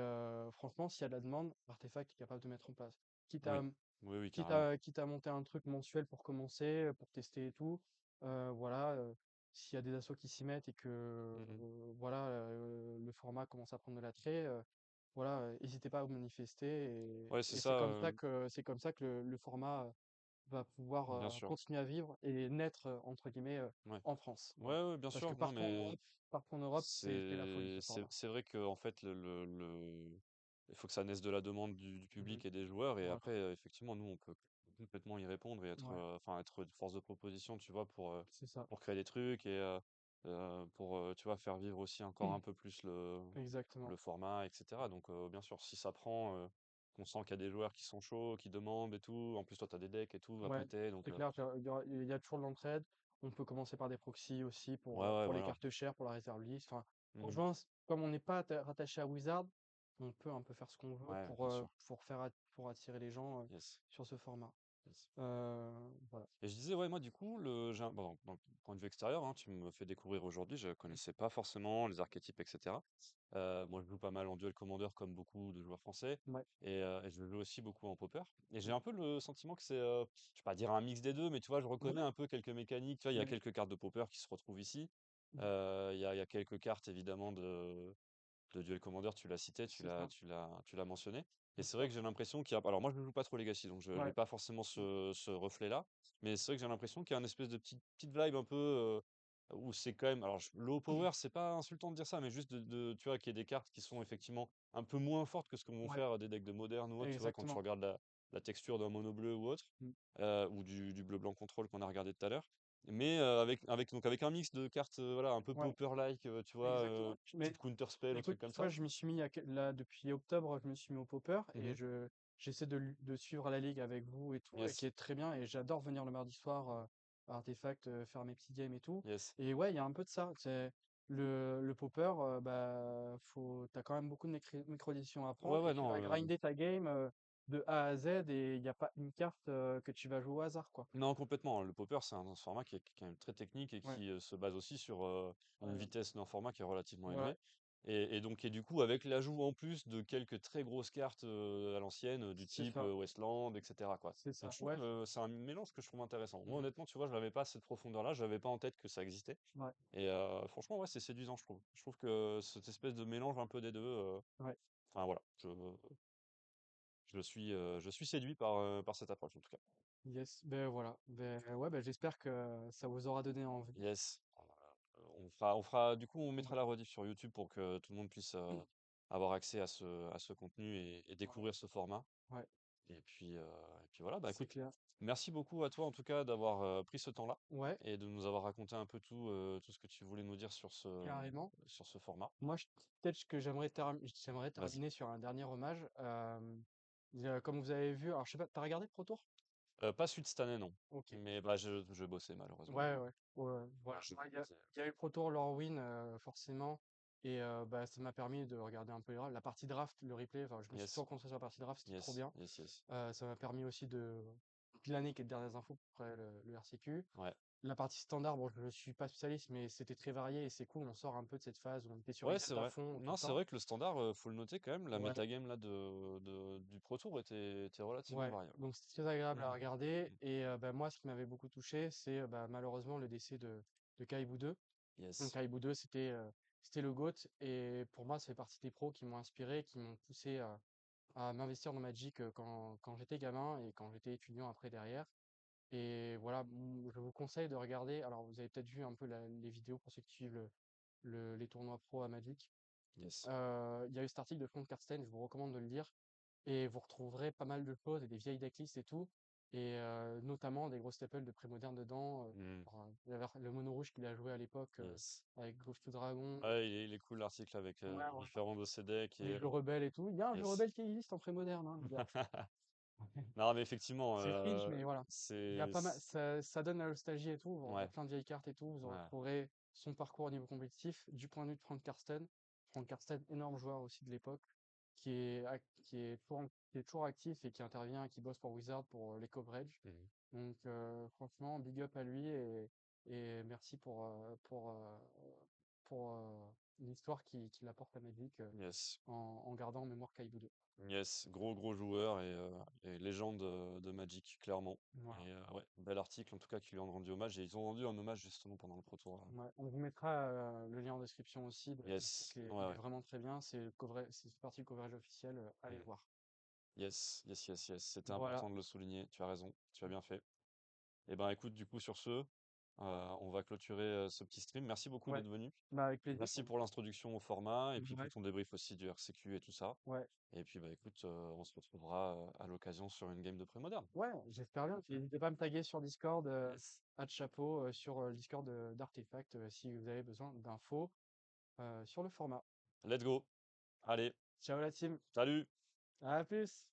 franchement, s'il y a de la demande, Artefact est capable de mettre en place. Quitte à, oui. Oui, oui, carrément. quitte à monter un truc mensuel pour commencer, pour tester et tout. Voilà, s'il y a des assos qui s'y mettent et que Mmh. voilà, le format commence à prendre de l'attrait, voilà, hésitez pas à vous manifester Ouais, c'est et ça, c'est comme ça que le format va pouvoir bien sûr. continuer à vivre et naître entre guillemets Ouais. en France. Voilà. Ouais, ouais, bien Parce que sûr. Non, mais partout en Europe, c'est la folie ce format. c'est vrai que en fait, il faut que ça naisse de la demande du Mhm. public et des joueurs. Et Voilà. après, effectivement, nous, on peut complètement y répondre et être, Ouais, enfin, être une force de proposition, tu vois, c'est ça. pour créer des trucs et pour, tu vois, faire vivre aussi encore un peu plus le Exactement. format, etc. Donc, bien sûr, si ça prend, qu'on sent qu'il y a des joueurs qui sont chauds, qui demandent et tout. En plus, toi, tu as des decks et tout à Ouais, prêter. Donc, c'est clair, il y a toujours de l'entraide. On peut commencer par des proxys aussi ouais, ouais, pour les voilà. cartes chères, pour la réserve list. Enfin, Mhm. franchement, comme on n'est pas rattaché à Wizard, on peut un peu faire ce qu'on veut Ouais, bien sûr. pour attirer les gens Yes. sur ce format. Yes. Voilà. Et je disais, ouais, moi, du coup, bon, donc, point de vue extérieur, hein, tu me fais découvrir aujourd'hui, je connaissais pas forcément les archétypes, etc. Moi, je joue pas mal en Duel Commander comme beaucoup de joueurs français, Ouais. et je joue aussi beaucoup en Pauper. Et j'ai un peu le sentiment que c'est, je vais pas dire un mix des deux, mais tu vois, je reconnais Ouais. un peu quelques mécaniques. Tu vois, il y a Ouais. quelques cartes de Pauper qui se retrouvent ici. Mhm. Il y a quelques cartes, évidemment, de Duel Commander, tu l'as cité, C'est ça. tu l'as mentionné. Et C'est c'est vrai ça. que j'ai l'impression qu'il y a. Alors moi, je ne joue pas trop Legacy, donc je n'ai Ouais. pas forcément ce reflet-là. Mais c'est vrai que j'ai l'impression qu'il y a une espèce de petite vibe un peu où c'est quand même. Alors, low power, c'est pas insultant de dire ça, mais juste tu vois, qu'il y ait des cartes qui sont effectivement un peu moins fortes que ce que vont Ouais. faire des decks de moderne ou autre, tu vois, quand tu Exactement. regardes la texture d'un mono bleu ou autre, Mm. ou du bleu-blanc contrôle qu'on a regardé tout à l'heure. Mais donc avec un mix de cartes voilà, un peu Ouais. popper-like, tu vois, Exactement. type Counterspell, un Écoute, truc comme tu vois, ça. je m'y suis mis là depuis octobre, je me suis mis au Popper et Mhm. j'essaie de suivre la ligue avec vous et tout, et qui Yes, est très bien. Et j'adore venir le mardi soir à Artefact, faire mes petits games et tout. yes. Et ouais, il y a un peu de ça. C'est le Popper, bah, t'as quand même beaucoup de micro-décisions à Ouais, prendre et ouais, tu non, vas grinder ta game de A à Z et il n'y a pas une carte que tu vas jouer au hasard, quoi. non, complètement. Le popper, c'est un format qui est quand même très technique et Ouais, qui se base aussi sur une ouais, vitesse d'un format qui est relativement voilà, élevée. Et du coup, avec l'ajout en plus de quelques très grosses cartes à l'ancienne, du c'est type ça, Westland, etc., quoi. c'est Donc ça. je trouve Ouais, que c'est un mélange que je trouve intéressant. Moi, mhm, honnêtement, tu vois, je n'avais pas cette profondeur-là, je n'avais pas en tête que ça existait. ouais, Et franchement, ouais, c'est séduisant, je trouve. Je trouve que cette espèce de mélange un peu des deux, ouais. enfin voilà, je suis séduit par cette approche en tout cas. Yes, ben voilà. Ben ouais, ben j'espère que ça vous aura donné envie. Yes. Du coup, on mettra Ouais, la rediff sur YouTube pour que tout le monde puisse avoir accès à ce contenu et ouais, découvrir ce format. ouais, Et puis voilà, bah c'est écoute, clair. merci beaucoup à toi en tout cas d'avoir pris ce temps-là Ouais, et de nous avoir raconté un peu tout ce que tu voulais nous dire carrément. sur ce format. Moi, peut-être que j'aimerais Vas-y. terminer sur un dernier hommage. Comme vous avez vu, alors je sais pas, t'as regardé Pro Tour? Pas suite cette année, non. Ok. Mais bah, je bossais malheureusement. Ouais, ouais, ouais, voilà. Il y a eu Pro Tour Lore Win, forcément. Et bah, ça m'a permis de regarder un peu la partie draft, le replay. Enfin, je me suis Yes, toujours concentré sur la partie draft, c'était trop yes, bien. yes, yes. Ça m'a permis aussi de glaner quelques dernières infos après le RCQ. Ouais. La partie standard, bon, je suis pas spécialiste, mais c'était très varié et c'est cool. On sort un peu de cette phase où on était sur Ouais, c'est Ident à vrai. fond tout Non, le c'est temps. vrai que le standard, faut le noter quand même, la Ouais, metagame là du Pro Tour était relativement ouais. variable. Donc c'était très agréable à Mhm. regarder. Mhm. Et bah, moi, ce qui m'avait beaucoup touché, c'est bah, malheureusement le décès de Kaibu 2. Donc Yes. Kaibu 2, c'était le GOAT. Et pour moi, ça fait partie des pros qui m'ont inspiré, qui m'ont poussé à m'investir dans Magic quand j'étais gamin et quand j'étais étudiant après derrière. Et voilà, je vous conseille de regarder. Alors, vous avez peut-être vu un peu les vidéos pour ceux qui suivent les tournois pro à Magic. Yes. Il y a eu cet article de Frank Karsten, je vous recommande de le lire. Et vous retrouverez pas mal de choses et des vieilles decklists et tout. et notamment des gros staples de pré-moderne dedans. Mmh. Alors, il y avait le mono rouge qu'il a joué à l'époque Yes. avec Ghost to Dragon. Ouais, il est cool l'article avec Ouais, ouais. différents de ses decks Les et jeux rebelles et tout. Il y a un jeu yes. rebelle qui existe en pré-moderne, hein, les gars. Non, mais effectivement, C'est cringe, mais voilà. Il y a c'est pas mal, ça donne la nostalgie et tout. Vous aurez ouais, plein de vieilles cartes et tout. Vous ouais. retrouverez son parcours au niveau compétitif du point de vue de Frank Karsten. Frank Karsten, énorme joueur aussi de l'époque, qui est toujours actif et qui intervient, qui bosse pour Wizard pour les coverages. Mmh. Donc franchement, big up à lui et merci pour l'histoire qu'il apporte à Magic Yes. en gardant en mémoire Kaibu 2. Yes, gros joueur et légende de Magic, clairement. Voilà. Et ouais, bel article en tout cas qui lui ont rendu hommage. Et ils ont rendu un hommage justement pendant le Pro Tour. Ouais, on vous mettra le lien en description aussi. Yes, L'article ouais, il est ouais. vraiment très bien. C'est le coverage, c'est partie du coverage officiel. Allez le Mm. voir. Yes, yes, yes, yes. C'était Voilà. important de le souligner. Tu as raison, tu as bien fait. Et ben écoute, du coup, sur ce, on va clôturer ce petit stream. Merci beaucoup Ouais. d'être venu. Bah, avec plaisir. Merci pour l'introduction au format et puis pour Ouais. ton débrief aussi du RCQ et tout ça. Ouais. Et puis bah écoute, on se retrouvera à l'occasion sur une game de pré-moderne. Ouais, j'espère bien. Puis n'hésitez pas à me taguer sur Discord, Yes. @chapeau, sur le Discord d'Artefact, si vous avez besoin d'infos sur le format. Let's go. Allez, Ciao la team. salut! À plus.